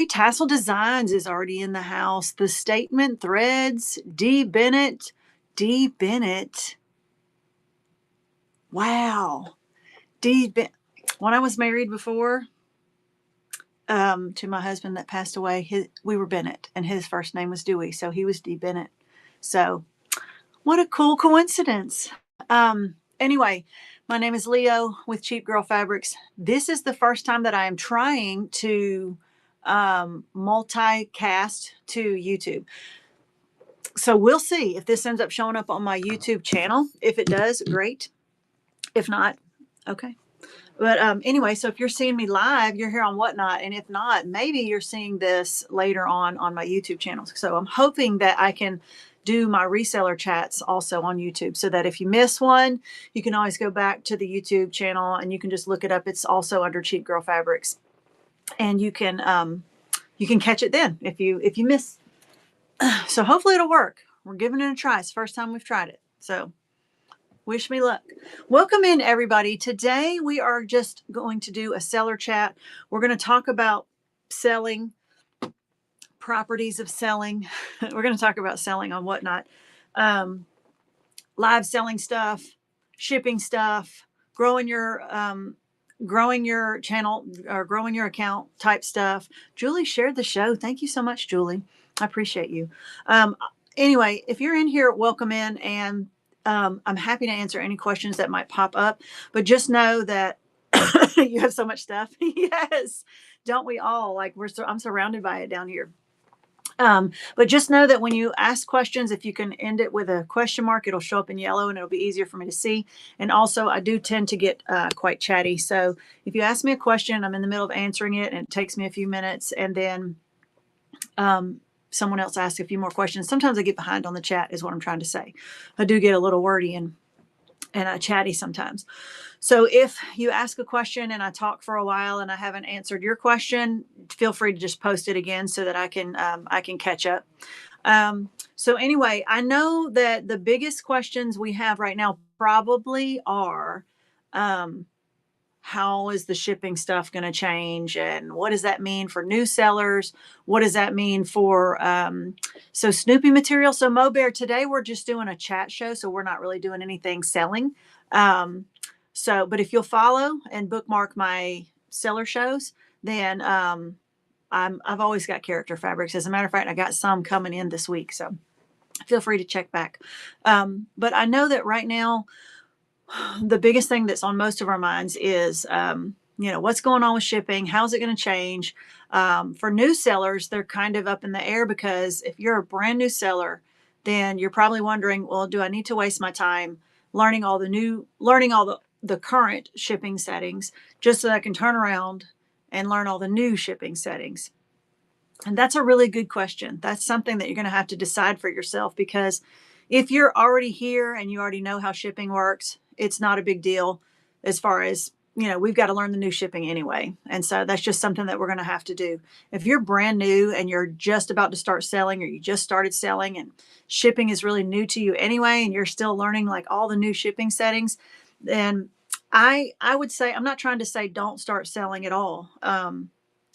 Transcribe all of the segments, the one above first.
Tassel Designs is already in the house. The Statement Threads, D. Bennett. D. Bennett. Wow. D. Ben- when I was married before, to my husband that passed away, we were Bennett, and his first name was Dewey, so he was D. Bennett. So, what a cool coincidence. Anyway, my name is Leo with Cheap Girl Fabrics. This is the first time that I am trying to multicast to YouTube. So we'll see if this ends up showing up on my YouTube channel. If it does, great. If not, okay. But anyway, so if you're seeing me live, you're here on WhatNot, and if not, maybe you're seeing this later on my YouTube channel. So I'm hoping that I can do my reseller chats also on YouTube, so that if you miss one, you can always go back to the YouTube channel and you can just look it up. It's also under Cheap Girl Fabrics, and you can catch it then if you miss. So hopefully it'll work. We're giving it a try. It's the first time we've tried it. So wish me luck. Welcome in, everybody. Today we are just going to do a seller chat. We're going to talk about selling, properties of selling. We're going to talk about selling on WhatNot, live selling stuff, shipping stuff, growing your channel or growing your account type stuff. Julie shared the show. Thank you so much, Julie. I appreciate you. Anyway, if you're in here, welcome in, and I'm happy to answer any questions that might pop up. But just know that you have so much stuff. Yes, don't we all? Like I'm surrounded by it down here. But just know that when you ask questions, if you can end it with a question mark, it'll show up in yellow and it'll be easier for me to see. And also, I do tend to get quite chatty. So if you ask me a question, I'm in the middle of answering it and it takes me a few minutes, and then someone else asks a few more questions. Sometimes I get behind on the chat, is what I'm trying to say. I do get a little wordy and chatty sometimes. So if you ask a question and I talk for a while and I haven't answered your question, feel free to just post it again so that I can catch up. So anyway, I know that the biggest questions we have right now probably are, how is the shipping stuff going to change, and what does that mean for new sellers? What does that mean for so Snoopy material? So Mo Bear, today we're just doing a chat show, so we're not really doing anything selling. But if you'll follow and bookmark my seller shows, then I've always got character fabrics. As a matter of fact, I got some coming in this week, so feel free to check back. But I know that right now, the biggest thing that's on most of our minds is, what's going on with shipping? How's it going to change? For new sellers, they're kind of up in the air, because if you're a brand new seller, then you're probably wondering, well, do I need to waste my time learning all the current shipping settings just so that I can turn around and learn all the new shipping settings? And that's a really good question. That's something that you're going to have to decide for yourself, because if you're already here and you already know how shipping works, it's not a big deal. As far as, we've got to learn the new shipping anyway. And so that's just something that we're going to have to do. If you're brand new and you're just about to start selling, or you just started selling and shipping is really new to you anyway, and you're still learning like all the new shipping settings, then I would say, I'm not trying to say don't start selling at all.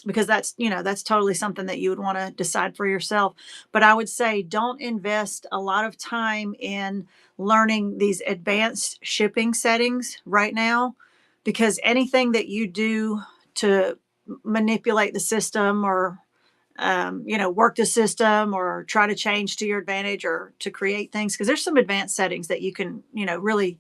Because that's totally something that you would want to decide for yourself. But I would say, don't invest a lot of time in learning these advanced shipping settings right now, because anything that you do to manipulate the system, or work the system, or try to change to your advantage, or to create things, because there's some advanced settings that you can really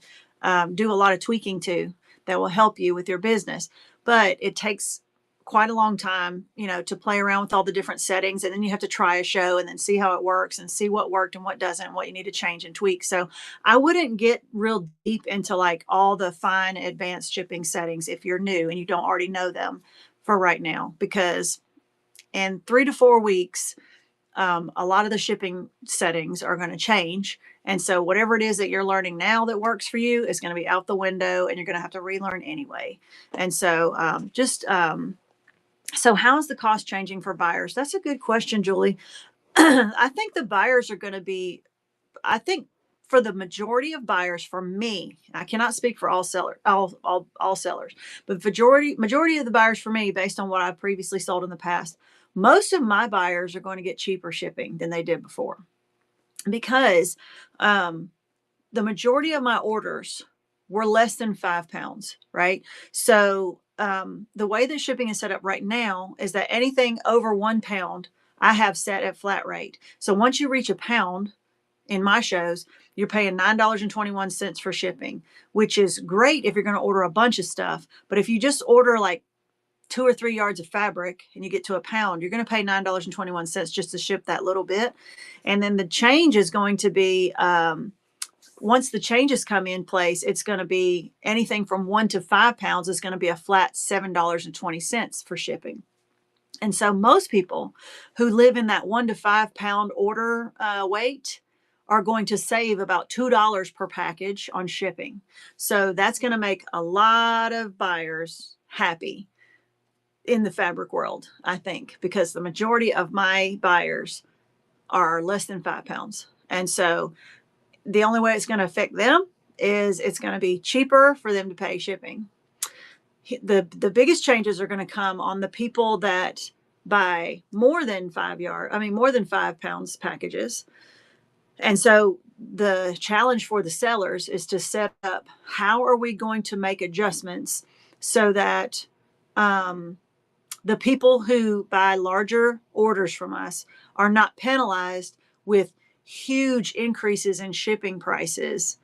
do a lot of tweaking to, that will help you with your business. But it takes quite a long time, to play around with all the different settings. And then you have to try a show and then see how it works, and see what worked and what doesn't, and what you need to change and tweak. So I wouldn't get real deep into like all the fine advanced shipping settings if you're new and you don't already know them for right now, because in 3 to 4 weeks, a lot of the shipping settings are going to change. And so whatever it is that you're learning now that works for you is going to be out the window, and you're going to have to relearn anyway. And so so how is the cost changing for buyers? That's a good question, Julie. I think the buyers are going to be, I think for the majority of buyers, for me, I cannot speak for all sellers, all sellers, but majority of the buyers for me, based on what I've previously sold in the past, Most of my buyers are going to get cheaper shipping than they did before because um, the majority of my orders were less than 5 pounds, right? So the way that shipping is set up right now is that anything over 1 pound, I have set at flat rate. So once you reach a pound in my shows, you're paying $9.21 for shipping, which is great if you're going to order a bunch of stuff. But if you just order like 2 or 3 yards of fabric and you get to a pound, you're going to pay $9.21 just to ship that little bit. And then the change is going to be, once the changes come in place, it's going to be anything from 1 to 5 pounds is going to be a flat $7.20 for shipping. And so most people who live in that 1 to 5 pound order weight are going to save about $2 per package on shipping. So that's going to make a lot of buyers happy in the fabric world, I think, because the majority of my buyers are less than 5 pounds. And so the only way it's going to affect them is it's going to be cheaper for them to pay shipping. The biggest changes are going to come on the people that buy more than 5 pounds packages. And so the challenge for the sellers is to set up, how are we going to make adjustments so that the people who buy larger orders from us are not penalized with huge increases in shipping prices,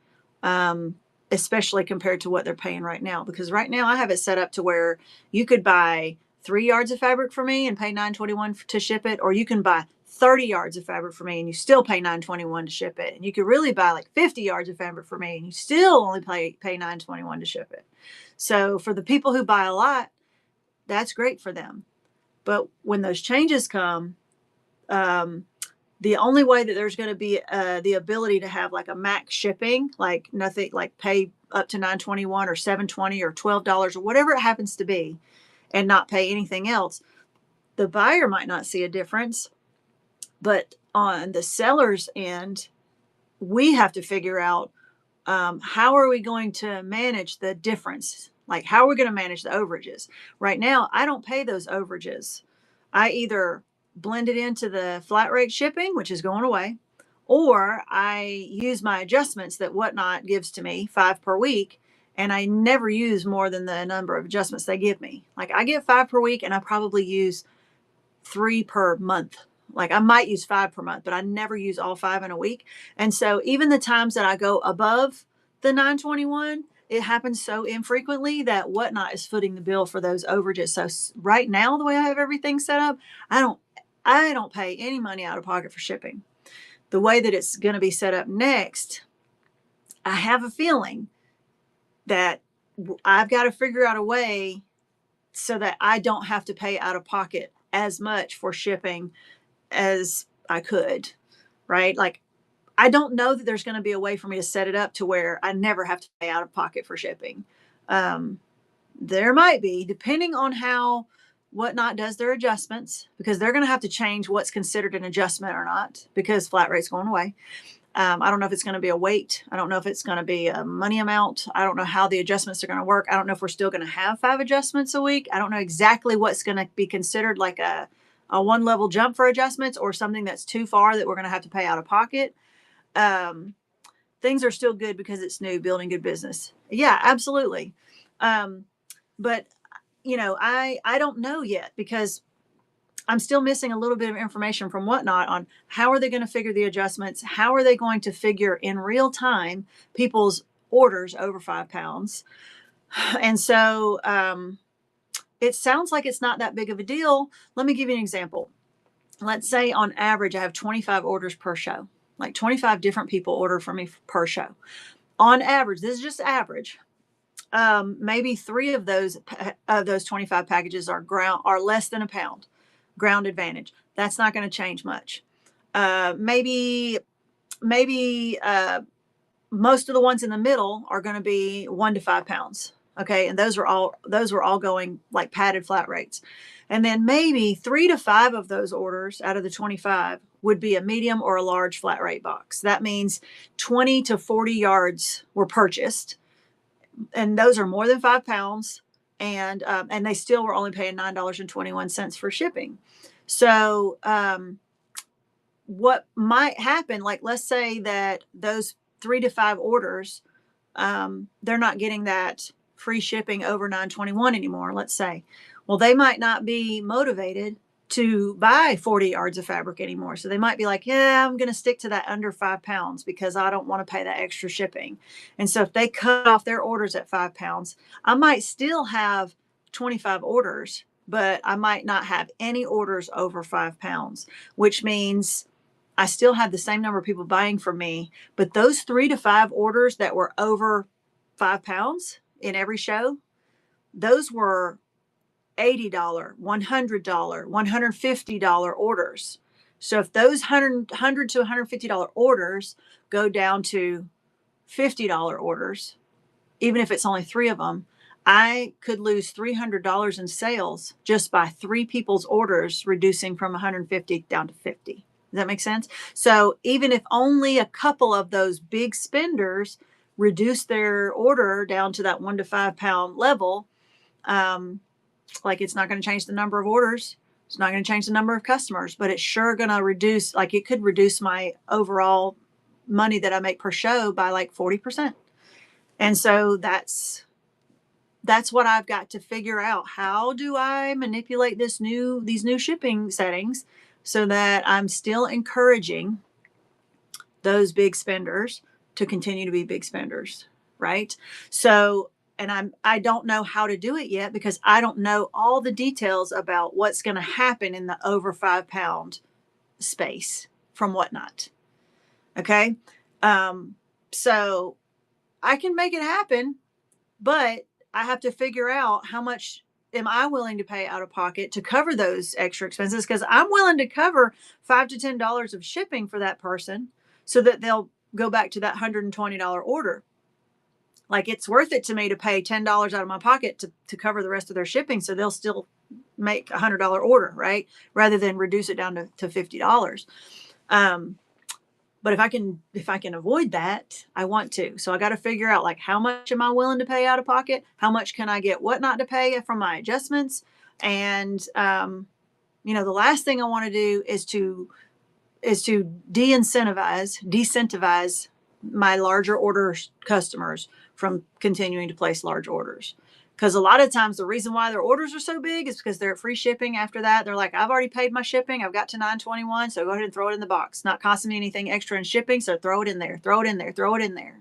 especially compared to what they're paying right now. Because right now I have it set up to where you could buy 3 yards of fabric for me and pay $9.21 to ship it, or you can buy 30 yards of fabric for me and you still pay $9.21 to ship it. And you could really buy like 50 yards of fabric for me and you still only pay $9.21 to ship it. So for the people who buy a lot, that's great for them. But when those changes come, the only way that there's going to be the ability to have like a max shipping, like nothing, like pay up to $9.21 or $7.20 or $12 or whatever it happens to be, and not pay anything else, the buyer might not see a difference. But on the seller's end, we have to figure out how are we going to manage the difference? Like, how are we going to manage the overages? Right now, I don't pay those overages. I either blend it into the flat rate shipping, which is going away, or I use my adjustments that WhatNot gives to me, 5 per week, and I never use more than the number of adjustments they give me. Like, I get 5 per week and I probably use 3 per month. Like, I might use 5 per month, but I never use all 5 in a week. And so even the times that I go above the 921, it happens so infrequently that WhatNot is footing the bill for those overages. So right now, the way I have everything set up, I don't pay any money out of pocket for shipping. The way that it's going to be set up next, I have a feeling that I've got to figure out a way so that I don't have to pay out of pocket as much for shipping as I could, right? Like, I don't know that there's going to be a way for me to set it up to where I never have to pay out of pocket for shipping. There might be, depending on how WhatNot does their adjustments, because they're going to have to change what's considered an adjustment or not, because flat rate's going away. I don't know if it's going to be a weight. I don't know if it's going to be a money amount. I don't know how the adjustments are going to work. I don't know if we're still going to have 5 adjustments a week. I don't know exactly what's going to be considered like a one level jump for adjustments or something that's too far that we're going to have to pay out of pocket. Things are still good because it's new, building good business. Yeah, absolutely. But I don't know yet because I'm still missing a little bit of information from WhatNot on how are they going to figure the adjustments? How are they going to figure in real time people's orders over 5 pounds? And so it sounds like it's not that big of a deal. Let me give you an example. Let's say on average, I have 25 orders per show, like 25 different people order from me per show. On average, this is just average. Maybe 3 of those 25 packages are less than a pound. Ground advantage. That's not going to change much. Maybe most of the ones in the middle are going to be 1 to 5 pounds. Okay, and those were all going like padded flat rates. And then maybe 3 to 5 of those orders out of the 25 would be a medium or a large flat rate box. That means 20 to 40 yards were purchased, and those are more than 5 pounds, and they still were only paying $9.21 for shipping. So, what might happen, like let's say that those 3 to 5 orders, they're not getting that free shipping over 921 anymore, let's say. Well, they might not be motivated to buy 40 yards of fabric anymore. So they might be like, yeah, I'm going to stick to that under 5 pounds because I don't want to pay that extra shipping. And so if they cut off their orders at 5 pounds, I might still have 25 orders, but I might not have any orders over 5 pounds, which means I still have the same number of people buying from me, but those 3 to 5 orders that were over 5 pounds in every show, those were $80, $100, $150 orders. So if those $100 to $150 orders go down to $50 orders, even if it's only 3 of them, I could lose $300 in sales just by 3 people's orders reducing from 150 down to 50. Does that make sense? So even if only a couple of those big spenders reduce their order down to that 1 to 5 pound level, like it's not going to change the number of orders. It's not going to change the number of customers, but it's sure going to reduce, like it could reduce my overall money that I make per show by like 40%. And so that's what I've got to figure out. How do I manipulate these new shipping settings so that I'm still encouraging those big spenders to continue to be big spenders, right? So, and I don't know how to do it yet because I don't know all the details about what's going to happen in the over 5 pound space from WhatNot. Okay. So I can make it happen, but I have to figure out how much am I willing to pay out of pocket to cover those extra expenses, because I'm willing to cover $5 to $10 of shipping for that person so that they'll go back to that $120 order. Like it's worth it to me to pay $10 out of my pocket to cover the rest of their shipping so they'll still make $100 order, right? Rather than reduce it down to $50. But if I can avoid that, I want to. So I got to figure out like how much am I willing to pay out of pocket? How much can I get WhatNot to pay from my adjustments? And the last thing I want to do is to decentivize my larger order customers from continuing to place large orders. Because a lot of times the reason why their orders are so big is because they're at free shipping. After that, they're like, I've already paid my shipping. I've got to 921, so go ahead and throw it in the box. Not costing me anything extra in shipping, so throw it in there, throw it in there, throw it in there.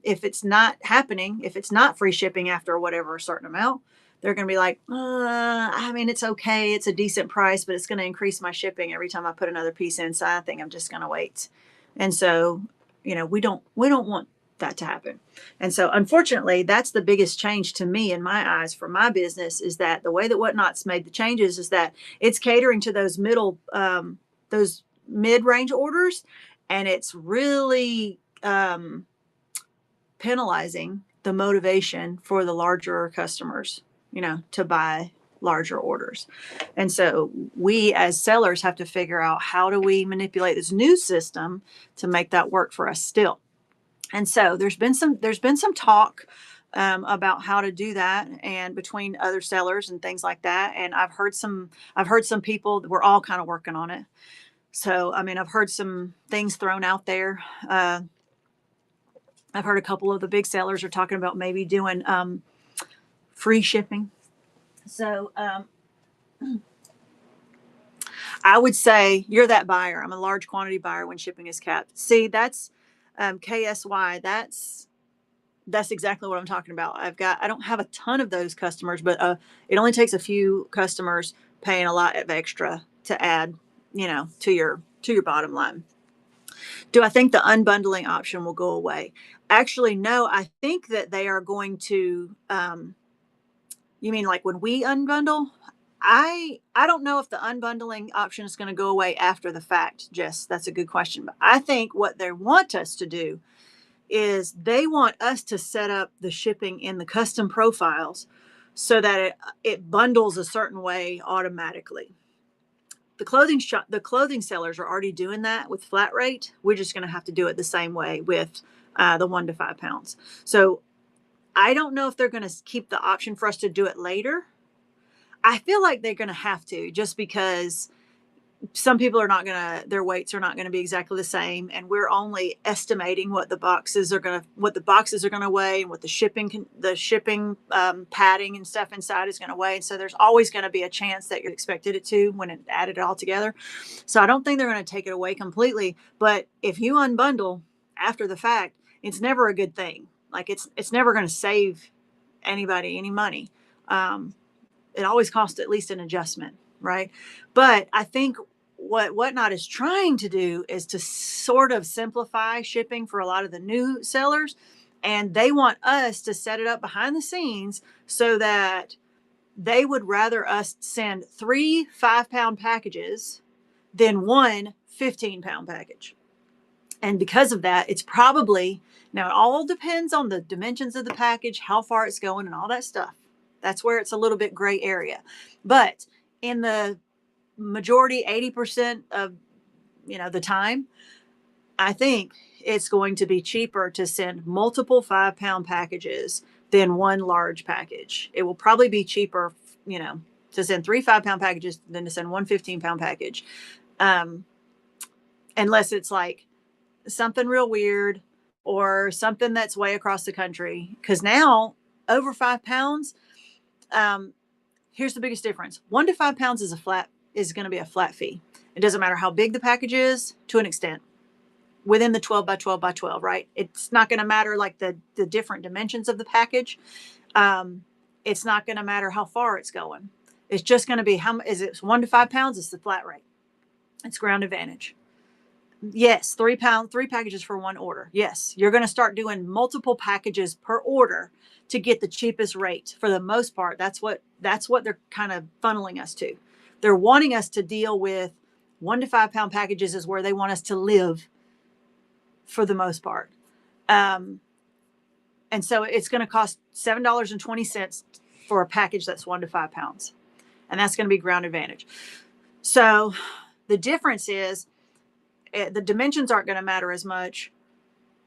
If it's not happening, if it's not free shipping after whatever a certain amount, they're going to be like, I mean, it's okay. It's a decent price, but it's going to increase my shipping every time I put another piece in. So I think I'm just going to wait. And so, we don't want that to happen. And so unfortunately, that's the biggest change to me in my eyes for my business, is that the way that WhatNot's made the changes is that it's catering to those those mid-range orders. And it's really, penalizing the motivation for the larger customers, to buy larger orders. And so we as sellers have to figure out, how do we manipulate this new system to make that work for us still. And so there's been some talk about how to do that, and between other sellers and things like that. And I've heard some people, we're all kind of working on it. So, I mean, I've heard some things thrown out there. I've heard a couple of the big sellers are talking about maybe doing free shipping. So I would say you're that buyer. I'm a large quantity buyer when shipping is capped. See, that's KSY. That's exactly what I'm talking about. I don't have a ton of those customers, but it only takes a few customers paying a lot of extra to add, to your bottom line. Do I think the unbundling option will go away? Actually, no. I think that they are going to. You mean like when we unbundle? I don't know if the unbundling option is going to go away after the fact, Jess. That's a good question. But I think what they want us to do is they want us to set up the shipping in the custom profiles so that it bundles a certain way automatically. The clothing sellers are already doing that with flat rate. We're just going to have to do it the same way with the 1 to 5 pounds. So I don't know if they're going to keep the option for us to do it later. I feel like they're going to have to, just because some people are not going to, their weights are not going to be exactly the same. And we're only estimating what the boxes are going to weigh, and what the shipping padding and stuff inside is going to weigh. And so there's always going to be a chance that you're expected it to when it added it all together. So I don't think they're going to take it away completely. But if you unbundle after the fact, it's never a good thing. Like it's never going to save anybody any money. It always costs at least an adjustment, right? But I think what WhatNot is trying to do is to sort of simplify shipping for a lot of the new sellers. And they want us to set it up behind the scenes so that they would rather us send 3 5-pound packages than one 15-pound package. And because of that, it's probably, now it all depends on the dimensions of the package, how far it's going, and all that stuff. That's where it's a little bit gray area. But in the majority, 80% of the time, I think it's going to be cheaper to send multiple 5-pound packages than one large package. It will probably be cheaper, to send 3 5-pound packages than to send one 15-pound package. Unless it's like something real weird or something that's way across the country. Because now over 5 pounds, here's the biggest difference. 1 to 5 pounds is going to be a flat fee. It doesn't matter how big the package is, to an extent, within the 12 by 12 by 12, right? It's not going to matter like the different dimensions of the package. It's not going to matter how far it's going. It's just going to be, is it 1 to 5 pounds? It's the flat rate. It's ground advantage. Yes, 3 packages for one order. Yes, you're going to start doing multiple packages per order to get the cheapest rate. For the most part, that's what they're kind of funneling us to. They're wanting us to deal with 1 to 5 pound packages is where they want us to live for the most part. And so it's going to cost $7.20 for a package that's 1 to 5 pounds. And that's going to be ground advantage. So the difference is the dimensions aren't going to matter as much.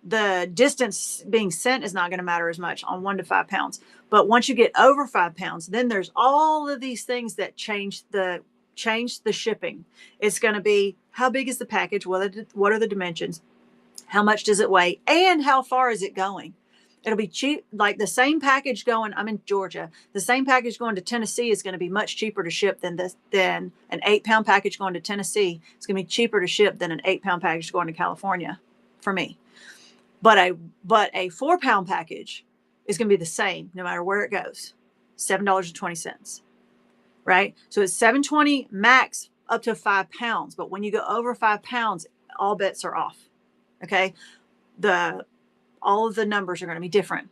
The distance being sent is not going to matter as much on 1 to 5 pounds. But once you get over 5 pounds, then there's all of these things that change the shipping. It's going to be, how big is the package? What are the dimensions? How much does it weigh? And how far is it going? It'll be cheap. Like the same package going, I'm in Georgia, the same package going to Tennessee is going to be much cheaper to ship than an 8-pound package going to Tennessee. It's going to be cheaper to ship than an 8-pound package going to California for me. But a 4-pound package is going to be the same no matter where it goes. $7.20, right? So it's $7.20 max up to 5 pounds. But when you go over 5 pounds, all bets are off. Okay. All of the numbers are going to be different,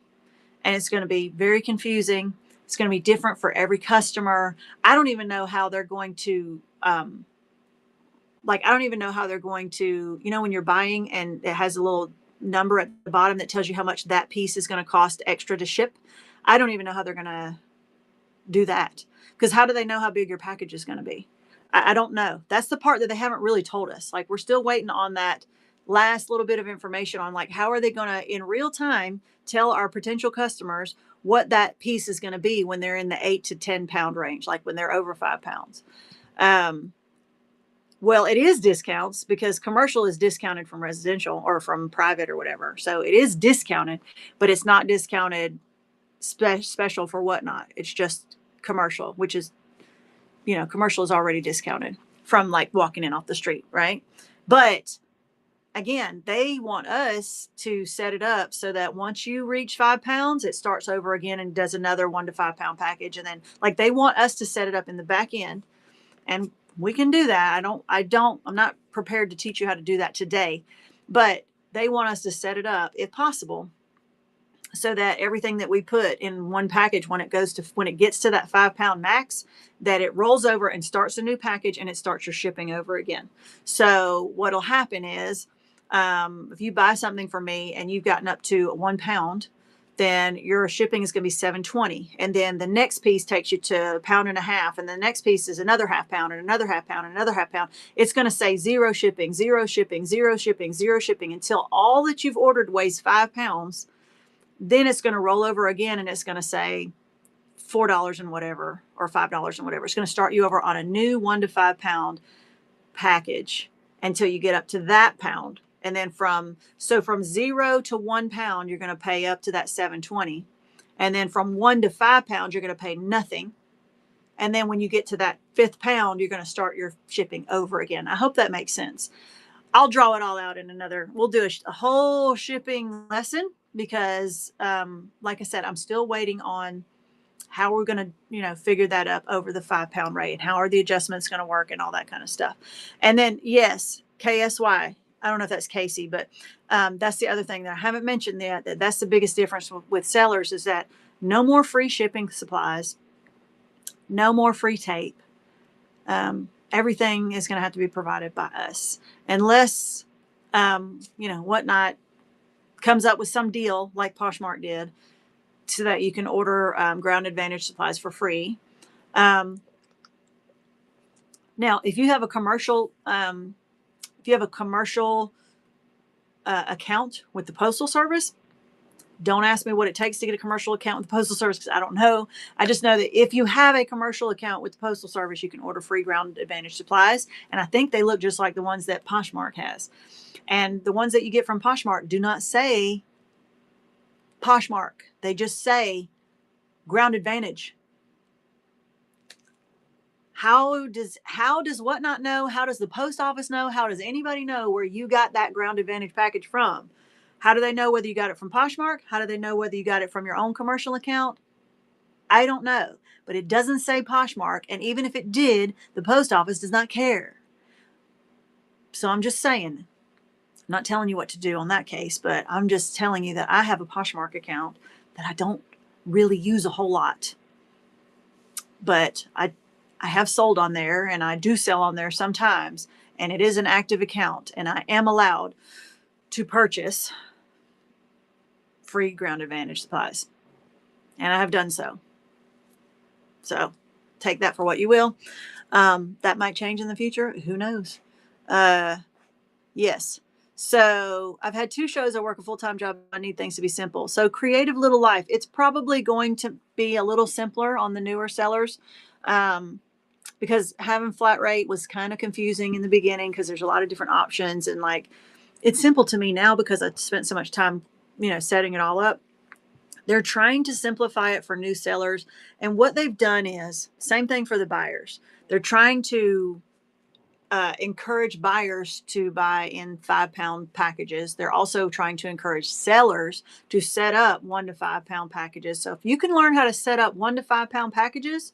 and it's going to be very confusing. It's going to be different for every customer. I don't even know how they're going to, when you're buying and it has a little number at the bottom that tells you how much that piece is going to cost extra to ship. I don't even know how they're going to do that, because how do they know how big your package is going to be? I don't know. That's the part that they haven't really told us. Like, we're still waiting on that last little bit of information on, like, how are they going to in real time tell our potential customers what that piece is going to be when they're in the 8 to 10 pound range, like when they're over 5 pounds. Well, it is discounts, because commercial is discounted from residential or from private or whatever. So it is discounted, but it's not discounted special for WhatNot. It's just commercial, which is, commercial is already discounted from like walking in off the street, right? But again, they want us to set it up so that once you reach 5 pounds, it starts over again and does another 1 to 5 pound package. And then, like, they want us to set it up in the back end, and we can do that. I'm not prepared to teach you how to do that today, but they want us to set it up, if possible, so that everything that we put in one package, when it gets to that 5 pound max, that it rolls over and starts a new package, and it starts your shipping over again. So what'll happen is, if you buy something from me and you've gotten up to 1 pound, then your shipping is going to be $7.20. And then the next piece takes you to 1.5 pounds. And the next piece is another 1/2 pound and another 1/2 pound and another 1/2 pound. It's going to say 0 shipping, 0 shipping, 0 shipping, 0 shipping, until all that you've ordered weighs 5 pounds. Then it's going to roll over again, and it's going to say $4 and whatever, or $5 and whatever. It's going to start you over on a new 1 to 5 pound package until you get up to that pound. And then from 0 to 1 pound, you're going to pay up to that $7.20. And then from 1 to 5 pounds, you're going to pay nothing. And then when you get to that 5th pound, you're going to start your shipping over again. I hope that makes sense. I'll draw it all out in we'll do a whole shipping lesson because, like I said, I'm still waiting on how we're going to, figure that up over the 5 pound rate, and how are the adjustments going to work and all that kind of stuff. And then, yes, KSY. I don't know if that's Casey, but that's the other thing that I haven't mentioned yet. That's the biggest difference with sellers, is that no more free shipping supplies, no more free tape. Everything is going to have to be provided by us, unless, WhatNot comes up with some deal like Poshmark did, so that you can order Ground Advantage supplies for free. Now, if you have a commercial, account with the Postal Service, don't ask me what it takes to get a commercial account with the Postal Service, because I don't know. I just know that if you have a commercial account with the Postal Service, you can order free Ground Advantage supplies. And I think they look just like the ones that Poshmark has. And the ones that you get from Poshmark do not say Poshmark. They just say Ground Advantage. How does WhatNot know? How does the post office know? How does anybody know where you got that Ground Advantage package from? How do they know whether you got it from Poshmark? How do they know whether you got it from your own commercial account? I don't know, but it doesn't say Poshmark. And even if it did, the post office does not care. So I'm just saying, I'm not telling you what to do on that case, but I'm just telling you that I have a Poshmark account that I don't really use a whole lot. But I have sold on there, and I do sell on there sometimes, and it is an active account, and I am allowed to purchase free Ground Advantage supplies, and I have done so. So take that for what you will. That might change in the future. Who knows? Yes. So I've had 2 shows. I work a full-time job. I need things to be simple. So Creative Little Life, it's probably going to be a little simpler on the newer sellers, because having flat rate was kind of confusing in the beginning, because there's a lot of different options, and it's simple to me now because I spent so much time, setting it all up. They're trying to simplify it for new sellers. And what they've done is same thing for the buyers. They're trying to encourage buyers to buy in 5 pound packages. They're also trying to encourage sellers to set up 1 to 5 pound packages. So if you can learn how to set up 1 to 5 pound packages,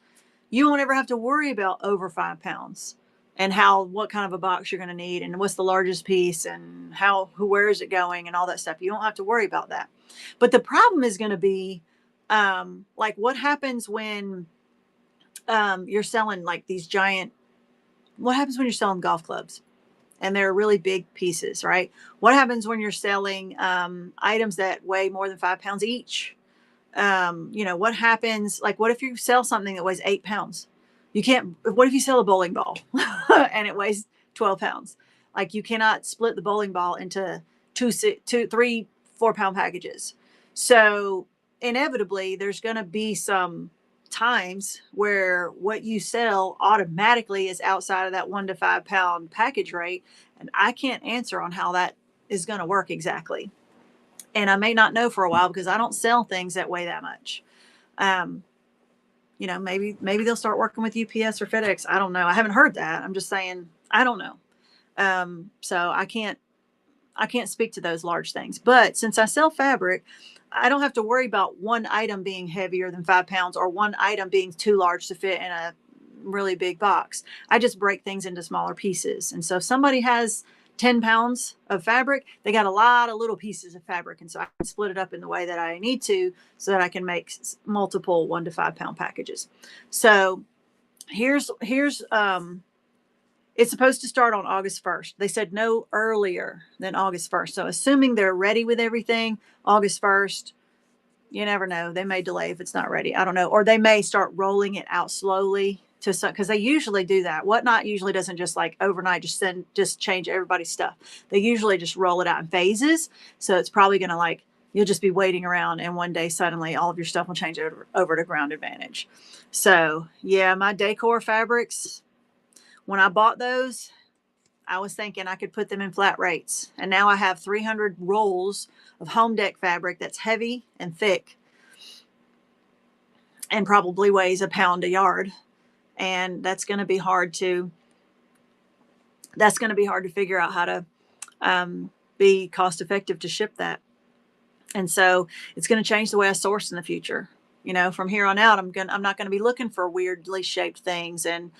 you won't ever have to worry about over 5 pounds and what kind of a box you're going to need, and what's the largest piece, and where is it going, and all that stuff. You don't have to worry about that. But the problem is going to be, what happens when you're selling these giant, what happens when you're selling golf clubs and they're really big pieces, right? What happens when you're selling items that weigh more than 5 pounds each? What happens, what if you sell something that weighs 8 pounds? What if you sell a bowling ball and it weighs 12 pounds? You cannot split the bowling ball into 2, 3, 4 pound packages. So inevitably there's going to be some times where what you sell automatically is outside of that 1 to 5 pound package rate. And I can't answer on how that is going to work exactly. And I may not know for a while, because I don't sell things that weigh that much. Maybe they'll start working with UPS or FedEx. I don't know. I haven't heard that. I'm just saying, I don't know. So I can't speak to those large things. But since I sell fabric, I don't have to worry about one item being heavier than 5 pounds, or one item being too large to fit in a really big box. I just break things into smaller pieces. And so if somebody has 10 pounds of fabric, they got a lot of little pieces of fabric. And so I can split it up in the way that I need to, so that I can make multiple 1 to 5 pound packages. So here's it's supposed to start on August 1st. They said no earlier than August 1st. So assuming they're ready with everything, August 1st, you never know. They may delay if it's not ready. I don't know. Or they may start rolling it out slowly to some, because they usually do that. WhatNot usually doesn't just overnight just change everybody's stuff. They usually just roll it out in phases. So it's probably going to You'll just be waiting around, and one day suddenly all of your stuff will change over to Ground Advantage. So yeah, my decor fabrics, when I bought those, I was thinking I could put them in flat rates. And now I have 300 rolls of home deck fabric that's heavy and thick and probably weighs a pound a yard. And that's going to be hard to figure out how to be cost effective to ship that. And so it's going to change the way I source in the future. From here on out, I'm not going to be looking for weirdly shaped things and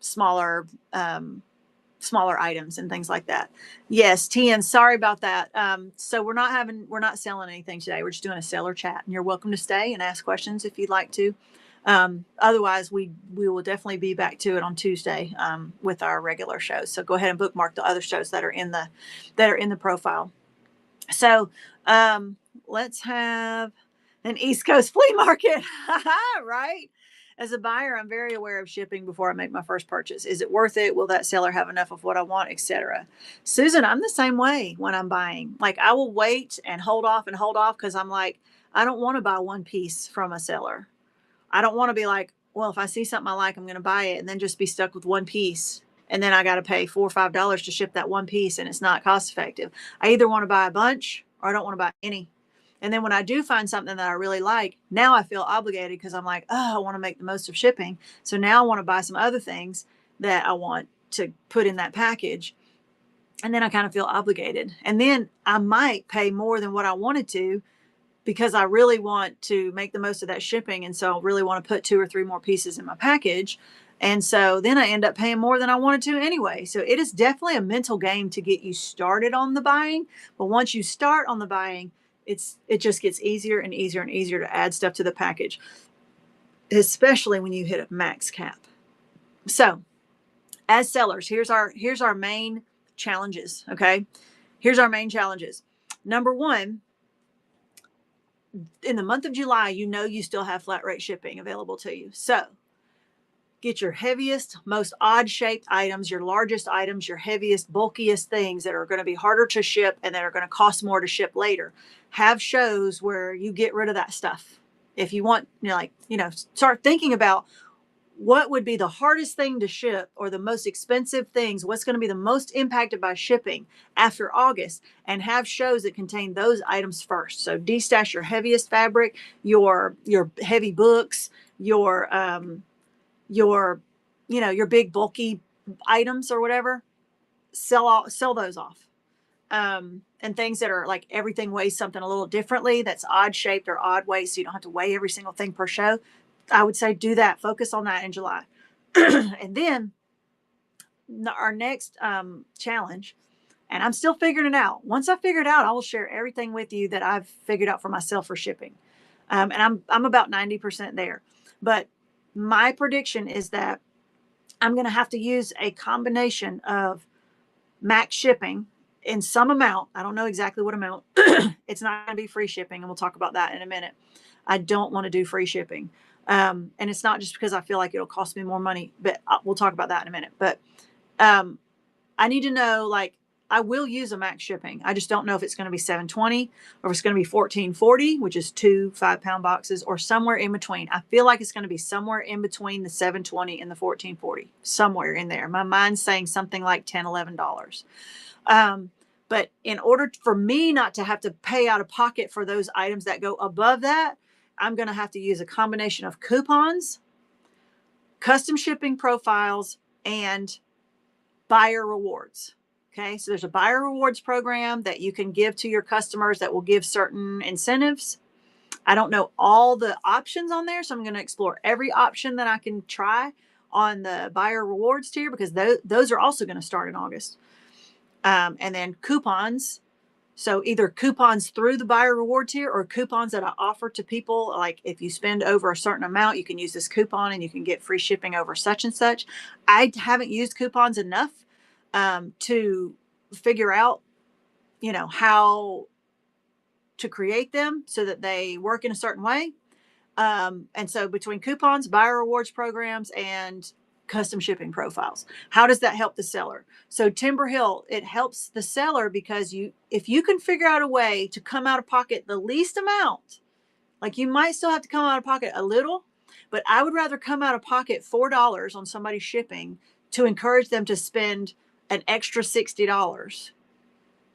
smaller items and things like that. Yes, Tian, sorry about that. So we're not selling anything today. We're just doing a seller chat, and you're welcome to stay and ask questions if you'd like to. Otherwise, we will definitely be back to it on Tuesday with our regular shows. So go ahead and bookmark the other shows that are in the profile. So let's have an East Coast flea market, right? As a buyer, I'm very aware of shipping before I make my first purchase. Is it worth it? Will that seller have enough of what I want, etc.? Susan, I'm the same way when I'm buying. Like, I will wait and hold off because I'm like, I don't want to buy one piece from a seller. I don't want to be like, well, if I see something I like, I'm going to buy it, and then just be stuck with one piece. And then I got to pay $4 or $5 to ship that one piece, and it's not cost effective. I either want to buy a bunch or I don't want to buy any. And then when I do find something that I really like, now I feel obligated because I'm like, oh, I want to make the most of shipping. So now I want to buy some other things that I want to put in that package. And then I kind of feel obligated. And then I might pay more than what I wanted to because I really want to make the most of that shipping. And so I really want to put 2 or 3 more pieces in my package. And so then I end up paying more than I wanted to anyway. So it is definitely a mental game to get you started on the buying. But once you start on the buying, it just gets easier and easier and easier to add stuff to the package, especially when you hit a max cap. So as sellers, here's our main challenges. Okay. Here's our main challenges. Number one, in the month of July, you still have flat rate shipping available to you. So get your heaviest, most odd shaped items, your largest items, your heaviest, bulkiest things that are going to be harder to ship and that are going to cost more to ship later. Have shows where you get rid of that stuff. If you want, start thinking about what would be the hardest thing to ship or the most expensive things, what's going to be the most impacted by shipping after August, and have shows that contain those items first. So destash your heaviest fabric, your heavy books, your big bulky items or whatever. Sell those off. And things that are like everything weighs something a little differently, that's odd shaped or odd weight, so you don't have to weigh every single thing per show. I would say do that. Focus on that in July. And then our next challenge, and I'm still figuring it out. Once I figure it out, I will share everything with you that I've figured out for myself for shipping. And I'm about 90% there. But my prediction is that I'm going to have to use a combination of max shipping in some amount. I don't know exactly what amount. It's not going to be free shipping, and we'll talk about that in a minute. I don't want to do free shipping. And it's not just because I feel like it'll cost me more money, but we'll talk about that in a minute. But I need to know, like, I will use a max shipping. I just don't know if it's going to be $7.20 or if it's going to be $14.40, which is 2 5-pound boxes, or somewhere in between. I feel like it's going to be somewhere in between the $7.20 and the $14.40, somewhere in there. My mind's saying something like $10, $11. But in order for me not to have to pay out of pocket for those items that go above that, I'm going to have to use a combination of coupons, custom shipping profiles, and buyer rewards. Okay, so there's a buyer rewards program that you can give to your customers that will give certain incentives. I don't know all the options on there, so I'm going to explore every option that I can try on the buyer rewards tier, because those are also going to start in August. And then coupons. So either coupons through the buyer reward tier or coupons that I offer to people. Like, if you spend over a certain amount, you can use this coupon and you can get free shipping over such and such. I haven't used coupons enough to figure out, how to create them so that they work in a certain way. And so between coupons, buyer rewards programs, and custom shipping profiles. How does that help the seller? So Timber Hill, it helps the seller because if you can figure out a way to come out of pocket the least amount, like you might still have to come out of pocket a little, but I would rather come out of pocket $4 on somebody's shipping to encourage them to spend an extra $60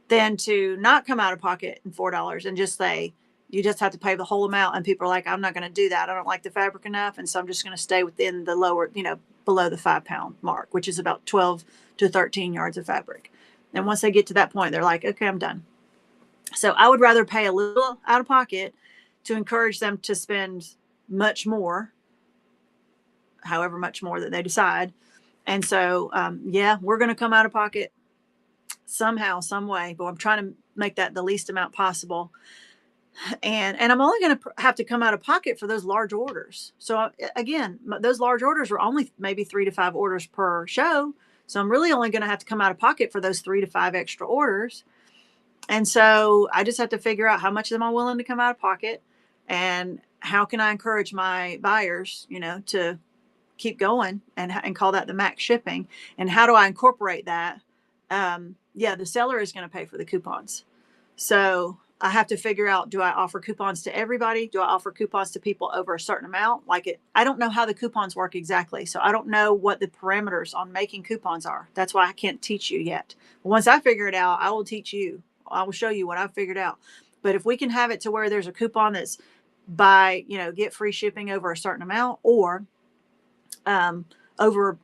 than to not come out of pocket and $4 and just say, you just have to pay the whole amount. And people are like, I'm not going to do that. I don't like the fabric enough. And so I'm just going to stay within the lower, below the 5-pound mark, which is about 12 to 13 yards of fabric. And once they get to that point, they're like, okay, I'm done. So I would rather pay a little out of pocket to encourage them to spend much more, however much more that they decide. And so, we're going to come out of pocket somehow, some way, but I'm trying to make that the least amount possible. And I'm only going to have to come out of pocket for those large orders. So again, those large orders are only maybe 3 to 5 orders per show. So I'm really only going to have to come out of pocket for those 3 to 5 extra orders. And so I just have to figure out how much am I willing to come out of pocket, and how can I encourage my buyers, to keep going and call that the max shipping. And how do I incorporate that? The seller is going to pay for the coupons. So I have to figure out, do I offer coupons to everybody? Do I offer coupons to people over a certain amount? I don't know how the coupons work exactly. So I don't know what the parameters on making coupons are. That's why I can't teach you yet. But once I figure it out, I will teach you. I will show you what I've figured out. But if we can have it to where there's a coupon that's get free shipping over a certain amount, or over,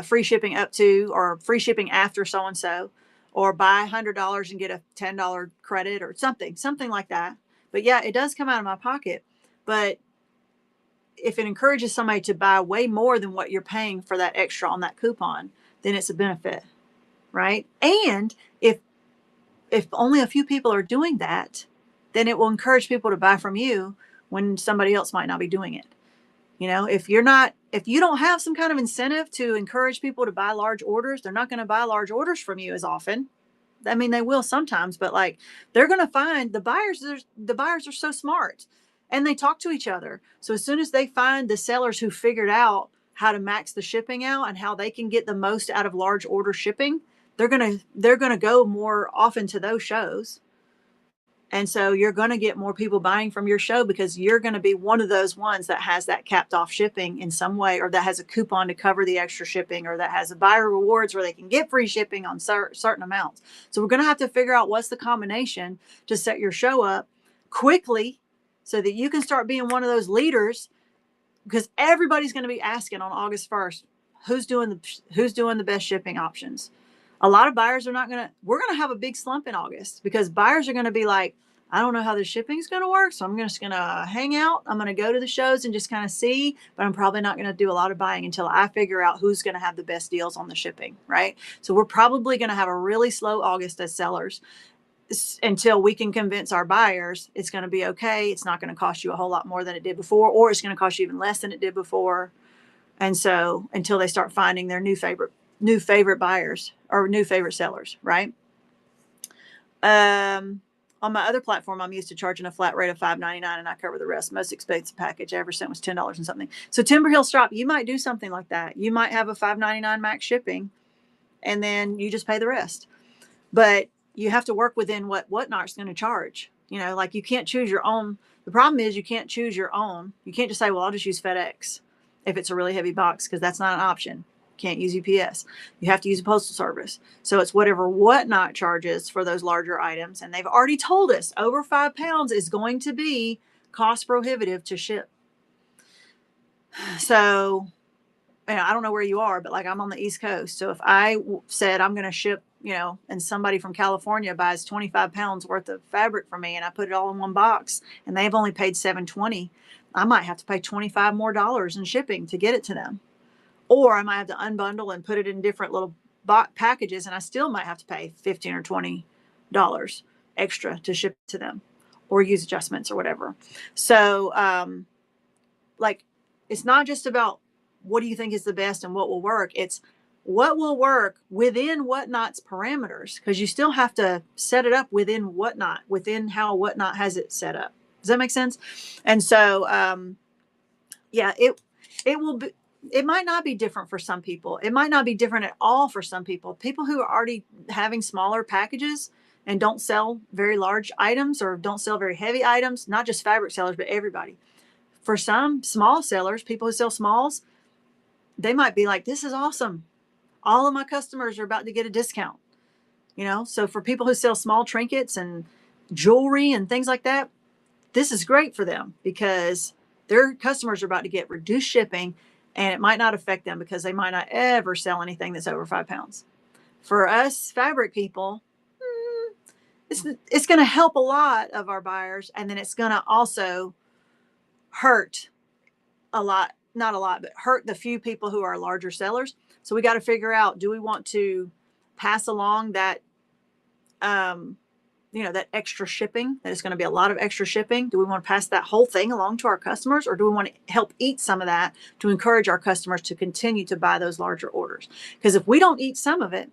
free shipping up to, or free shipping after so-and-so, or buy $100 and get a $10 credit or something like that. But yeah, it does come out of my pocket. But if it encourages somebody to buy way more than what you're paying for that extra on that coupon, then it's a benefit, right? And if only a few people are doing that, then it will encourage people to buy from you when somebody else might not be doing it. If you don't have some kind of incentive to encourage people to buy large orders, they're not going to buy large orders from you as often. I mean, they will sometimes, but they're going to find the buyers are so smart, and they talk to each other. So as soon as they find the sellers who figured out how to max the shipping out and how they can get the most out of large order shipping, they're going to go more often to those shows. And so you're going to get more people buying from your show because you're going to be one of those ones that has that capped off shipping in some way, or that has a coupon to cover the extra shipping, or that has a buyer rewards where they can get free shipping on certain amounts. So we're going to have to figure out what's the combination to set your show up quickly so that you can start being one of those leaders, because everybody's going to be asking on August 1st, who's doing the best shipping options. A lot of buyers we're going to have a big slump in August, because buyers are going to be like, I don't know how the shipping is going to work. So I'm just going to hang out. I'm going to go to the shows and just kind of see, but I'm probably not going to do a lot of buying until I figure out who's going to have the best deals on the shipping. Right. So we're probably going to have a really slow August as sellers until we can convince our buyers it's going to be okay. It's not going to cost you a whole lot more than it did before, or it's going to cost you even less than it did before. And so until they start finding their new favorite buyers or new favorite sellers, right? On my other platform, I'm used to charging a flat rate of $5.99, and I cover the rest. Most expensive package I ever sent was $10 and something. So Timber Hill Shop, you might do something like that. You might have a $5.99 max shipping, and then you just pay the rest. But you have to work within what WhatNot's going to charge. You can't choose your own. The problem is you can't choose your own. You can't just say, well, I'll just use FedEx if it's a really heavy box, because that's not an option. Can't use UPS. You have to use a postal service. So it's whatever WhatNot charges for those larger items. And they've already told us over 5 pounds is going to be cost prohibitive to ship. So, I don't know where you are, but I'm on the East Coast. So if I said I'm going to ship, and somebody from California buys 25 pounds worth of fabric from me, and I put it all in one box, and they've only paid $7.20, I might have to pay $25 more in shipping to get it to them. Or I might have to unbundle and put it in different little packages, and I still might have to pay $15 or $20 extra to ship to them, or use adjustments or whatever. So, it's not just about what do you think is the best and what will work. It's what will work within WhatNot's parameters, because you still have to set it up within WhatNot, within how WhatNot has it set up. Does that make sense? And so, it will be. it might not be different for some people. It might not be different at all for some people. People who are already having smaller packages and don't sell very large items or don't sell very heavy items, not just fabric sellers, but everybody. For some small sellers, people who sell smalls, they might be like, this is awesome. All of my customers are about to get a discount. So for people who sell small trinkets and jewelry and things like that, this is great for them because their customers are about to get reduced shipping, and it might not affect them because they might not ever sell anything that's over 5 pounds. For us fabric people, it's going to help a lot of our buyers, and then it's going to also hurt a lot, not a lot, but hurt the few people who are larger sellers. So we got to figure out, do we want to pass along that that extra shipping, that is going to be a lot of extra shipping? Do we want to pass that whole thing along to our customers, or do we want to help eat some of that to encourage our customers to continue to buy those larger orders? Because if we don't eat some of it,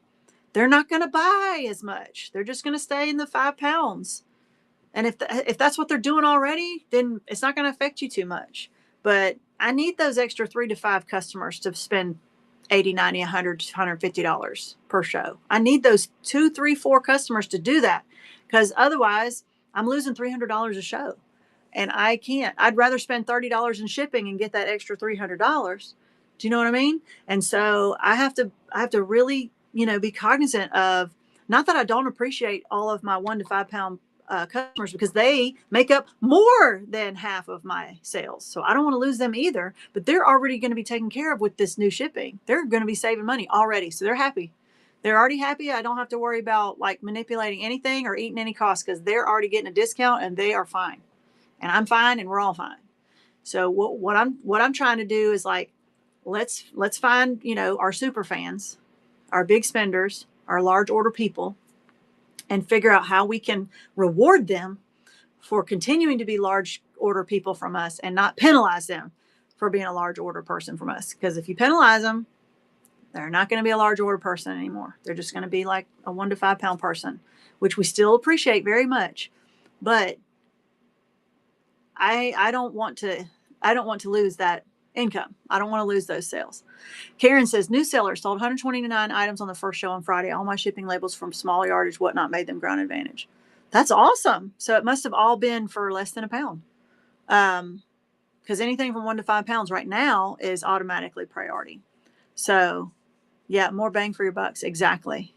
they're not going to buy as much. They're just going to stay in the 5 pounds. And if that's what they're doing already, then it's not going to affect you too much. But I need those extra 3 to 5 customers to spend $80, $90, $100, $150 per show. I need those 2, 3, 4 customers to do that, because otherwise I'm losing $300 a show, and I can't. I'd rather spend $30 in shipping and get that extra $300. Do you know what I mean? And so I have to really, be cognizant of, not that I don't appreciate all of my 1 to 5 pound customers, because they make up more than half of my sales. So I don't want to lose them either, but they're already going to be taken care of with this new shipping. They're going to be saving money already. So they're happy. They're already happy. I don't have to worry about like manipulating anything or eating any costs, because they're already getting a discount and they are fine. And I'm fine, and we're all fine. So what I'm trying to do is like, let's find, our super fans, our big spenders, our large order people, and figure out how we can reward them for continuing to be large order people from us, and not penalize them for being a large order person from us. Because if you penalize them, they're not going to be a large order person anymore. They're just going to be like a 1 to 5 pound person, which we still appreciate very much. But I don't want to lose that income. I don't want to lose those sales. Karen says, new sellers sold 129 items on the first show on Friday. All my shipping labels from small yardage, whatnot, made them ground advantage. That's awesome. So it must have all been for less than a pound. Because anything from 1 to 5 pounds right now is automatically priority. So yeah, more bang for your bucks. Exactly.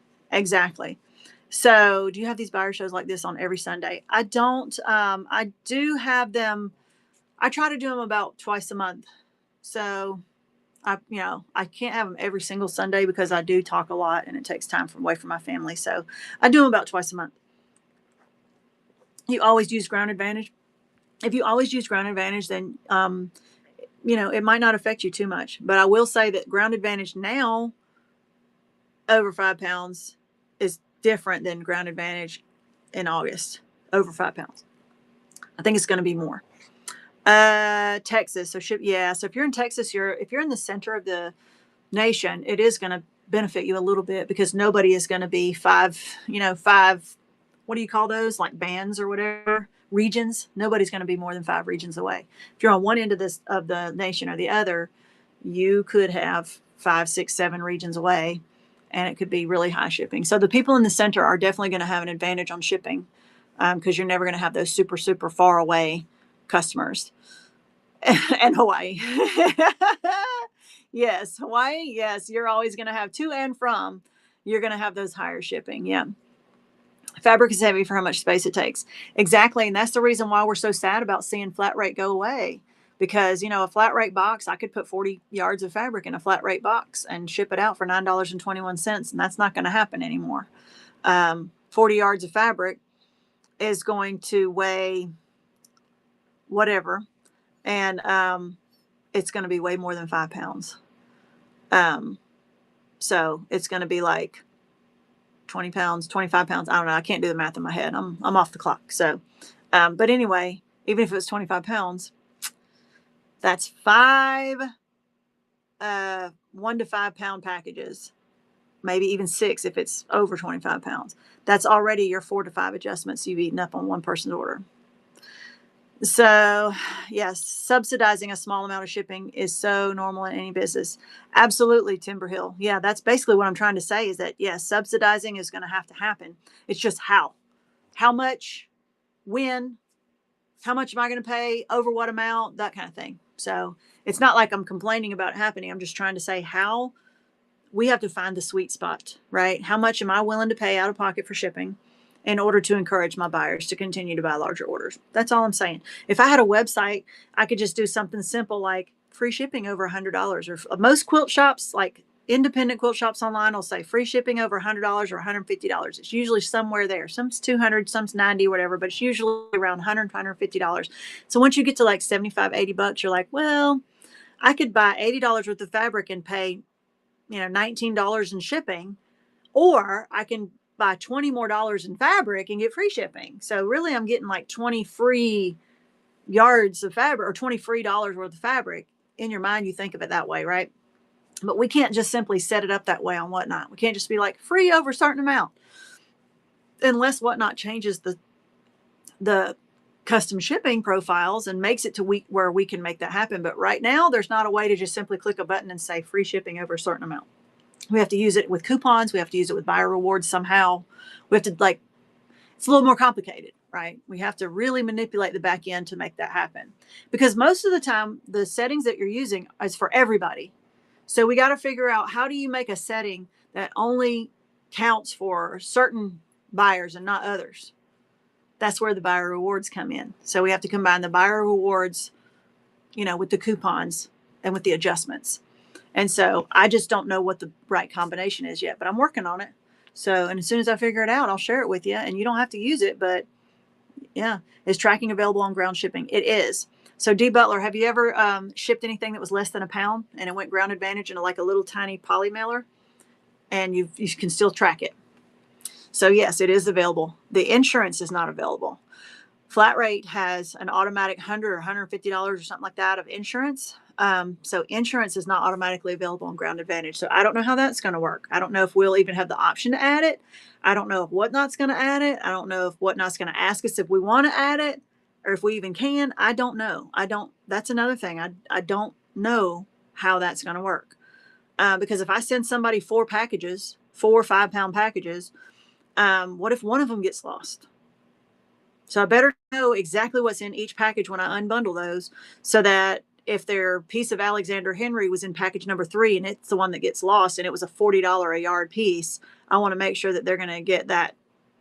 So do you have these buyer shows like this on every Sunday? I don't. I do have them. I try to do them about twice a month. So I can't have them every single Sunday because I do talk a lot and it takes time away from my family. So I do them about twice a month. You always use ground advantage. If you always use ground advantage, then, it might not affect you too much. But I will say that ground advantage now over 5 pounds is different than ground advantage in August over 5 pounds. I think it's going to be more. Texas. So So if you're in Texas, if you're in the center of the nation, it is going to benefit you a little bit, because nobody is going to be 5, what do you call those? Like bands or whatever, regions. Nobody's going to be more than 5 regions away. If you're on one end of the nation or the other, you could have 5, 6, 7 regions away, and it could be really high shipping. So the people in the center are definitely going to have an advantage on shipping, because you're never going to have those super, super far away customers. And Hawaii. Yes, Hawaii. Yes, you're always going to have to and from. You're going to have those higher shipping. Yeah. Fabric is heavy for how much space it takes. Exactly. And that's the reason why we're so sad about seeing flat rate go away. Because, a flat rate box, I could put 40 yards of fabric in a flat rate box and ship it out for $9.21. And that's not going to happen anymore. 40 yards of fabric is going to weigh whatever. And it's going to be way more than 5 pounds. So it's going to be like 20 pounds, 25 pounds. I don't know. I can't do the math in my head. I'm off the clock. So, but anyway, even if it was 25 pounds, that's 5 1 to 5 pound packages, maybe even 6 if it's over 25 pounds. That's already your 4 to 5 adjustments you've eaten up on one person's order. So, yes, subsidizing a small amount of shipping is so normal in any business. Absolutely, Timber Hill. Yeah, that's basically what I'm trying to say is that, yes, subsidizing is going to have to happen. It's just how much, when, how much am I going to pay, over what amount, that kind of thing. So it's not like I'm complaining about it happening. I'm just trying to say how we have to find the sweet spot, right? How much am I willing to pay out of pocket for shipping in order to encourage my buyers to continue to buy larger orders? That's all I'm saying. If I had a website, I could just do something simple like free shipping over $100. Or most quilt shops, like independent quilt shops online, will say free shipping over $100 or $150. It's usually somewhere there. Some's 200, some's 90, whatever, but it's usually around $100, $150. So once you get to like 75, $80, you're like, well, I could buy $80 worth of fabric and pay $19 in shipping, or I can buy $20 more in fabric and get free shipping. So really I'm getting like 20 free yards of fabric or 20 free dollars worth of fabric. In your mind, you think of it that way, right? But we can't just simply set it up that way on Whatnot. We can't just be like free over a certain amount unless Whatnot changes the custom shipping profiles and makes it to where we can make that happen. But right now, there's not a way to just simply click a button and say free shipping over a certain amount. We have to use it with coupons. We have to use it with buyer rewards somehow. We have to it's a little more complicated, right? We have to really manipulate the back end to make that happen because most of the time the settings that you're using is for everybody. So we got to figure out how do you make a setting that only counts for certain buyers and not others. That's where the buyer rewards come in. So we have to combine the buyer rewards, with the coupons and with the adjustments. And so I just don't know what the right combination is yet, but I'm working on it. So, and as soon as I figure it out, I'll share it with you and you don't have to use it, but yeah, is tracking available on ground shipping? It is. So D Butler, have you ever shipped anything that was less than a pound and it went ground advantage into like a little tiny poly mailer and you can still track it? So yes, it is available. The insurance is not available. Flat Rate has an automatic $100 or $150 or something like that of insurance. So insurance is not automatically available on Ground Advantage. So I don't know how that's going to work. I don't know if we'll even have the option to add it. I don't know if WhatNot's going to add it. I don't know if WhatNot's going to ask us if we want to add it or if we even can. I don't know. That's another thing. I don't know how that's going to work. Because if I send somebody 4 or 5 pound packages, what if one of them gets lost? So I better know exactly what's in each package when I unbundle those so that if their piece of Alexander Henry was in package number 3 and it's the one that gets lost and it was a $40 a yard piece, I want to make sure that they're going to get that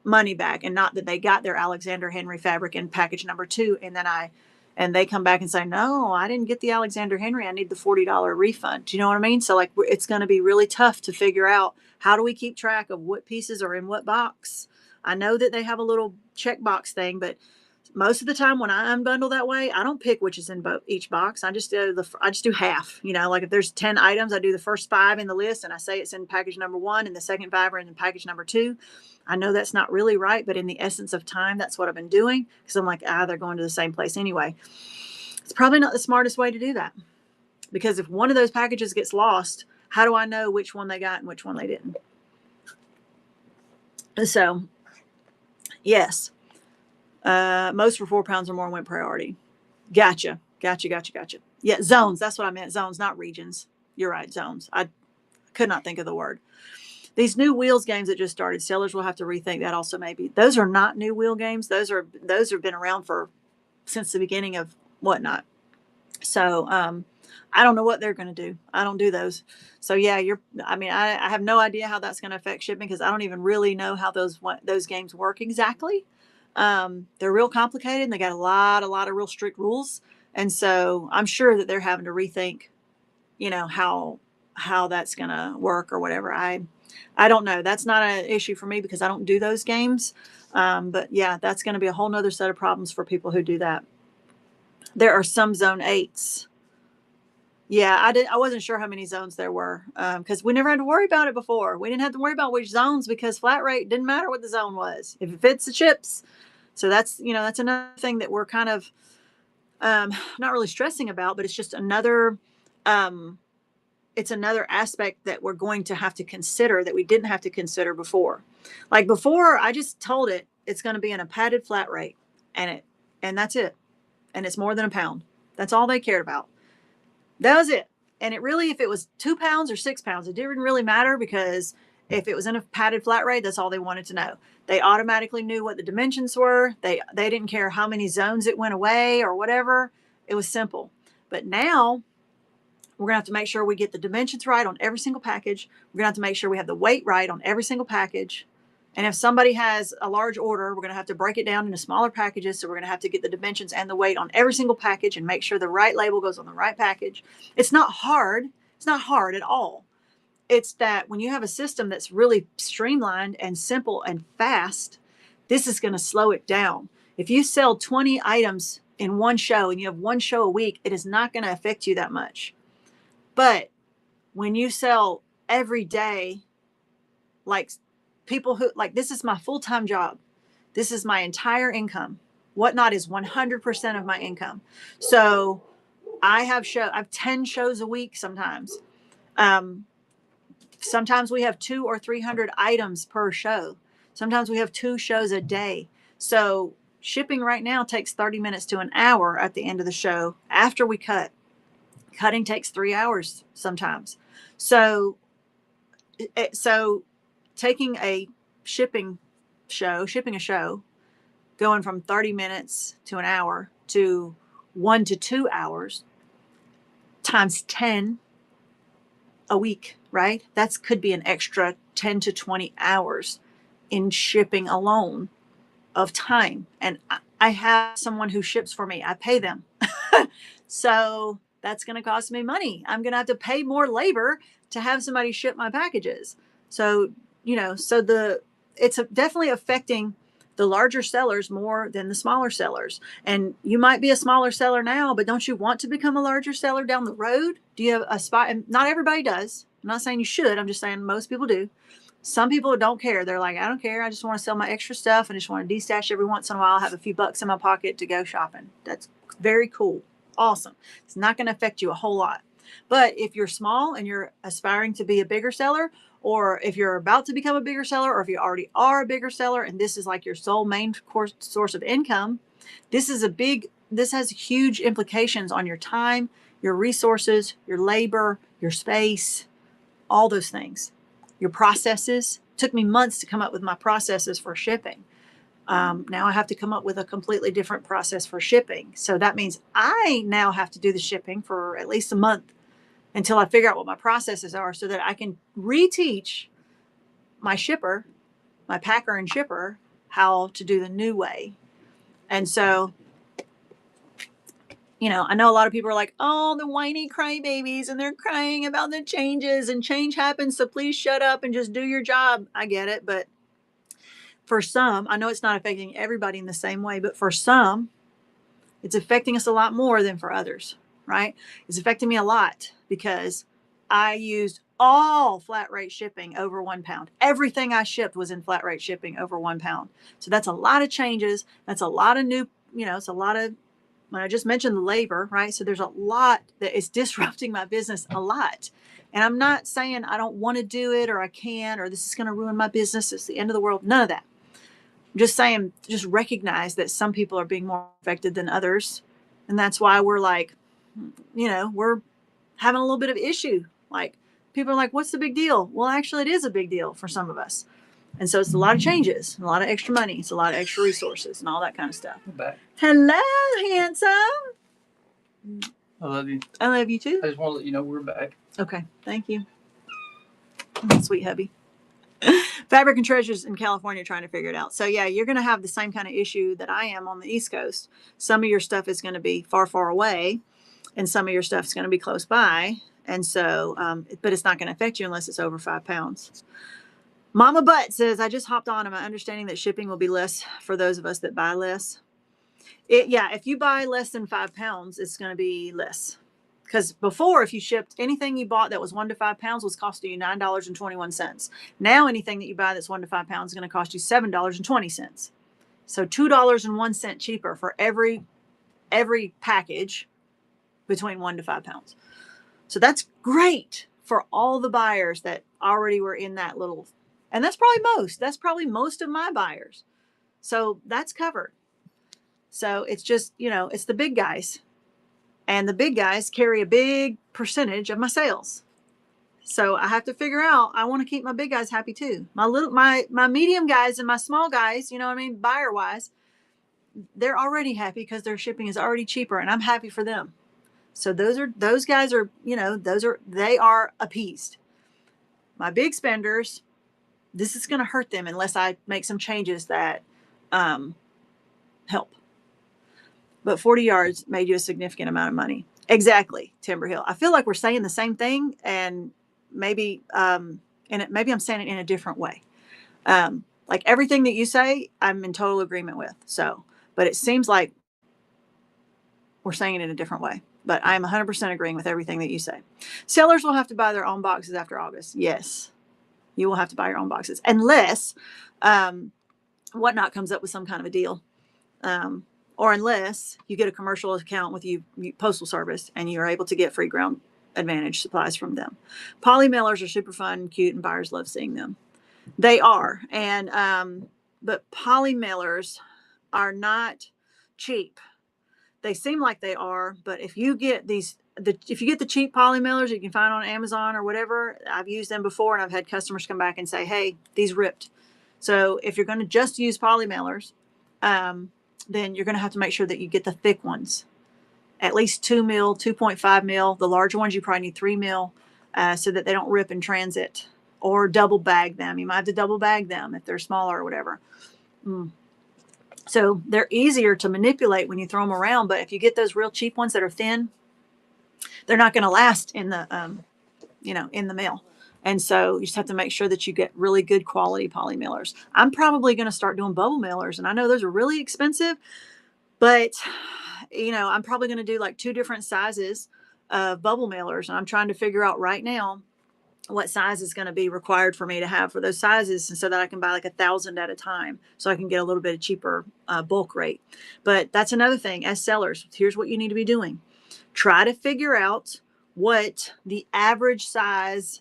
money back and not that they got their Alexander Henry fabric in package number 2 and they come back and say, no, I didn't get the Alexander Henry. I need the $40 refund. Do you know what I mean? So it's going to be really tough to figure out how do we keep track of what pieces are in what box. I know that they have a little checkbox thing, but most of the time when I unbundle that way, I don't pick which is in each box. I just do half. Like if there's 10 items, I do the first 5 in the list and I say it's in package number 1 and the second 5 are in package number 2. I know that's not really right, but in the essence of time, that's what I've been doing because I'm like, they're going to the same place anyway. It's probably not the smartest way to do that because if one of those packages gets lost, how do I know which one they got and which one they didn't? So, yes, most for 4 pounds or more went priority. Gotcha. Yeah, zones. That's what I meant. Zones, not regions. You're right, zones. I could not think of the word. These new wheels games that just started, sellers will have to rethink that also maybe. Those are not new wheel games. Those have been around since the beginning of WhatNot. So I don't know what they're going to do. I don't do those. So yeah, I have no idea how that's going to affect shipping because I don't even really know how those games work exactly. They're real complicated and they got a lot of real strict rules. And so I'm sure that they're having to rethink, how that's going to work or whatever. I don't know. That's not an issue for me because I don't do those games. But yeah, that's going to be a whole nother set of problems for people who do that. There are some zone 8s. Yeah, I wasn't sure how many zones there were because we never had to worry about it before. We didn't have to worry about which zones because Flat Rate didn't matter what the zone was. If it fits the chips. So that's another thing that we're kind of not really stressing about, but it's just another aspect that we're going to have to consider that we didn't have to consider before. Like before, I just told it's going to be in a padded flat rate and that's it. and it's more than a pound. That's all they cared about. That was it. And it really, if it was 2 pounds or 6 pounds, it didn't really matter, because if it was in a padded flat rate, that's all they wanted to know. They automatically knew what the dimensions were. They didn't care how many zones it went away or whatever. It was simple. But now we're going to have to make sure we get the dimensions right on every single package. We're going to have to make sure we have the weight right on every single package. And if somebody has a large order, we're going to have to break it down into smaller packages. So we're going to have to get the dimensions and the weight on every single package and make sure the right label goes on the right package. It's not hard. It's not hard at all. It's that when you have a system that's really streamlined and simple and fast, this is going to slow it down. If you sell 20 items in one show and you have one show a week, it is not going to affect you that much. But when you sell every day, like people who, like, this is my full-time job. This is my entire income. WhatNot is 100% of my income. So I have 10 shows a week sometimes. Sometimes we have 200 or 300 items per show. Sometimes we have 2 shows a day. So shipping right now takes 30 minutes to an hour at the end of the show after we cut. Cutting takes 3 hours sometimes. So taking a shipping a show, going from 30 minutes to an hour to 1 to 2 hours times 10 a week, right? That could be an extra 10 to 20 hours in shipping alone of time. And I have someone who ships for me. I pay them. So that's going to cost me money. I'm going to have to pay more labor to have somebody ship my packages. So, it's definitely affecting the larger sellers more than the smaller sellers. And you might be a smaller seller now, but don't you want to become a larger seller down the road? Do you have a spot? And not everybody does. I'm not saying you should. I'm just saying most people do. Some people don't care. They're like, I don't care. I just want to sell my extra stuff and just want to destash every once in a while, have a few bucks in my pocket to go shopping. That's very cool. Awesome. It's not going to affect you a whole lot. But if you're small and you're aspiring to be a bigger seller, or if you're about to become a bigger seller, or if you already are a bigger seller and this is like your sole main source of income, this has huge implications on your time, your resources, your labor, your space, all those things. Your processes. It took me months to come up with my processes for shipping. Now I have to come up with a completely different process for shipping. So that means I now have to do the shipping for at least a month until I figure out what my processes are, so that I can reteach my shipper, my packer and shipper, how to do the new way. And so, I know a lot of people are like, oh, the whiny crybabies, and they're crying about the changes, and change happens, so please shut up and just do your job. I get it. But for some, I know it's not affecting everybody in the same way, but for some, it's affecting us a lot more than for others, right? It's affecting me a lot because I used all flat rate shipping over 1 pound. Everything I shipped was in flat rate shipping over 1 pound. So that's a lot of changes. That's a lot of new, it's a lot of, when I just mentioned the labor, right? So there's a lot that is disrupting my business a lot. And I'm not saying I don't want to do it, or I can't, or this is going to ruin my business. It's the end of the world. None of that. I'm just saying, just recognize that some people are being more affected than others. And that's why we're like, we're having a little bit of issue. Like, people are like, what's the big deal? Well, actually, it is a big deal for some of us. And so it's a lot of changes, a lot of extra money. It's a lot of extra resources and all that kind of stuff. Back. Hello, handsome. I love you. I love you too. I just want to let you know we're back. Okay. Thank you. Sweet hubby. Fabric and Treasures in California trying to figure it out. So yeah, you're going to have the same kind of issue that I am on the East Coast. Some of your stuff is going to be far, far away, and some of your stuff is going to be close by. And so, but it's not going to affect you unless it's over 5 pounds. Mama Butt says, I just hopped on. Am I understanding that shipping will be less for those of us that buy less? If you buy less than 5 pounds, it's going to be less. Because before, if you shipped anything you bought that was 1 to 5 pounds was costing you $9.21. Now anything that you buy that's 1 to 5 pounds is going to cost you $7.20. So $2.01 cheaper for every package between 1 to 5 pounds. So that's great for all the buyers that already were in that little, and that's probably most of my buyers. So that's covered. So it's just, it's the big guys. And the big guys carry a big percentage of my sales. So I have to figure out, I want to keep my big guys happy too. My medium guys and my small guys, you know what I mean, buyer wise, they're already happy because their shipping is already cheaper and I'm happy for them. So those guys are, they are appeased. My big spenders, this is going to hurt them unless I make some changes that help. But 40 yards made you a significant amount of money. Exactly, Timber Hill. I feel like we're saying the same thing, and maybe maybe I'm saying it in a different way. Like everything that you say, I'm in total agreement with. So, but it seems like we're saying it in a different way. But I am 100% agreeing with everything that you say. Sellers will have to buy their own boxes after August. Yes, you will have to buy your own boxes unless WhatNot comes up with some kind of a deal. Or unless you get a commercial account with you postal service and you're able to get free ground advantage supplies from them. Poly mailers are super fun and cute, and buyers love seeing them. They are, and but poly mailers are not cheap. They seem like they are, but if you get if you get the cheap poly mailers you can find on Amazon or whatever, I've used them before, and I've had customers come back and say, "Hey, these ripped." So if you're going to just use poly mailers, then you're going to have to make sure that you get the thick ones, at least 2 mil, 2.5 mil. The larger ones, you probably need 3 mil, so that they don't rip in transit, or double bag them. You might have to double bag them if they're smaller or whatever. So they're easier to manipulate when you throw them around. But if you get those real cheap ones that are thin, they're not going to last in the, in the mail. And so you just have to make sure that you get really good quality poly mailers. I'm probably going to start doing bubble mailers, and I know those are really expensive, but I'm probably going to do like 2 different sizes of bubble mailers, and I'm trying to figure out right now what size is going to be required for me to have for those sizes, and so that I can buy like 1,000 at a time, so I can get a little bit of cheaper bulk rate. But that's another thing. As sellers, here's what you need to be doing: try to figure out what the average size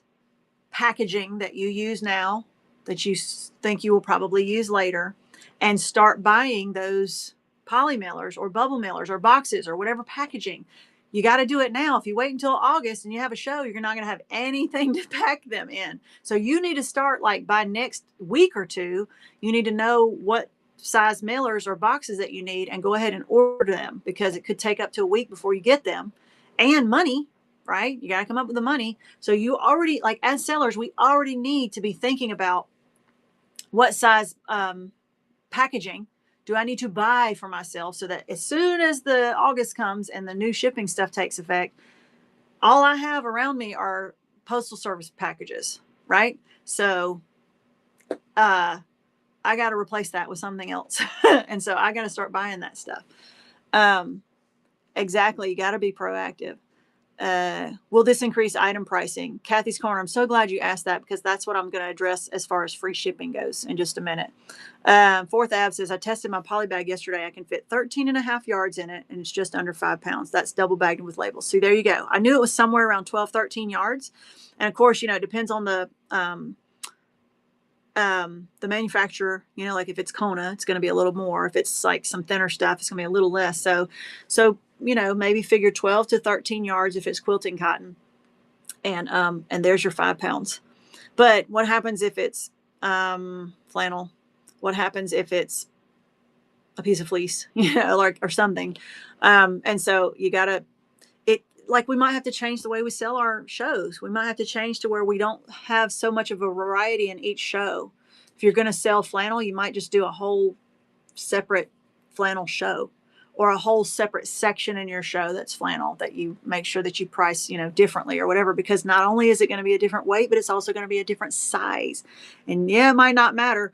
packaging that you use now, that you think you will probably use later, and start buying those poly mailers or bubble mailers or boxes or whatever packaging. You got to do it now. If you wait until August and you have a show, you're not going to have anything to pack them in. So you need to start, like, by next week or two, you need to know what size mailers or boxes that you need and go ahead and order them, because it could take up to a week before you get them, and money, right? You got to come up with the money. So you already, like, as sellers, we already need to be thinking about what size packaging do I need to buy for myself, so that as soon as the August comes and the new shipping stuff takes effect, all I have around me are postal service packages, right? So I got to replace that with something else. And so I got to start buying that stuff. Exactly. You got to be proactive. Will this increase item pricing? Kathy's Corner, I'm so glad you asked that, because that's what I'm going to address as far as free shipping goes in just a minute. Fourth Ab says, I tested my poly bag yesterday. I can fit 13 and a half yards in it, and it's just under 5 pounds. That's double bagged with labels. See, there you go. I knew it was somewhere around 12, 13 yards. And of course, it depends on the manufacturer. Like if it's Kona, it's going to be a little more. If it's like some thinner stuff, it's going to be a little less. So maybe figure 12 to 13 yards if it's quilting cotton, and there's your 5 pounds. But what happens if it's flannel? What happens if it's a piece of fleece, or something? And so you gotta, we might have to change the way we sell our shows. We might have to change to where we don't have so much of a variety in each show. If you're going to sell flannel, you might just do a whole separate flannel show, or a whole separate section in your show that's flannel, that you make sure that you price, differently or whatever, because not only is it going to be a different weight, but it's also going to be a different size. And yeah, it might not matter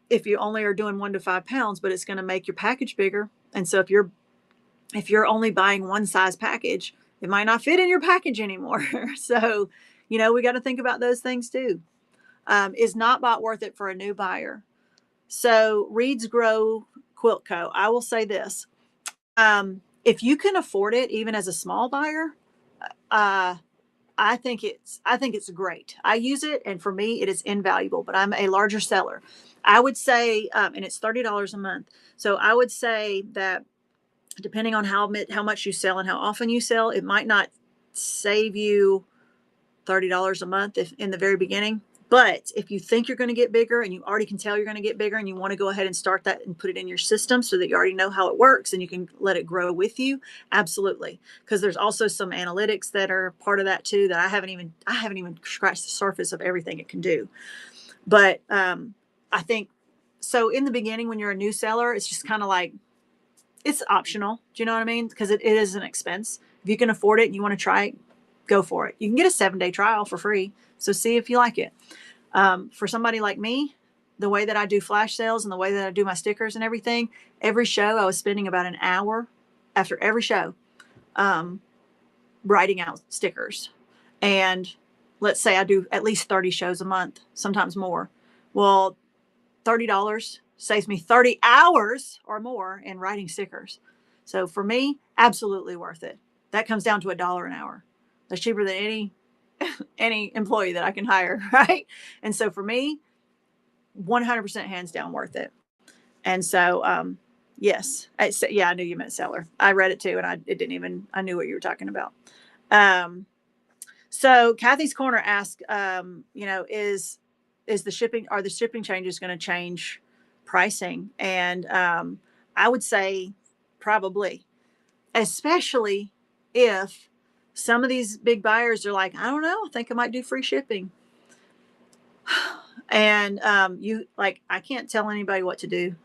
if you only are doing 1 to 5 pounds, but it's going to make your package bigger. And so if you're only buying one size package, it might not fit in your package anymore. So, we got to think about those things too. Is not bought worth it for a new buyer? So Reeds Grow Quilt Co. I will say this. If you can afford it, even as a small buyer, I think it's great. I use it, and for me, it is invaluable, but I'm a larger seller. I would say, and it's $30 a month. So I would say that depending on how much you sell and how often you sell, it might not save you $30 a month if in the very beginning. But if you think you're going to get bigger and you already can tell you're going to get bigger and you want to go ahead and start that and put it in your system so that you already know how it works and you can let it grow with you, absolutely. Because there's also some analytics that are part of that too that I haven't even scratched the surface of everything it can do. But I think so in the beginning when you're a new seller, it's just kind of like it's optional. Do you know what I mean? Because it is an expense. If you can afford it and you want to try it, go for it. You can get a 7-day trial for free. So see if you like it. For somebody like me, the way that I do flash sales and the way that I do my stickers and everything, every show I was spending about an hour after every show writing out stickers. And let's say I do at least 30 shows a month, sometimes more. Well, $30 saves me 30 hours or more in writing stickers. So for me, absolutely worth it. That comes down to $1 an hour. That's cheaper than any employee that I can hire, right? And so for me, 100% hands down worth it. And so yes, I knew you meant seller. I read it too, and I knew what you were talking about. So Kathy's Corner asked, is the shipping changes going to change pricing? And I would say probably, especially if some of these big buyers are like, I don't know, I think I might do free shipping. And I can't tell anybody what to do.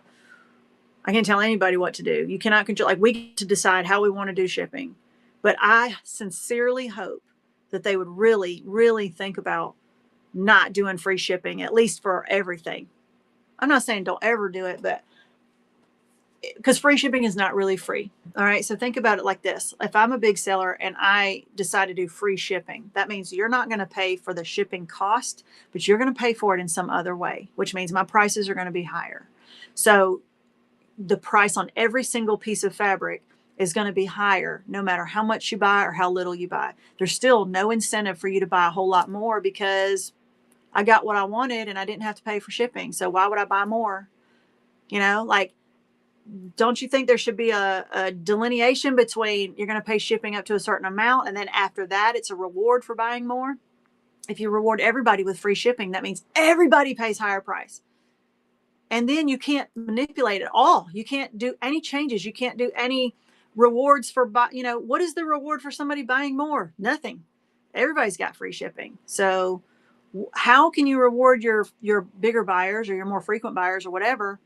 I can't tell anybody what to do. You cannot control, like, we get to decide how we want to do shipping. But I sincerely hope that they would really, really think about not doing free shipping, at least for everything. I'm not saying don't ever do it, but because free shipping is not really free. All right. So think about it like this. If I'm a big seller and I decide to do free shipping, that means you're not going to pay for the shipping cost, but you're going to pay for it in some other way, which means my prices are going to be higher. So the price on every single piece of fabric is going to be higher no matter how much you buy or how little you buy. There's still no incentive for you to buy a whole lot more because I got what I wanted and I didn't have to pay for shipping. So why would I buy more? Like, don't you think there should be a delineation between you're going to pay shipping up to a certain amount and then after that it's a reward for buying more? If you reward everybody with free shipping, that means everybody pays higher price. And then you can't manipulate it all. You can't do any changes. You can't do any rewards for what is the reward for somebody buying more? Nothing. Everybody's got free shipping. So how can you reward your bigger buyers or your more frequent buyers or whatever?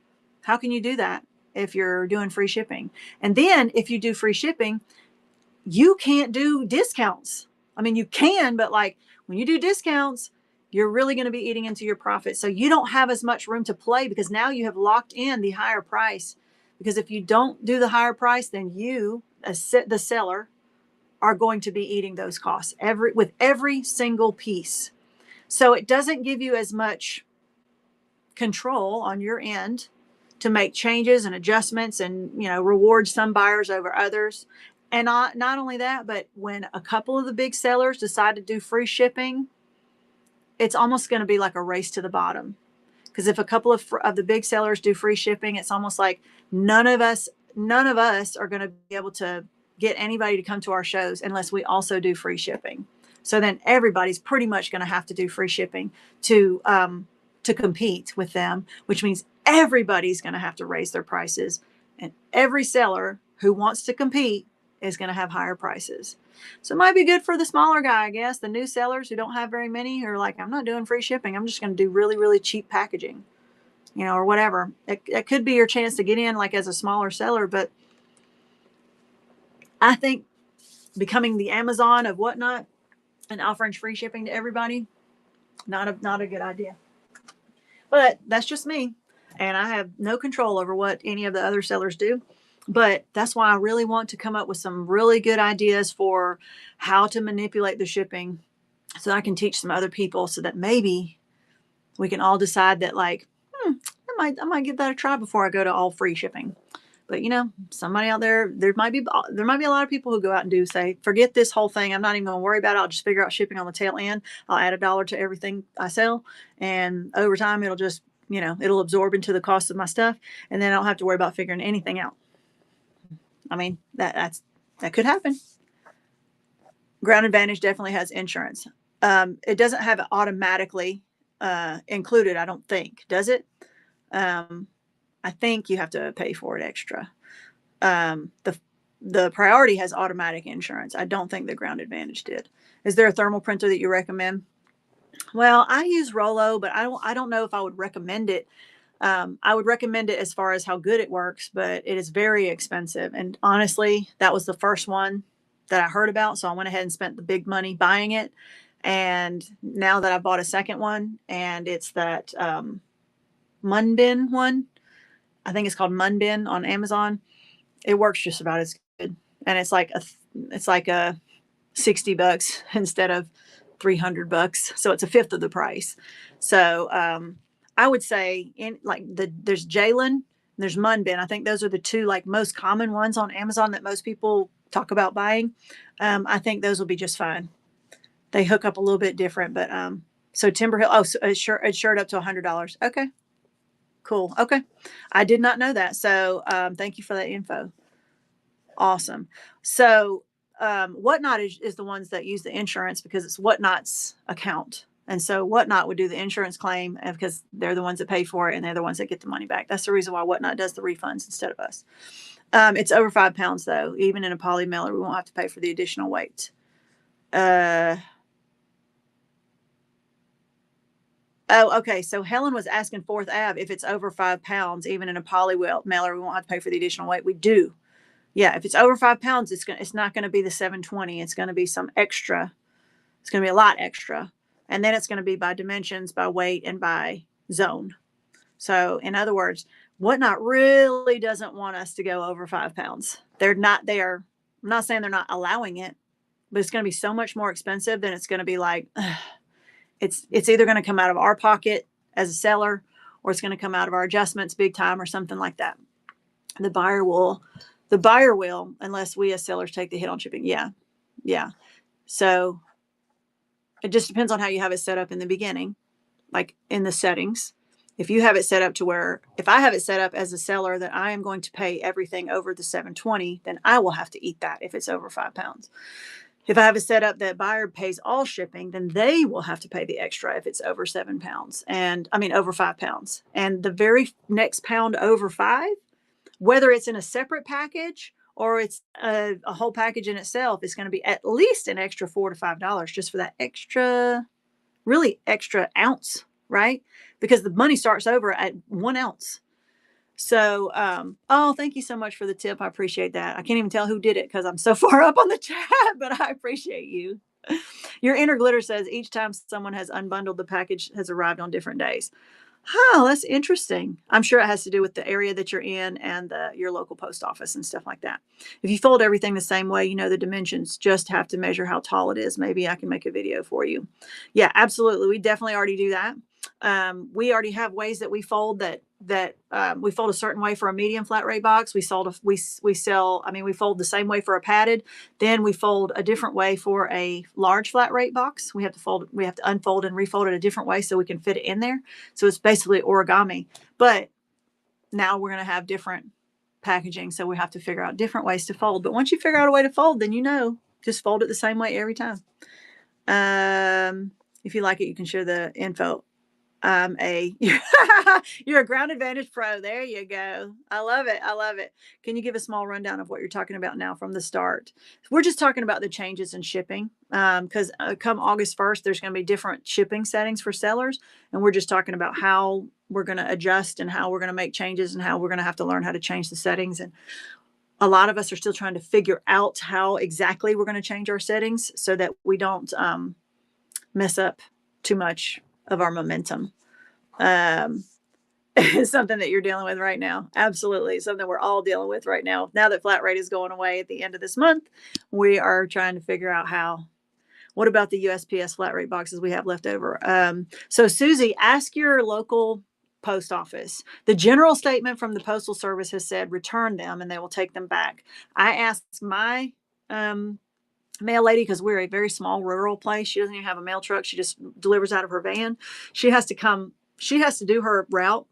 How can you do that if you're doing free shipping? And then if you do free shipping, you can't do discounts. I mean, you can, but like when you do discounts, you're really going to be eating into your profit. So you don't have as much room to play because now you have locked in the higher price. Because if you don't do the higher price, then you, the seller, are going to be eating those costs with every single piece. So it doesn't give you as much control on your end to make changes and adjustments and reward some buyers over others. And not only that, but when a couple of the big sellers decide to do free shipping, it's almost going to be like a race to the bottom. Because if a couple of the big sellers do free shipping, it's almost like none of us are going to be able to get anybody to come to our shows unless we also do free shipping. So then everybody's pretty much going to have to do free shipping to compete with them, which means everybody's going to have to raise their prices. And every seller who wants to compete is going to have higher prices. So it might be good for the smaller guy, I guess, the new sellers who don't have very many, who are like, I'm not doing free shipping. I'm just going to do really, really cheap packaging, or whatever. It could be your chance to get in like as a smaller seller. But I think becoming the Amazon of WhatNot and offering free shipping to everybody, not a good idea. But that's just me. And I have no control over what any of the other sellers do. But that's why I really want to come up with some really good ideas for how to manipulate the shipping so that I can teach some other people so that maybe we can all decide that like, I might give that a try before I go to all free shipping. But somebody out there might be a lot of people who go out and do say, forget this whole thing. I'm not even going to worry about it. I'll just figure out shipping on the tail end. I'll add $1 to everything I sell. And over time, it'll just, it'll absorb into the cost of my stuff. And then I don't have to worry about figuring anything out. I mean, that could happen. Ground Advantage definitely has insurance. It doesn't have it automatically included, I don't think. Does it? I think you have to pay for it extra. The Priority has automatic insurance. I don't think the Ground Advantage did. Is there a thermal printer that you recommend? Well, I use Rollo, but I don't know if I would recommend it. I would recommend it as far as how good it works, but it is very expensive. And honestly, that was the first one that I heard about. So I went ahead and spent the big money buying it. And now that I bought a second one, and it's that Munbin one, I think it's called Munbin on Amazon. It works just about as good. And it's like a $60 instead of $300. So it's a fifth of the price. So I would say there's Jalen, there's Munbin. I think those are the two like most common ones on Amazon that most people talk about buying. I think those will be just fine. They hook up a little bit different, but so Timber Hill. Oh, so it's shirt up to $100. Okay, cool. Okay, I did not know that. So thank you for that info. Awesome. So WhatNot is the ones that use the insurance because it's WhatNot's account. And so WhatNot would do the insurance claim because they're the ones that pay for it and they're the ones that get the money back. That's the reason why WhatNot does the refunds instead of us. It's over 5 pounds though. Even in a poly mailer, we won't have to pay for the additional weight. Oh, okay. So Helen was asking Fourth Ave if it's over 5 pounds, even in a poly mailer, we won't have to pay for the additional weight. We do. Yeah, if it's over 5 pounds, it's not going to be the 720. It's going to be some extra. It's going to be a lot extra. And then it's going to be by dimensions, by weight, and by zone. So in other words, WhatNot really doesn't want us to go over 5 pounds. I'm not saying they're not allowing it, but it's going to be so much more expensive than it's going to be like, it's either going to come out of our pocket as a seller or it's going to come out of our adjustments big time or something like that. The buyer will, unless we as sellers take the hit on shipping. Yeah. Yeah. So it just depends on how you have it set up in the beginning, like in the settings. If you have it set up to where, if I have it set up as a seller that I am going to pay everything over the 720, then I will have to eat that if it's over 5 pounds. If I have it set up that buyer pays all shipping, then they will have to pay the extra if it's over 7 pounds over 5 pounds. And the very next pound over 5, whether it's in a separate package or it's a whole package in itself, is going to be at least an extra $4 to $5 just for that really extra ounce, right? Because the money starts over at 1 ounce. So, thank you so much for the tip. I appreciate that. I can't even tell who did it because I'm so far up on the chat, but I appreciate you. Your inner glitter says each time someone has unbundled, the package has arrived on different days. Oh, that's interesting. I'm sure it has to do with the area that you're in and your local post office and stuff like that. If you fold everything the same way, you know the dimensions, just have to measure how tall it is. Maybe I can make a video for you. Yeah, absolutely. We definitely already do that. We already have ways that we fold we fold a certain way for a medium flat rate box. We fold the same way for a padded. Then we fold a different way for a large flat rate box. We have to unfold and refold it a different way so we can fit it in there. So it's basically origami, but now we're going to have different packaging. So we have to figure out different ways to fold. But once you figure out a way to fold, then just fold it the same way every time. If you like it, you can share the info. You're a Ground Advantage pro. There you go. I love it. I love it. Can you give a small rundown of what you're talking about now from the start? We're just talking about the changes in shipping. Because come August 1st, there's going to be different shipping settings for sellers. And we're just talking about how we're going to adjust and how we're going to make changes and how we're going to have to learn how to change the settings. And a lot of us are still trying to figure out how exactly we're going to change our settings so that we don't mess up too much of our momentum. It's something that you're dealing with right now. Absolutely. Something we're all dealing with right now. Now that flat rate is going away at the end of this month, we are trying to figure out what about the USPS flat rate boxes we have left over? So Susie, ask your local post office. The general statement from the Postal Service has said, return them and they will take them back. I asked my, mail lady, because we're a very small rural place. She doesn't even have a mail truck. She just delivers out of her van. She has to do her route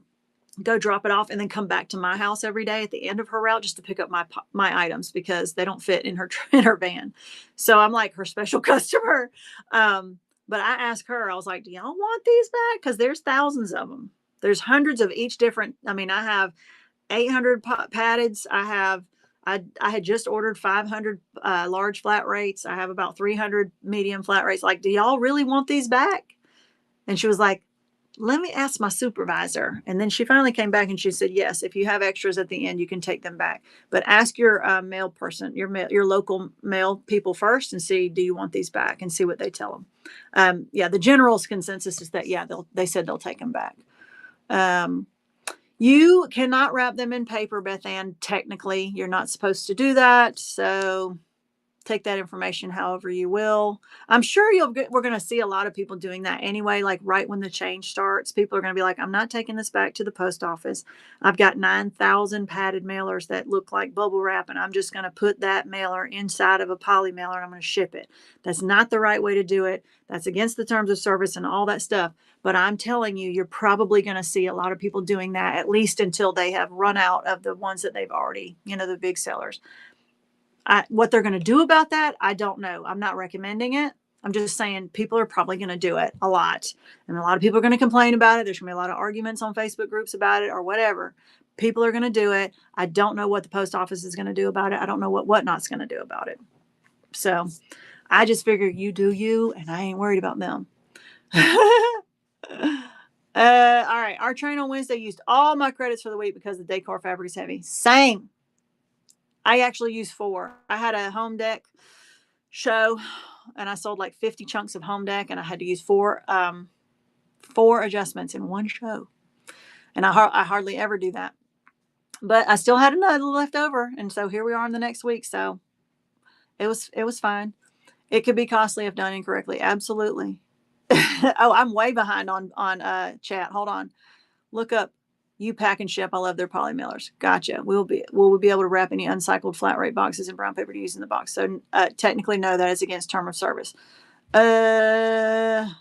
go drop it off, and then come back to my house every day at the end of her route just to pick up my items because they don't fit in her in her van. So I'm like her special customer. But I asked her, I was like, "Do y'all want these back? Because there's thousands of them. There's hundreds of each different. I mean, I have 800 paddeds. I had just ordered 500 large flat rates. I have about 300 medium flat rates. Like, do y'all really want these back?" And she was like, "Let me ask my supervisor." And then she finally came back and she said, "Yes, if you have extras at the end, you can take them back. But ask your mail person, your local mail people first, and see, do you want these back, and see what they tell them." Yeah, the general consensus is that, yeah, they said they'll take them back. You cannot wrap them in paper, Beth Ann. Technically, you're not supposed to do that. So take that information however you will. I'm sure we're going to see a lot of people doing that anyway. Like right when the change starts, people are going to be like, "I'm not taking this back to the post office. I've got 9,000 padded mailers that look like bubble wrap, and I'm just going to put that mailer inside of a poly mailer and I'm going to ship it." That's not the right way to do it. That's against the terms of service and all that stuff. But I'm telling you, you're probably going to see a lot of people doing that, at least until they have run out of the ones that they've already, the big sellers. What they're going to do about that, I don't know. I'm not recommending it. I'm just saying people are probably going to do it a lot. And a lot of people are going to complain about it. There's going to be a lot of arguments on Facebook groups about it or whatever. People are going to do it. I don't know what the post office is going to do about it. I don't know what WhatNot's going to do about it. So I just figure you do you, and I ain't worried about them. All right. Our train on Wednesday used all my credits for the week because the decor fabric is heavy. Same. I actually used 4. I had a home deck show and I sold like 50 chunks of home deck, and I had to use 4 adjustments in one show. And I hardly ever do that, but I still had another left over. And so here we are in the next week. So it was fine. It could be costly if done incorrectly. Absolutely. Oh, I'm way behind on chat. Hold on. Look up You Pack and Ship. I love their poly mailers. Gotcha. Will we be able to wrap any uncycled flat rate boxes in brown paper to use in the box? So technically, no, that is against term of service. And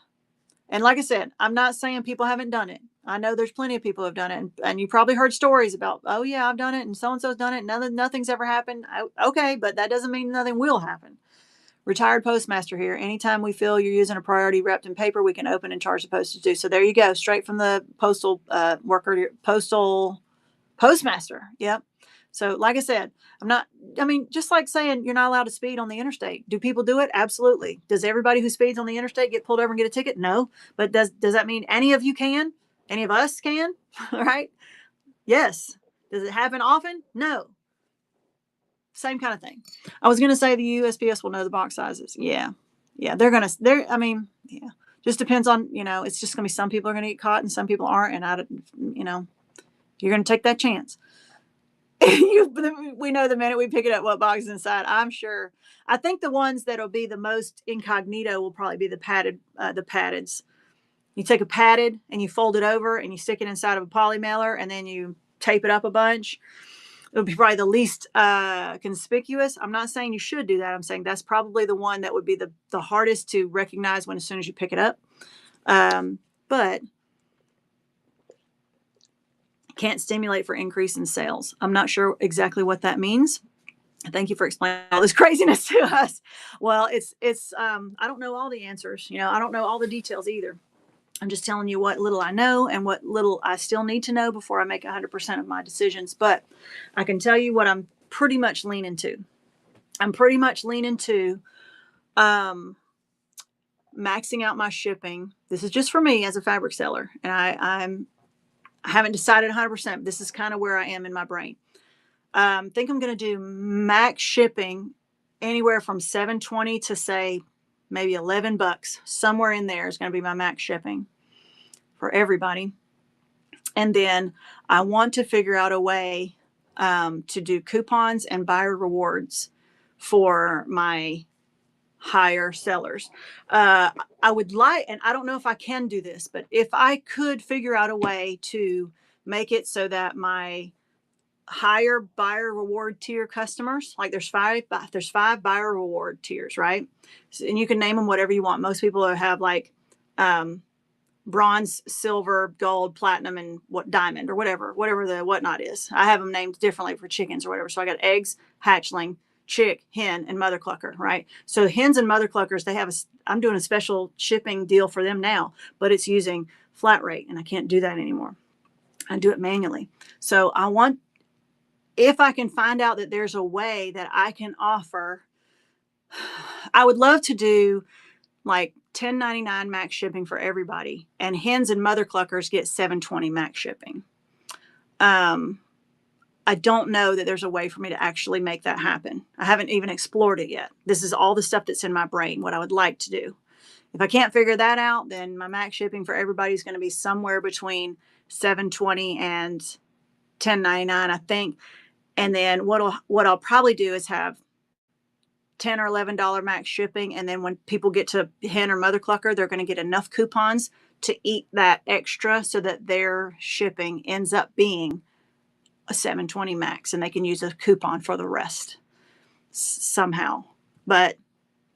like I said, I'm not saying people haven't done it. I know there's plenty of people who have done it, and you probably heard stories about, "Oh yeah, I've done it, and so and so's done it. Nothing's ever happened." Okay, but that doesn't mean nothing will happen. Retired postmaster here. Anytime we feel you're using a priority wrapped in paper, we can open and charge the postage due. So there you go, straight from the postal postal postmaster. Yep. So like I said, just like saying you're not allowed to speed on the interstate. Do people do it? Absolutely. Does everybody who speeds on the interstate get pulled over and get a ticket? No. But does that mean any of you can? Any of us can? All right. Yes. Does it happen often? No. Same kind of thing. I was going to say the USPS will know the box sizes. Yeah. Yeah. Yeah. Just depends on, it's just going to be some people are going to get caught and some people aren't. And you're going to take that chance. We know the minute we pick it up what box is inside. I'm sure. I think the ones that'll be the most incognito will probably be the paddeds. You take a padded and you fold it over and you stick it inside of a poly mailer and then you tape it up a bunch. It'll be probably the least conspicuous. I'm not saying you should do that. I'm saying that's probably the one that would be the hardest to recognize as soon as you pick it up. But can't stimulate for increase in sales. I'm not sure exactly what that means. Thank you for explaining all this craziness to us. Well, I don't know all the answers. I don't know all the details either. I'm just telling you what little I know and what little I still need to know before I make 100% of my decisions. But I can tell you what I'm pretty much leaning to. I'm pretty much leaning to maxing out my shipping. This is just for me as a fabric seller. And I haven't decided 100%. This is kind of where I am in my brain. Think I'm going to do max shipping anywhere from $7.20 to say maybe $11. Somewhere in there is going to be my max shipping for everybody. And then I want to figure out a way to do coupons and buyer rewards for my higher sellers. I would like, and I don't know if I can do this, but if I could figure out a way to make it so that my higher buyer reward tier customers, like there's five buyer reward tiers, right? And you can name them whatever you want. Most people have like bronze, silver, gold, platinum, and diamond or whatever the whatnot is. I have them named differently for chickens or whatever. So I got eggs, hatchling, chick, hen, and mother clucker, right? So hens and mother cluckers, I'm doing a special shipping deal for them now, but it's using flat rate, and I can't do that anymore. I do it manually. So if I can find out that there's a way that I can offer, I would love to do like $10.99 max shipping for everybody, and hens and mother cluckers get $7.20 max shipping. I don't know that there's a way for me to actually make that happen. I haven't even explored it yet. This is all the stuff that's in my brain, what I would like to do. If I can't figure that out, then my max shipping for everybody is going to be somewhere between $7.20 and $10.99, I think. And then what I'll probably do is have $10 or $11 max shipping. And then when people get to hen or mother clucker, they're going to get enough coupons to eat that extra so that their shipping ends up being a $7.20 max, and they can use a coupon for the rest somehow. But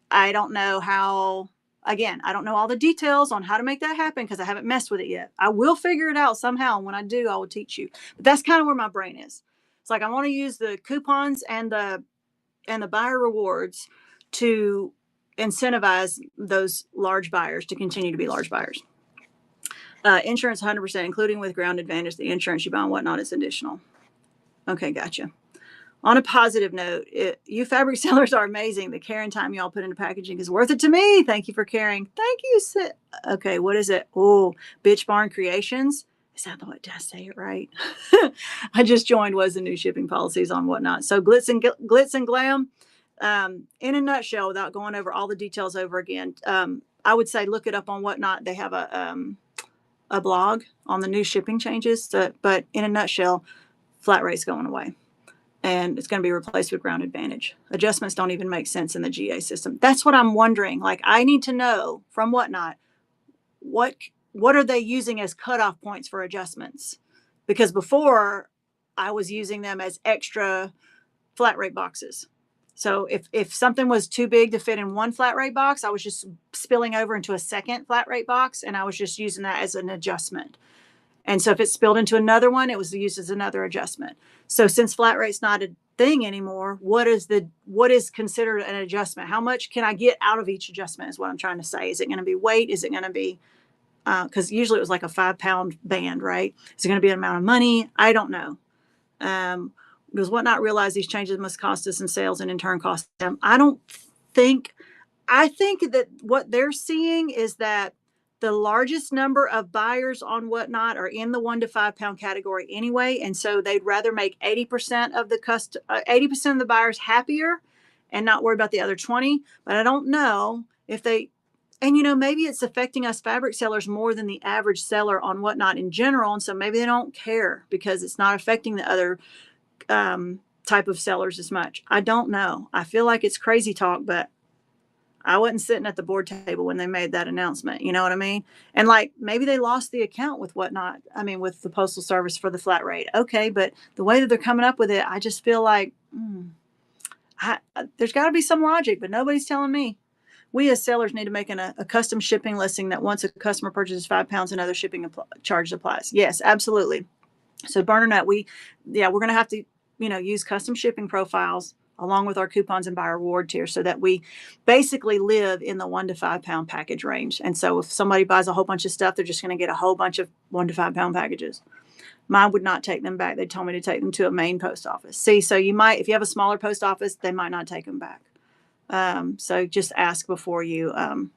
I don't know how. Again, I don't know all the details on how to make that happen because I haven't messed with it yet. I will figure it out somehow. When I do, I will teach you. But that's kind of where my brain is. It's like I want to use the coupons and the buyer rewards to incentivize those large buyers to continue to be large buyers. Insurance 100%, including with Ground Advantage. The insurance you buy on WhatNot is additional. Okay, gotcha. On a positive note, you fabric sellers are amazing. The care and time y'all put into packaging is worth it to me. Thank you for caring. Thank you. Okay, what is it? Oh, Bitch Barn Creations. Is that the what? Did I say it right? I just joined. Was the new shipping policies on WhatNot. So glitz and glam. In a nutshell, without going over all the details over again, I would say look it up on WhatNot. They have a blog on the new shipping changes. But in a nutshell, flat rate's going away, and it's going to be replaced with Ground Advantage. Adjustments don't even make sense in the GA system. That's what I'm wondering. Like, I need to know from WhatNot, what are they using as cutoff points for adjustments? Because before I was using them as extra flat rate boxes. So if something was too big to fit in one flat rate box, I was just spilling over into a second flat rate box, and I was just using that as an adjustment. And so if it spilled into another one, it was used as another adjustment. So since flat rate's not a thing anymore, what is considered an adjustment? How much can I get out of each adjustment is what I'm trying to say. Is it going to be weight? Is it going to be, because usually it was like a 5-pound band, right? Is it going to be an amount of money? I don't know. Does WhatNot realize these changes must cost us in sales and in turn cost them? I think that what they're seeing is that the largest number of buyers on WhatNot are in the 1 to 5 pound category anyway, and so they'd rather make 80% of the buyers happier and not worry about the other 20. But I don't know if they, and maybe it's affecting us fabric sellers more than the average seller on WhatNot in general, and so maybe they don't care because it's not affecting the other type of sellers as much. I don't know. I feel like it's crazy talk, but I wasn't sitting at the board table when they made that announcement. You know what I mean? And like, maybe they lost the account with WhatNot. I mean, with the Postal Service for the flat rate. Okay. But the way that they're coming up with it, I just feel like there's got to be some logic, but nobody's telling me. We as sellers need to make a custom shipping listing that once a customer purchases 5 pounds, another shipping charge applies. Yes, absolutely. So BurnerNut, we're going to have to, use custom shipping profiles along with our coupons and buyer reward tier so that we basically live in the 1 to 5 pound package range. And so if somebody buys a whole bunch of stuff, they're just going to get a whole bunch of 1 to 5 pound packages. Mine would not take them back. They told me to take them to a main post office. See, so you might, if you have a smaller post office, they might not take them back. So just ask before you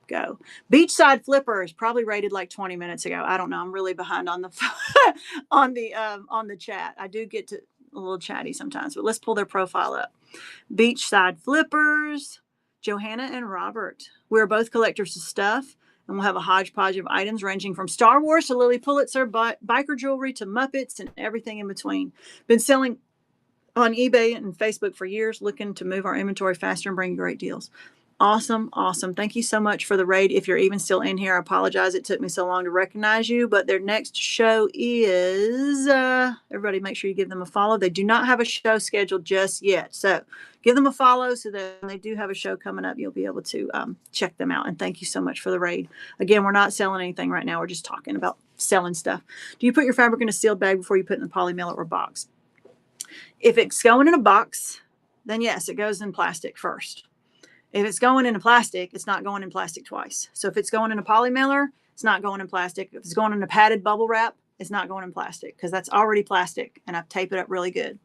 go. Beachside flippers probably rated like 20 minutes ago. I don't know. I'm really behind on the on the chat. I do get to a little chatty sometimes, but let's pull their profile up. Beachside flippers, Johanna and Robert. We're both collectors of stuff, and we'll have a hodgepodge of items ranging from Star Wars to Lily Pulitzer, biker jewelry to Muppets and everything in between. Been selling on eBay and Facebook for years, looking to move our inventory faster and bring great deals. Awesome. Awesome. Thank you so much for the raid. If you're even still in here, I apologize. It took me so long to recognize you, but their next show is, everybody make sure you give them a follow. They do not have a show scheduled just yet. So give them a follow so that when they do have a show coming up, you'll be able to check them out. And thank you so much for the raid. Again, we're not selling anything right now. We're just talking about selling stuff. Do you put your fabric in a sealed bag before you put it in the poly mailer or box? If it's going in a box, then yes, it goes in plastic first. If it's going in a plastic, it's not going in plastic twice. So if it's going in a poly mailer, it's not going in plastic. If it's going in a padded bubble wrap, it's not going in plastic because that's already plastic and I've taped it up really good.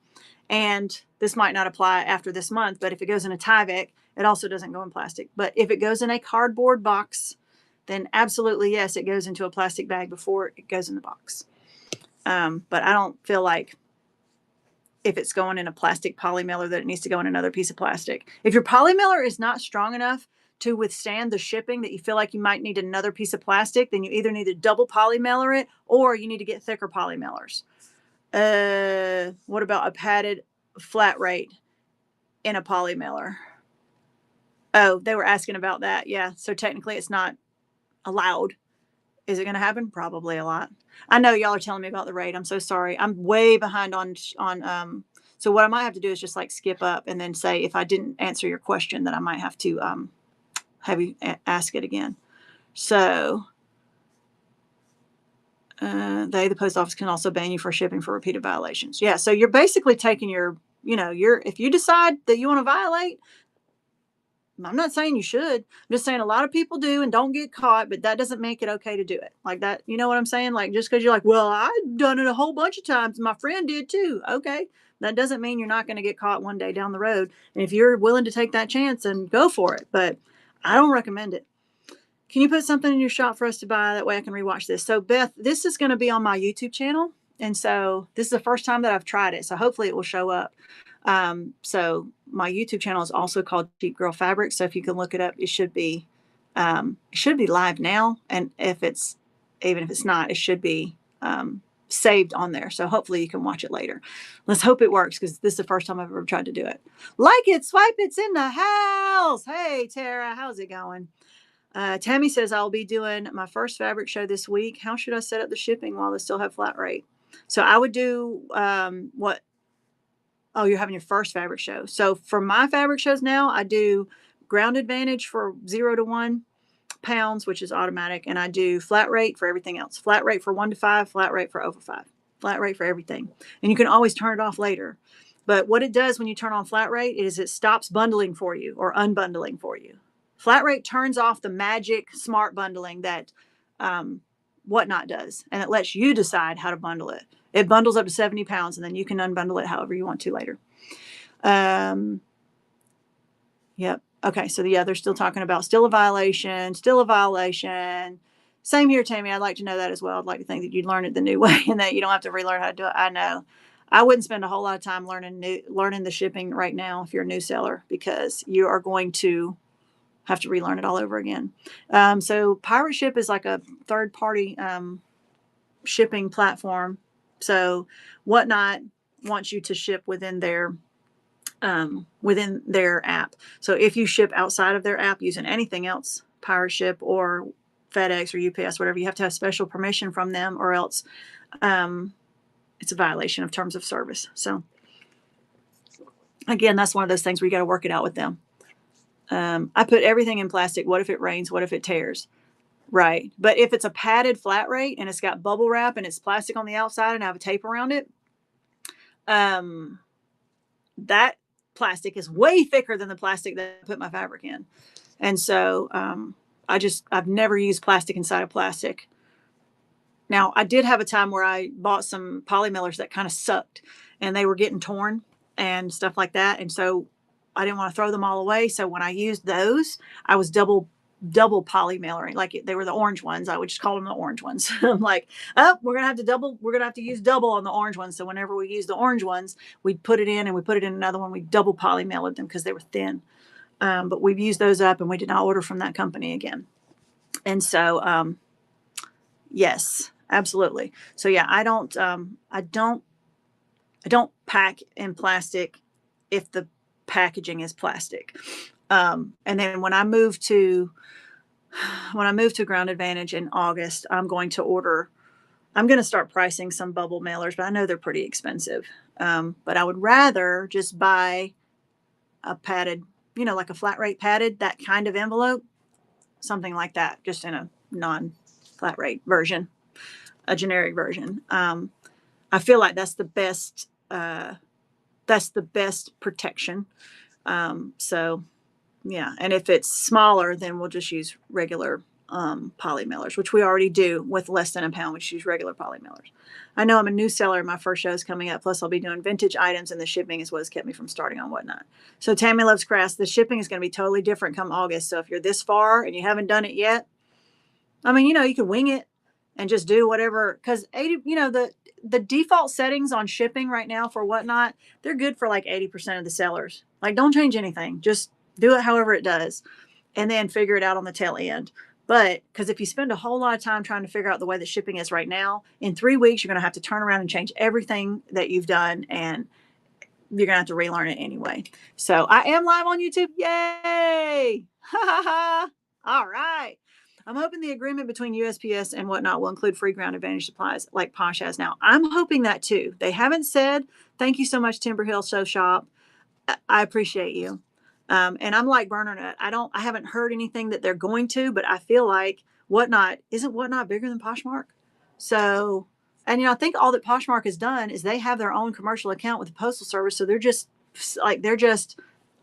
And this might not apply after this month, but if it goes in a Tyvek, it also doesn't go in plastic. But if it goes in a cardboard box, then absolutely yes, it goes into a plastic bag before it goes in the box. But I don't feel like if it's going in a plastic poly mailer that it needs to go in another piece of plastic. If your poly mailer is not strong enough to withstand the shipping that you feel like you might need another piece of plastic, then you either need to double poly mailer it or you need to get thicker poly mailers. What about a padded flat rate in a poly mailer? Oh, they were asking about that. Yeah. So technically it's not allowed. Is it going to happen? Probably a lot. I know y'all are telling me about the rate. I'm so sorry. I'm way behind on so what I might have to do is just like skip up and then say if I didn't answer your question that I might have to have you ask it again. So the post office can also ban you for shipping for repeated violations. Yeah, so you're basically taking your, if you decide that you want to violate, I'm not saying you should. I'm just saying a lot of people do and don't get caught, but that doesn't make it okay to do it. Like that, you know what I'm saying? Like just because you're like, well, I've done it a whole bunch of times. My friend did too. Okay. That doesn't mean you're not going to get caught one day down the road. And if you're willing to take that chance, and go for it. But I don't recommend it. Can you put something in your shop for us to buy? That way I can rewatch this. So Beth, this is going to be on my YouTube channel. And so this is the first time that I've tried it. So hopefully it will show up. So my YouTube channel is also called Cheap Girl Fabric. So if you can look it up, it should be live now. And even if it's not, it should be saved on there. So hopefully you can watch it later. Let's hope it works because this is the first time I've ever tried to do it. Like it, swipe, it's in the house. Hey, Tara, how's it going? Tammy says, I'll be doing my first fabric show this week. How should I set up the shipping while they still have flat rate? So I would do what? Oh, you're having your first fabric show. So for my fabric shows now, I do ground advantage for 0 to 1 pounds, which is automatic. And I do flat rate for everything else. Flat rate for 1 to 5, flat rate for over 5, flat rate for everything. And you can always turn it off later. But what it does when you turn on flat rate is it stops bundling for you or unbundling for you. Flat rate turns off the magic smart bundling that WhatNot does, and it lets you decide how to bundle it. It bundles up to 70 pounds, and then you can unbundle it however you want to later. Yep. Okay, so yeah, they're still talking about still a violation. Same here, Tammy. I'd like to know that as well. I'd like to think that you'd learn it the new way and that you don't have to relearn how to do it. I know. I wouldn't spend a whole lot of time learning the shipping right now if you're a new seller because you are going to have to relearn it all over again. So Pirate Ship is like a third-party shipping platform. So WhatNot wants you to ship within their app. So if you ship outside of their app using anything else, Pirate Ship or FedEx or UPS, whatever, you have to have special permission from them or else it's a violation of terms of service. So again, that's one of those things where you got to work it out with them. I put everything in plastic. What if it rains? What if it tears? Right. But if it's a padded flat rate and it's got bubble wrap and it's plastic on the outside and I have a tape around it, that plastic is way thicker than the plastic that I put my fabric in. And so I've never used plastic inside of plastic. Now, I did have a time where I bought some poly mailers that kind of sucked and they were getting torn and stuff like that. And so I didn't want to throw them all away. So when I used those, I was double poly mailering. Like they were the orange ones. I would just call them the orange ones. I'm like, oh, we're going to have to use double on the orange ones. So whenever we use the orange ones, we'd put it in and we put it in another one. We double poly mailed them because they were thin. But we've used those up and we did not order from that company again. And so, yes, absolutely. So yeah, I don't pack in plastic if the packaging is plastic. And then when I move to Ground Advantage in August, I'm going to start pricing some bubble mailers, but I know they're pretty expensive. But I would rather just buy a padded, like a flat rate padded, that kind of envelope, something like that, just in a non flat rate version, a generic version. I feel like that's the best. That's the best protection. So yeah, and if it's smaller, then we'll just use regular poly mailers, which we already do with less than a pound. We just use regular poly mailers. I know I'm a new seller. My first show is coming up. Plus, I'll be doing vintage items, and the shipping is what has kept me from starting on Whatnot. So, Tammy Loves Crafts, the shipping is going to be totally different come August. So, if you're this far and you haven't done it yet, I mean, you could wing it and just do whatever. Because the default settings on shipping right now for Whatnot, they're good for like 80% of the sellers. Like, don't change anything. Just do it however it does, and then figure it out on the tail end. But because if you spend a whole lot of time trying to figure out the way that shipping is right now, in 3 weeks, you're going to have to turn around and change everything that you've done, and you're going to have to relearn it anyway. So I am live on YouTube. Yay! Ha ha ha! All right. I'm hoping the agreement between USPS and Whatnot will include free Ground Advantage supplies like Posh has now. I'm hoping that too. They haven't said. Thank you so much, Timber Hill Sew Shop. I appreciate you. And I'm like Bernadette. I haven't heard anything that they're going to, but I feel like isn't Whatnot bigger than Poshmark? So, and I think all that Poshmark has done is they have their own commercial account with the Postal Service. So they're just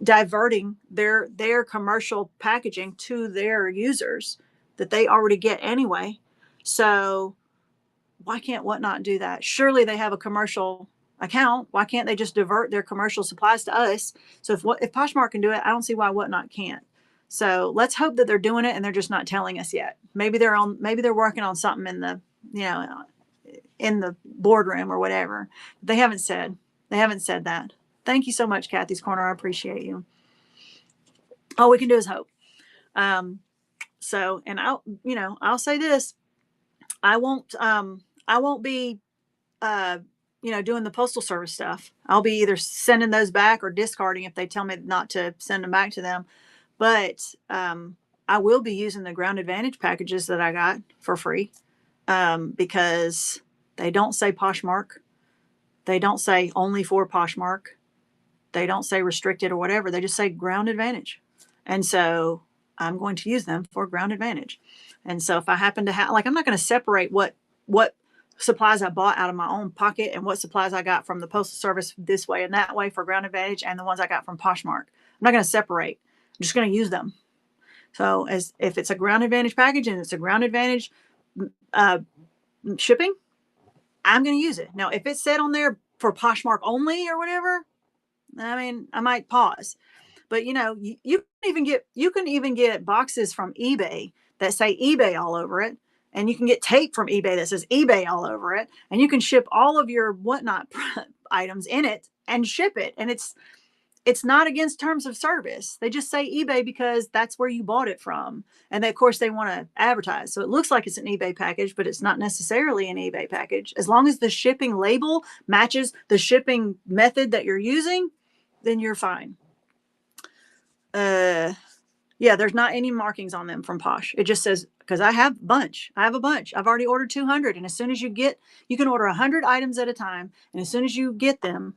diverting their commercial packaging to their users that they already get anyway. So why can't Whatnot do that? Surely they have a commercial account. Why can't they just divert their commercial supplies to us? So if Poshmark can do it, I don't see why Whatnot can't. So let's hope that they're doing it and they're just not telling us yet. Maybe they're working on something in the boardroom or whatever. They haven't said that. Thank you so much, Kathy's Corner. I appreciate you. All we can do is hope. So, and I'll say this. I won't be doing the Postal Service stuff. I'll be either sending those back or discarding if they tell me not to send them back to them. But I will be using the Ground Advantage packages that I got for free because they don't say Poshmark. They don't say only for Poshmark. They don't say restricted or whatever. They just say Ground Advantage. And so I'm going to use them for Ground Advantage. And so if I happen to have, I'm not going to separate what supplies I bought out of my own pocket and what supplies I got from the Postal Service this way and that way for Ground Advantage and the ones I got from Poshmark. I'm not going to separate. I'm just going to use them. So if it's a Ground Advantage package and it's a Ground Advantage shipping, I'm going to use it. Now, if it's said on there for Poshmark only or whatever, I mean, I might pause. But you can even get boxes from eBay that say eBay all over it. And you can get tape from eBay that says eBay all over it. And you can ship all of your Whatnot items in it and ship it. And it's not against terms of service. They just say eBay because that's where you bought it from. And of course, they want to advertise. So it looks like it's an eBay package, but it's not necessarily an eBay package. As long as the shipping label matches the shipping method that you're using, then you're fine. Yeah, there's not any markings on them from Posh. It just says, because I have a bunch. I've already ordered 200. And as soon as you can order 100 items at a time. And as soon as you get them,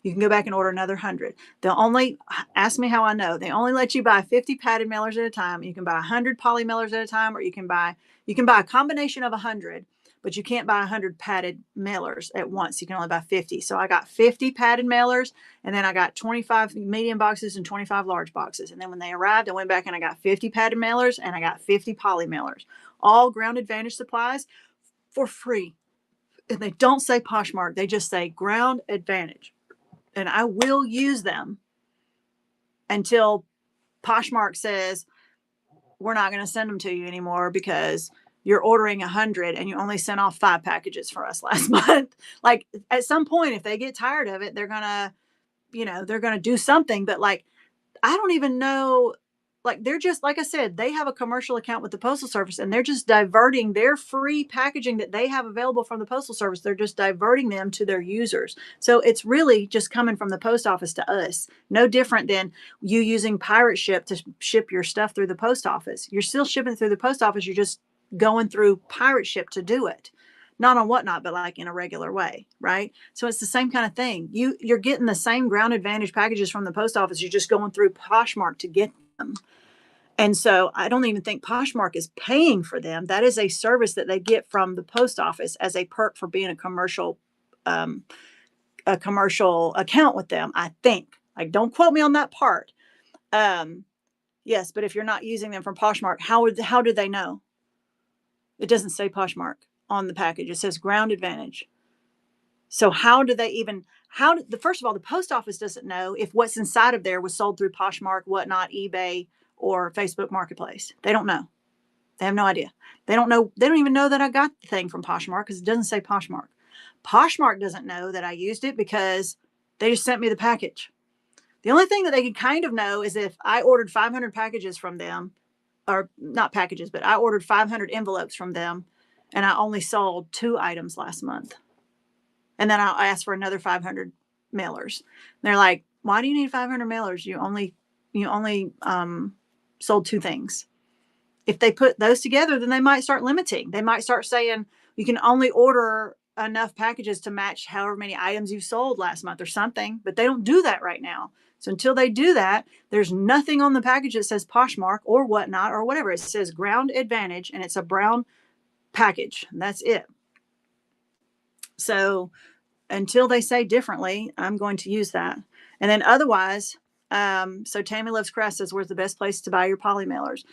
you can go back and order another 100. Ask me how I know. They only let you buy 50 padded mailers at a time. You can buy 100 poly mailers at a time, or you can buy a combination of 100, but you can't buy 100 padded mailers at once. You can only buy 50. So I got 50 padded mailers, and then I got 25 medium boxes and 25 large boxes. And then when they arrived, I went back and I got 50 padded mailers and I got 50 poly mailers. All Ground Advantage supplies for free. And they don't say Poshmark. They just say Ground Advantage. And I will use them until Poshmark says, we're not going to send them to you anymore because you're ordering 100 and you only sent off 5 packages for us last month. Like at some point, if they get tired of it, they're going to do something. But I don't even know like they're just, like I said, they have a commercial account with the Postal Service, and they're just diverting their free packaging that they have available from the Postal Service. They're just diverting them to their users. So it's really just coming from the post office to us. No different than you using Pirate Ship to ship your stuff through the post office. You're still shipping through the post office. You're just going through Pirate Ship to do it. Not on Whatnot, but like in a regular way, right? So it's the same kind of thing. You're getting the same Ground Advantage packages from the post office. You're just going through Poshmark to get them. And so I don't even think Poshmark is paying for them. That is a service that they get from the post office as a perk for being um, a commercial account with them. I think. Like, don't quote me on that part. Um, yes, but if you're not using them from Poshmark, how do they know? It doesn't say Poshmark on the package. It says Ground Advantage. So how do they even? First of all, the post office doesn't know if what's inside of there was sold through Poshmark, Whatnot, eBay, or Facebook Marketplace. They don't know. They have no idea. They don't know. They don't even know that I got the thing from Poshmark because it doesn't say Poshmark. Poshmark doesn't know that I used it because they just sent me the package. The only thing that they can kind of know is if I ordered 500 packages from them, or not packages, but I ordered 500 envelopes from them, and I only sold 2 items last month. And then I asked for another 500 mailers. And they're like, "Why do you need 500 mailers? You only sold 2 things." If they put those together, then they might start limiting. They might start saying you can only order enough packages to match however many items you sold last month or something. But they don't do that right now. So until they do that, there's nothing on the package that says Poshmark or Whatnot or whatever. It says Ground Advantage, and it's a brown package. And that's it. So until they say differently, I'm going to use that. And then otherwise, so Tammy Loves Crafts says, where's the best place to buy your poly mailers?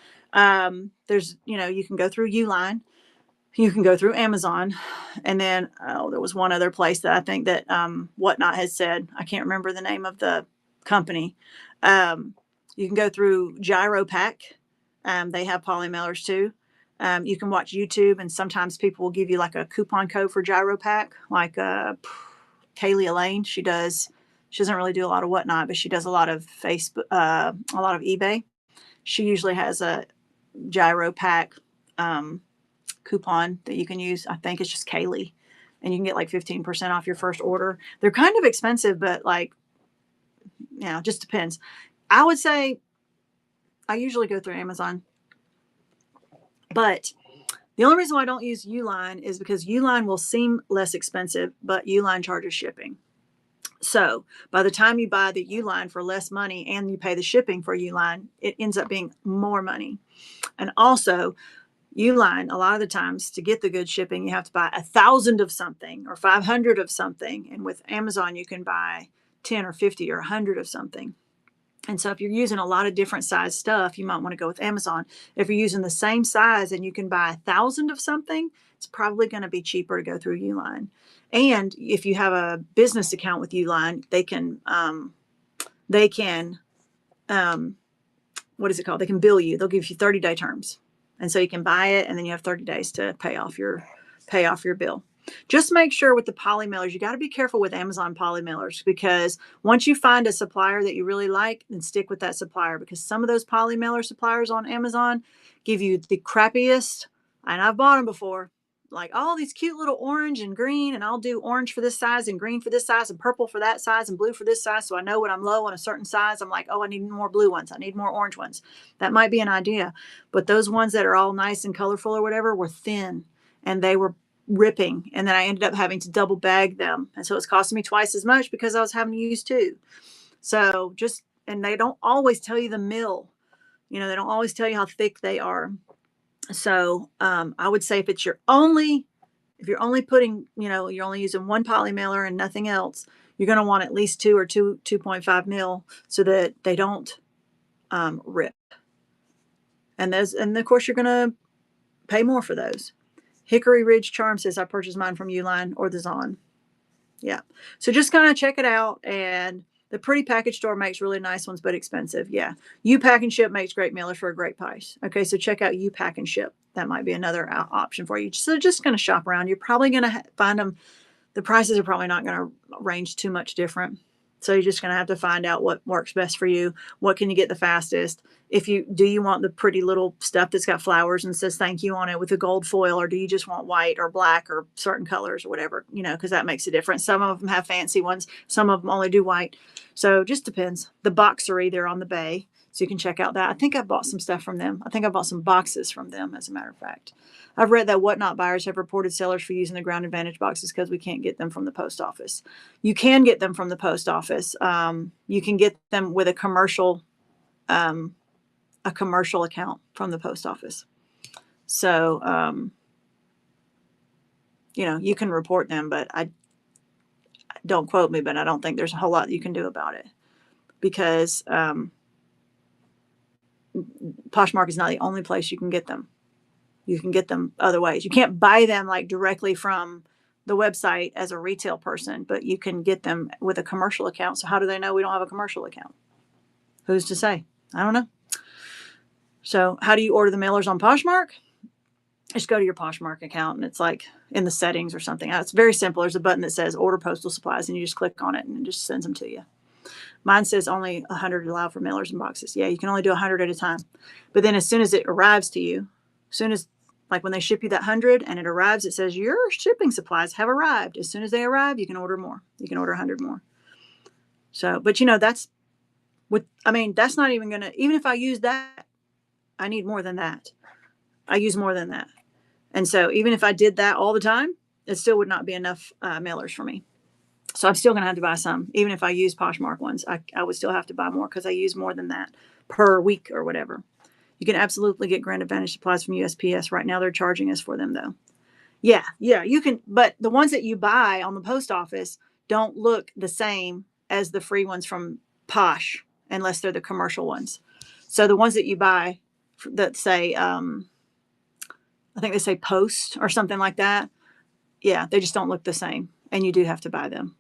There's, you can go through Uline, you can go through Amazon, and then, there was one other place that I think that, Whatnot has said, I can't remember the name of the company. You can go through GyroPack. They have poly mailers too. You can watch YouTube, and sometimes people will give you like a coupon code for GyroPack, like Kaylee Elaine. She doesn't really do a lot of Whatnot, but she does a lot of Facebook, a lot of eBay. She usually has a GyroPack coupon that you can use. I think it's just Kaylee, and you can get like 15% off your first order. They're kind of expensive, but like, just depends. I would say I usually go through Amazon, but the only reason why I don't use Uline is because Uline will seem less expensive, but Uline charges shipping. So by the time you buy the Uline for less money and you pay the shipping for Uline, it ends up being more money. And also, Uline, a lot of the times to get the good shipping, you have to buy 1,000 of something or 500 of something. And with Amazon, you can buy 10 or 50 or 100 of something. And so if you're using a lot of different size stuff, you might want to go with Amazon. If you're using the same size and you can buy 1,000 of something, it's probably going to be cheaper to go through Uline. And if you have a business account with Uline, they can what is it called? They can bill you. They'll give you 30-day terms. And so you can buy it, and then you have 30 days to pay off your bill. Just make sure with the poly mailers, you got to be careful with Amazon poly mailers, because once you find a supplier that you really like, then stick with that supplier, because some of those poly mailer suppliers on Amazon give you the crappiest, and I've bought them before, like all these cute little orange and green, and I'll do orange for this size and green for this size and purple for that size and blue for this size. So I know when I'm low on a certain size, I'm like, oh, I need more blue ones. I need more orange ones. That might be an idea. But those ones that are all nice and colorful or whatever were thin, and they were ripping. And then I ended up having to double bag them. And so it's costing me twice as much because I was having to use 2. So and they don't always tell you the mill. They don't always tell you how thick they are. So I would say if you're only putting, you're only using one poly mailer and nothing else, you're going to want at least 2 or 2.5 mil so that they don't rip. And of course you're going to pay more for those. Hickory Ridge Charm says I purchased mine from Uline or the Zon. Yeah. So just kind of check it out. And the Pretty Package Store makes really nice ones, but expensive. Yeah. You Pack and Ship makes great mailers for a great price. Okay. So check out You Pack and Ship. That might be another option for you. So just going to shop around. You're probably going to find them. The prices are probably not going to range too much different. So you're just going to have to find out what works best for you. What can you get the fastest? Do you want the pretty little stuff that's got flowers and says thank you on it with a gold foil, or do you just want white or black or certain colors or whatever, because that makes a difference. Some of them have fancy ones. Some of them only do white. So just depends. The Boxery, they're on the Bay. So you can check out that. I think I bought some stuff from them. I think I bought some boxes from them, as a matter of fact. I've read that WhatNot buyers have reported sellers for using the Ground Advantage boxes because we can't get them from the post office. You can get them from the post office. You can get them with a commercial account from the post office. So, you can report them, but I don't quote me, but I don't think there's a whole lot you can do about it because Poshmark is not the only place you can get them. You can get them other ways. You can't buy them like directly from the website as a retail person, but you can get them with a commercial account. So how do they know we don't have a commercial account? Who's to say? I don't know. So how do you order the mailers on Poshmark? Just go to your Poshmark account and it's like in the settings or something. It's very simple. There's a button that says order postal supplies and you just click on it and it just sends them to you. Mine says only 100 allowed for mailers and boxes. Yeah, you can only do 100 at a time. But then as soon as it arrives to you, like when they ship you that 100 and it arrives, it says your shipping supplies have arrived. As soon as they arrive, you can order more. You can order 100 more. So, but that's not even going to, even if I use that, I need more than that. I use more than that. And so even if I did that all the time, it still would not be enough mailers for me. So I'm still going to have to buy some. Even if I use Poshmark ones, I would still have to buy more because I use more than that per week or whatever. You can absolutely get Grand Advantage supplies from USPS. Right now they're charging us for them though. Yeah, you can. But the ones that you buy on the post office don't look the same as the free ones from Posh unless they're the commercial ones. So the ones that you buy that say, I think they say Post or something like that. Yeah, they just don't look the same. And you do have to buy them.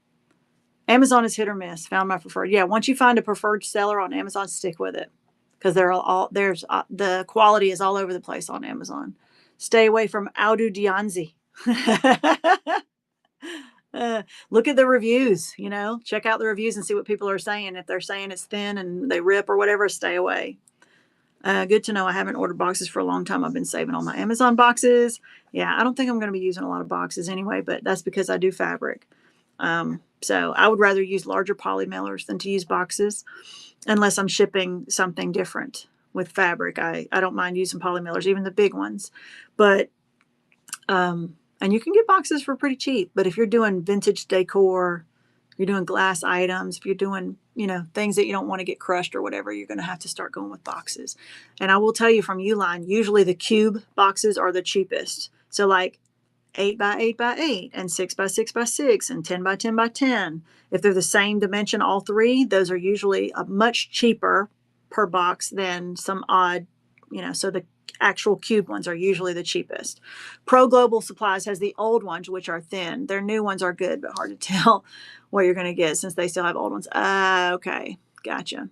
Amazon is hit or miss. Found my preferred. Yeah, once you find a preferred seller on Amazon, stick with it because the quality is all over the place on Amazon. Stay away from Audu Dianzi. Look at the reviews. Check out the reviews and see what people are saying. If they're saying it's thin and they rip or whatever, stay away. Good to know. I haven't ordered boxes for a long time. I've been saving all my Amazon boxes. Yeah, I don't think I'm going to be using a lot of boxes anyway, but that's because I do fabric. So I would rather use larger poly mailers than to use boxes unless I'm shipping something different with fabric. I don't mind using poly mailers, even the big ones. But, and you can get boxes for pretty cheap. But if you're doing vintage decor, you're doing glass items, if you're doing, things that you don't want to get crushed or whatever, you're going to have to start going with boxes. And I will tell you from Uline, usually the cube boxes are the cheapest. So like 8x8x8 and 6x6x6 and 10x10x10. If they're the same dimension, all three, those are usually much cheaper per box than some odd, so the actual cube ones are usually the cheapest. Pro Global Supplies has the old ones, which are thin. Their new ones are good, but hard to tell what you're going to get since they still have old ones. Okay. Gotcha.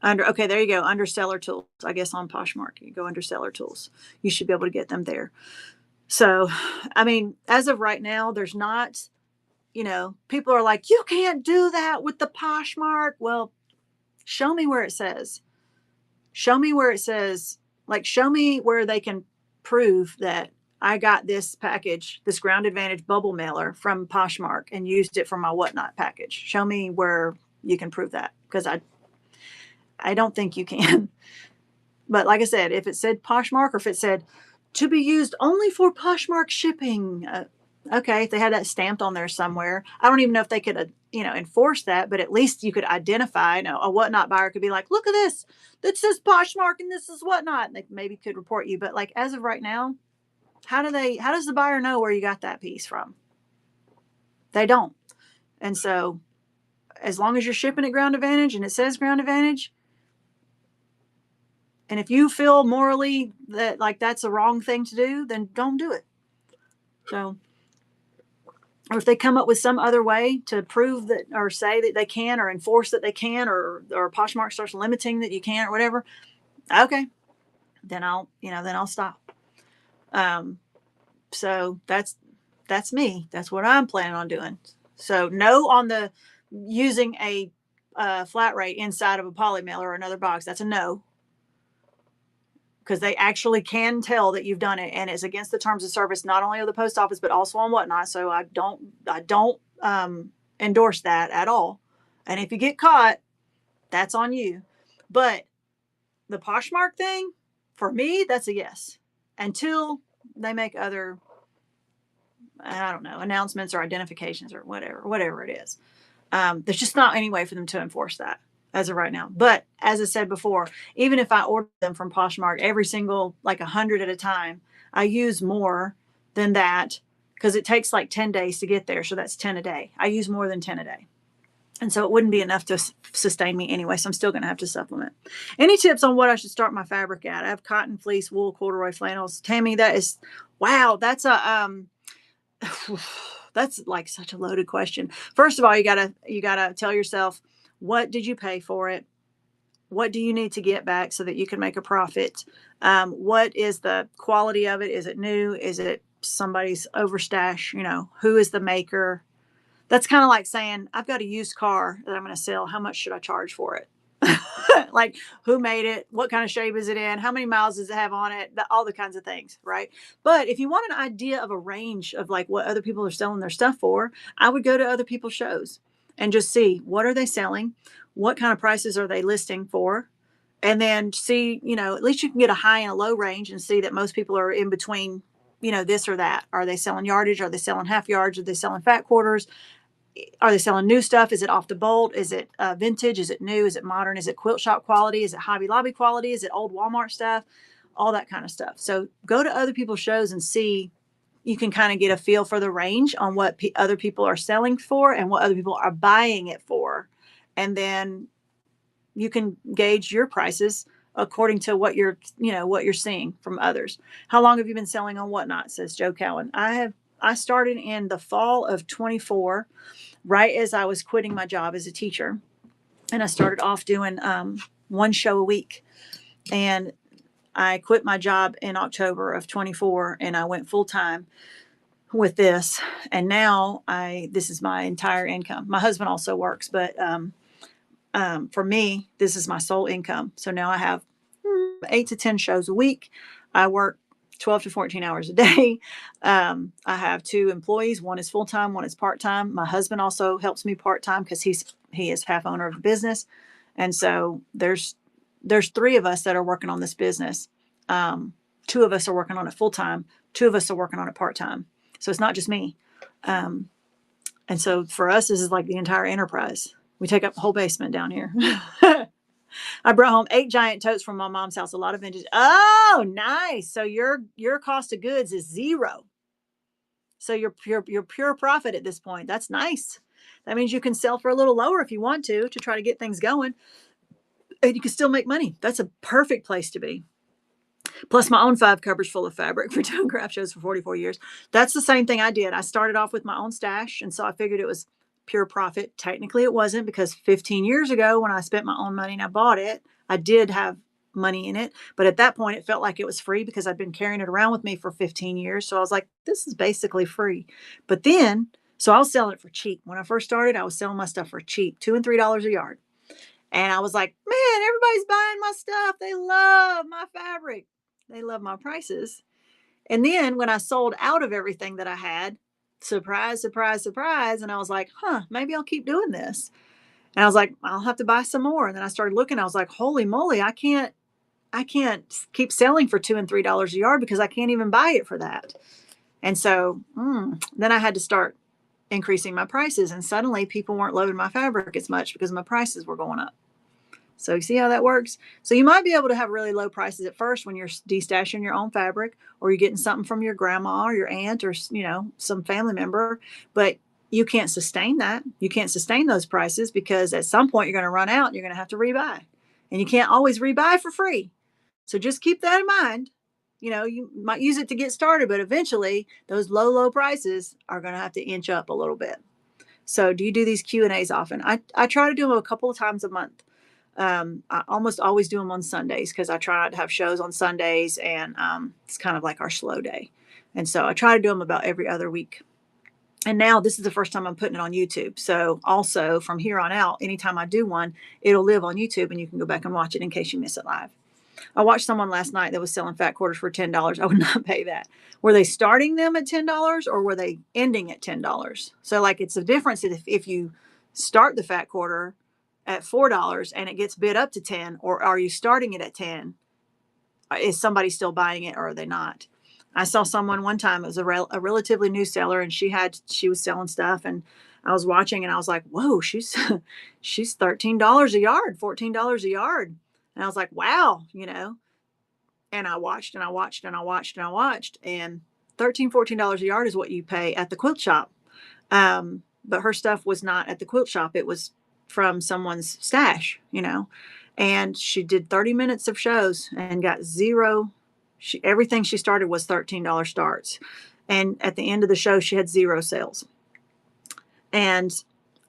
Okay, there you go. Under Seller Tools, I guess on Poshmark. You go under Seller Tools. You should be able to get them there. So, as of right now, there's not, people are like, you can't do that with the Poshmark. Well, show me where it says. Show me where it says, show me where they can prove that I got this package, this Ground Advantage bubble mailer from Poshmark and used it for my WhatNot package. Show me where you can prove that because I don't think you can. But like I said, if it said Poshmark or if it said to be used only for Poshmark shipping, okay, if they had that stamped on there somewhere, I don't even know if they could, enforce that, but at least you could identify, a WhatNot buyer could be like, look at this, that says Poshmark and this is WhatNot. And they maybe could report you. But like, as of right now, how does the buyer know where you got that piece from? They don't. And so as long as you're shipping at Ground Advantage and it says Ground Advantage, and if you feel morally that like that's a wrong thing to do, then don't do it. So, or if they come up with some other way to prove that or say that they can or enforce that they can or Poshmark starts limiting that you can't or whatever, okay, then I'll stop. So that's me. That's what I'm planning on doing. So no on the using a flat rate inside of a poly mail or another box, that's a no, because they actually can tell that you've done it, and it's against the terms of service not only of the post office but also on WhatNot. So I don't endorse that at all. And if you get caught, that's on you. But the Poshmark thing, for me, that's a yes. Until they make other, I don't know, announcements or identifications or whatever it is. There's just not any way for them to enforce that as of right now. But as I said before, even if I order them from Poshmark every single, like 100 at a time, I use more than that because it takes like 10 days to get there. So that's 10 a day. I use more than 10 a day. And so it wouldn't be enough to sustain me anyway. So I'm still going to have to supplement. Any tips on what I should start my fabric at? I have cotton, fleece, wool, corduroy, flannels. Tammy, that is, wow, that's that's like such a loaded question. First of all, you gotta tell yourself, what did you pay for it? What do you need to get back so that you can make a profit? What is the quality of it? Is it new? Is it somebody's overstash? Who is the maker? That's kind of like saying, I've got a used car that I'm going to sell. How much should I charge for it? Like, who made it? What kind of shape is it in? How many miles does it have on it? All the kinds of things, right? But if you want an idea of a range of like what other people are selling their stuff for, I would go to other people's shows and just see, what are they selling? What kind of prices are they listing for? And then see, at least you can get a high and a low range and see that most people are in between, this or that. Are they selling yardage? Are they selling half yards? Are they selling fat quarters? Are they selling new stuff? Is it off the bolt? Is it vintage? Is it new? Is it modern? Is it quilt shop quality? Is it Hobby Lobby quality? Is it old Walmart stuff? All that kind of stuff. So go to other people's shows and see. You can kind of get a feel for the range on what other people are selling for and what other people are buying it for. And then you can gauge your prices according to what you're seeing from others. How long have you been selling on WhatNot? Says Joe Cowan. I started in the fall of 24, right as I was quitting my job as a teacher. And I started off doing one show a week. And I quit my job in October of 24 and I went full time with this. And now this is my entire income. My husband also works, but for me, this is my sole income. So now I have 8 to 10 shows a week. I work 12 to 14 hours a day. I have 2 employees. One is full time, one is part time. My husband also helps me part time because he is half owner of the business, and so there's 3 of us that are working on this business. 2 of us are working on it full time. 2 of us are working on it part time. So it's not just me. And so for us, this is like the entire enterprise. We take up the whole basement down here. I brought home 8 giant totes from my mom's house. A lot of vintage. Oh, nice. So your cost of goods is 0. So you're pure profit at this point. That's nice. That means you can sell for a little lower if you want to try to get things going, and you can still make money. That's a perfect place to be. Plus my own 5 cupboards full of fabric for doing craft shows for 44 years. That's the same thing I did. I started off with my own stash, and so I figured it was pure profit. Technically it wasn't, because 15 years ago when I spent my own money and I bought it, I did have money in it. But at that point it felt like it was free because I'd been carrying it around with me for 15 years. So I was like, this is basically free. But then, so I was selling it for cheap. When I first started, I was selling my stuff for cheap, $2 and $3 a yard. And I was like, man, everybody's buying my stuff. They love my fabric. They love my prices. And then when I sold out of everything that I had, surprise, surprise, surprise. And I was like, maybe I'll keep doing this. And I was like, I'll have to buy some more. And then I started looking, I was like, holy moly, I can't keep selling for $2 and $3 a yard because I can't even buy it for that. And so then I had to start increasing my prices. And suddenly people weren't loving my fabric as much because my prices were going up. So you see how that works? So you might be able to have really low prices at first when you're destashing your own fabric, or you're getting something from your grandma or your aunt or, some family member, but you can't sustain that. You can't sustain those prices because at some point you're going to run out and you're going to have to rebuy, and you can't always rebuy for free. So just keep that in mind. You might use it to get started, but eventually those low prices are going to have to inch up a little bit. So do you do these Q&As often? I try to do them a couple of times a month. I almost always do them on Sundays because I try not to have shows on Sundays, and it's kind of like our slow day. And so I try to do them about every other week. And now this is the first time I'm putting it on YouTube. So also from here on out, anytime I do one, it'll live on YouTube and you can go back and watch it in case you miss it live. I watched someone last night that was selling fat quarters for $10. I would not pay that. Were they starting them at $10 or were they ending at $10? So like it's a difference if you start the fat quarter at $4 and it gets bid up to 10, or are you starting it at 10? Is somebody still buying it or are they not? I saw someone one time, it was a relatively new seller, and she was selling stuff, and I was watching and I was like, whoa, she's $13 a yard, $14 a yard. And I was like, wow, and I watched and I watched and I watched and I watched, and $13, $14 a yard is what you pay at the quilt shop. But her stuff was not at the quilt shop. It was from someone's stash, and she did 30 minutes of shows and got zero. Everything she started was $13 starts. And at the end of the show, she had zero sales. And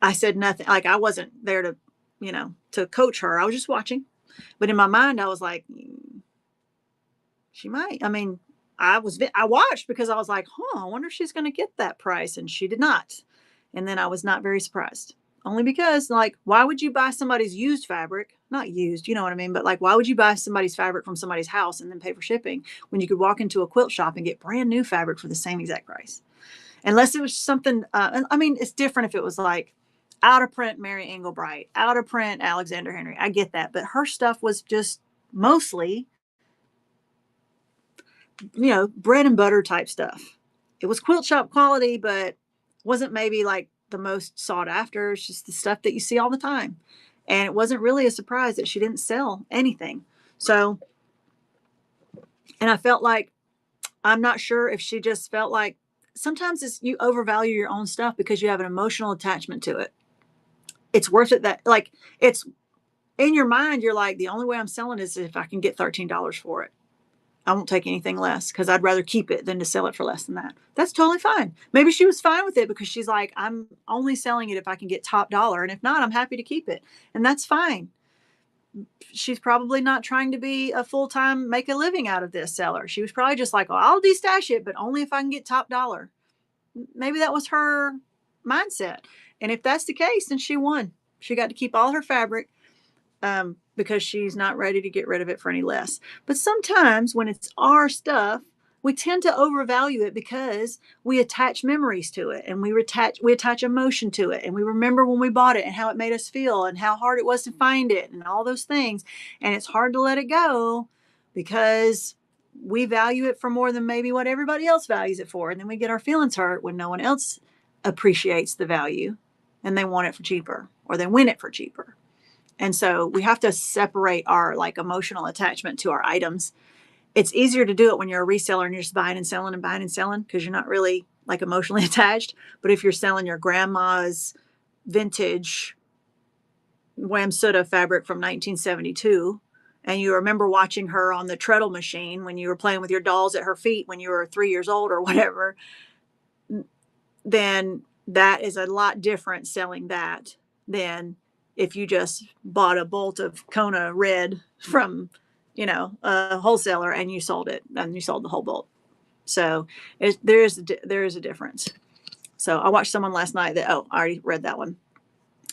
I said nothing. Like I wasn't there to coach her. I was just watching. But in my mind, I was like, she might. I mean, I watched because I was like, I wonder if she's going to get that price. And she did not. And then I was not very surprised. Only because, like, why would you buy somebody's used fabric? Not used, you know what I mean? But, like, why would you buy somebody's fabric from somebody's house and then pay for shipping when you could walk into a quilt shop and get brand new fabric for the same exact price? Unless it was something, I mean, it's different if it was like out of print Mary Englebright, out of print Alexander Henry. I get that. But her stuff was just mostly, bread and butter type stuff. It was quilt shop quality, but wasn't maybe like the most sought after. It's just the stuff that you see all the time. And it wasn't really a surprise that she didn't sell anything. So, and I felt like, I'm not sure if she just felt like sometimes you overvalue your own stuff because you have an emotional attachment to it. It's worth it that, like, it's in your mind, you're like, the only way I'm selling is if I can get $13 for it. I won't take anything less because I'd rather keep it than to sell it for less than that. That's totally fine. Maybe she was fine with it because she's like, I'm only selling it if I can get top dollar. And if not, I'm happy to keep it. And that's fine. She's probably not trying to be a full-time, make a living out of this seller. She was probably just like, I'll destash it, but only if I can get top dollar. Maybe that was her mindset. And if that's the case, then she won. She got to keep all her fabric. Because she's not ready to get rid of it for any less. But sometimes when it's our stuff, we tend to overvalue it because we attach memories to it, and we attach emotion to it, and we remember when we bought it and how it made us feel and how hard it was to find it and all those things. And it's hard to let it go because we value it for more than maybe what everybody else values it for. And then we get our feelings hurt when no one else appreciates the value and they want it for cheaper, or they win it for cheaper. And so we have to separate our like emotional attachment to our items. It's easier to do it when you're a reseller and you're just buying and selling because you're not really like emotionally attached. But if you're selling your grandma's vintage Wamsuta fabric from 1972, and you remember watching her on the treadle machine when you were playing with your dolls at her feet when you were 3 years old or whatever, then that is a lot different selling that than if you just bought a bolt of Kona red from, a wholesaler and you sold it and you sold the whole bolt. So there is a difference. So I watched someone last night I already read that one.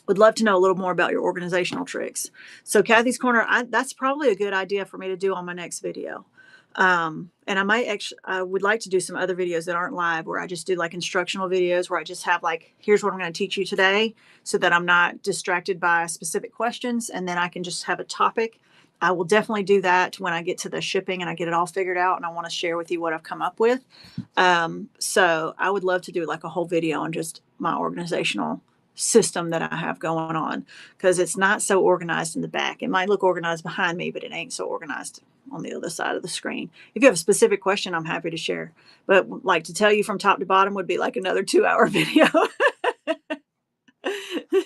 Would love to know a little more about your organizational tricks. So Kathy's Corner, that's probably a good idea for me to do on my next video. And I would like to do some other videos that aren't live where I just do like instructional videos where I just have like, here's what I'm going to teach you today so that I'm not distracted by specific questions. And then I can just have a topic. I will definitely do that when I get to the shipping and I get it all figured out and I want to share with you what I've come up with. So I would love to do like a whole video on just my organizational system that I have going on, because it's not so organized in the back. It might look organized behind me, but it ain't so organized on the other side of the screen. If you have a specific question, I'm happy to share. But like to tell you from top to bottom would be like another 2-hour video.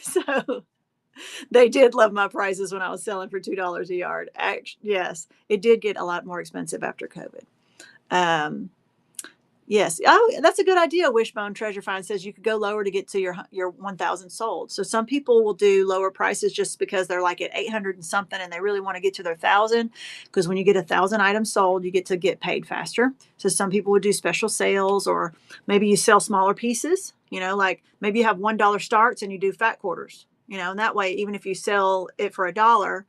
So they did love my prices when I was selling for $2 a yard. Yes, it did get a lot more expensive after COVID. Yes. Oh, that's a good idea. Wishbone Treasure Find says you could go lower to get to your 1,000 sold. So some people will do lower prices just because they're like at 800 and something and they really want to get to their 1,000, because when you get 1,000 items sold, you get paid faster. So some people would do special sales, or maybe you sell smaller pieces. like maybe you have $1 starts and you do fat quarters, and that way, even if you sell it for $1,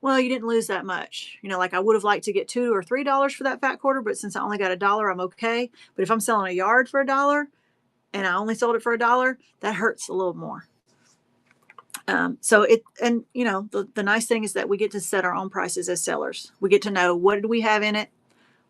well, you didn't lose that much. Like I would have liked to get $2 or $3 for that fat quarter, but since I only got $1, I'm okay. But if I'm selling a yard for $1 and I only sold it for $1, that hurts a little more. So the nice thing is that we get to set our own prices as sellers. We get to know, what do we have in it?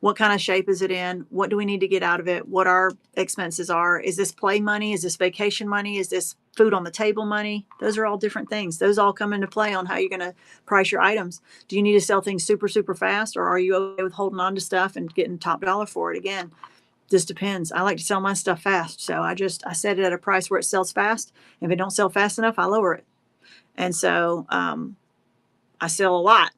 What kind of shape is it in? What do we need to get out of it? What our expenses are? Is this play money? Is this vacation money? Is this food on the table money? Those are all different things. Those all come into play on how you're going to price your items. Do you need to sell things super, super fast, or are you okay with holding on to stuff and getting top dollar for it? Again, just depends. I like to sell my stuff fast. So I set it at a price where it sells fast. If it don't sell fast enough, I lower it. And so I sell a lot,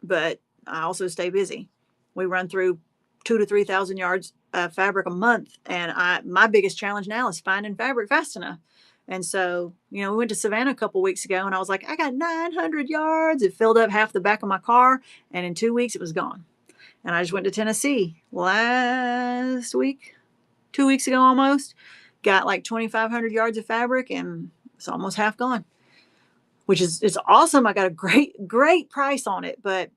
but I also stay busy. We run through 2,000 to 3,000 yards of fabric a month. And my biggest challenge now is finding fabric fast enough. And so, we went to Savannah a couple weeks ago and I was like, I got 900 yards. It filled up half the back of my car. And in 2 weeks, it was gone. And I just went to Tennessee last week, 2 weeks ago almost, got like 2,500 yards of fabric and it's almost half gone, which is, it's awesome. I got a great price on it. But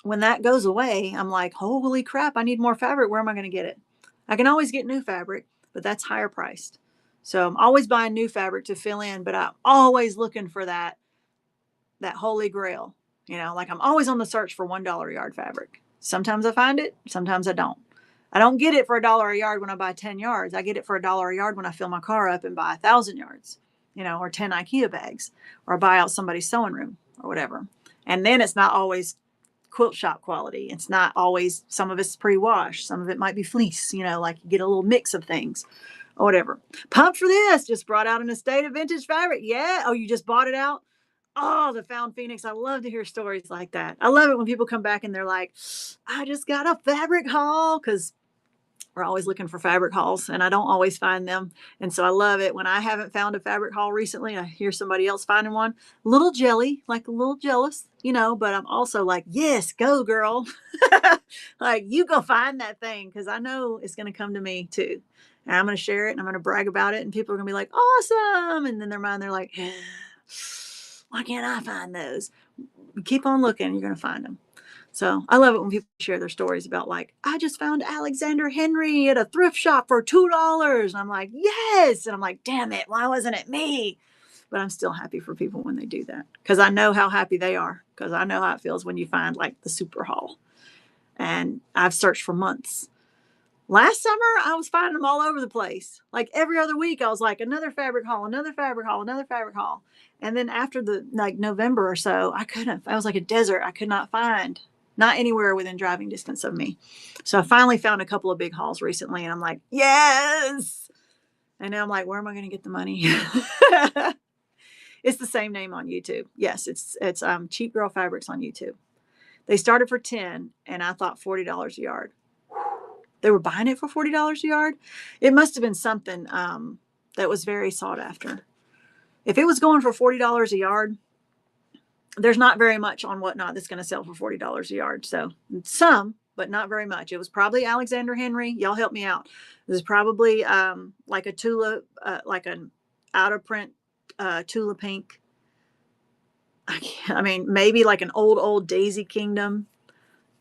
when that goes away, I'm like, holy crap, I need more fabric. Where am I going to get it? I can always get new fabric, but that's higher priced. So I'm always buying new fabric to fill in, but I'm always looking for that holy grail. Like I'm always on the search for $1 a yard fabric. Sometimes I find it, sometimes I don't. I don't get it for $1 a yard when I buy 10 yards. I get it for $1 a yard when I fill my car up and buy 1,000 yards, or 10 IKEA bags, or buy out somebody's sewing room or whatever. And then it's not always quilt shop quality. It's not always, some of it's pre-washed. Some of it might be fleece, like you get a little mix of things or whatever. Pumped for this. Just brought out an estate of vintage fabric. Yeah. Oh, you just bought it out? Oh, the Found Phoenix. I love to hear stories like that. I love it when people come back and they're like, I just got a fabric haul, because we're always looking for fabric hauls and I don't always find them. And so I love it when I haven't found a fabric haul recently and I hear somebody else finding one. A little jelly, like a little jealous, but I'm also like, yes, go girl. Like you go find that thing, because I know it's going to come to me too. And I'm going to share it and I'm going to brag about it and people are going to be like, awesome. And then their mind, they're like, why can't I find those? Keep on looking. You're going to find them. So I love it when people share their stories about, like, I just found Alexander Henry at a thrift shop for $2. And I'm like, yes. And I'm like, damn it. Why wasn't it me? But I'm still happy for people when they do that, because I know how happy they are, because I know how it feels when you find like the super haul. And I've searched for months. Last summer, I was finding them all over the place. Like every other week, I was like, another fabric haul, another fabric haul, another fabric haul. And then after the November or so, I was like a desert. I could not find, not anywhere within driving distance of me. So I finally found a couple of big hauls recently and I'm like, yes. And now I'm like, where am I going to get the money? It's the same name on YouTube. Yes, it's Cheap Girl Fabrics on YouTube. They started for $10 and I thought $40 a yard. They were buying it for $40 a yard. It must have been something that was very sought after. If it was going for $40 a yard, there's not very much on WhatNot that's going to sell for $40 a yard. So some, but not very much. It was probably Alexander Henry. Y'all help me out. It was probably like a Tula, like an out of print Tula pink. I mean, maybe like an old Daisy Kingdom.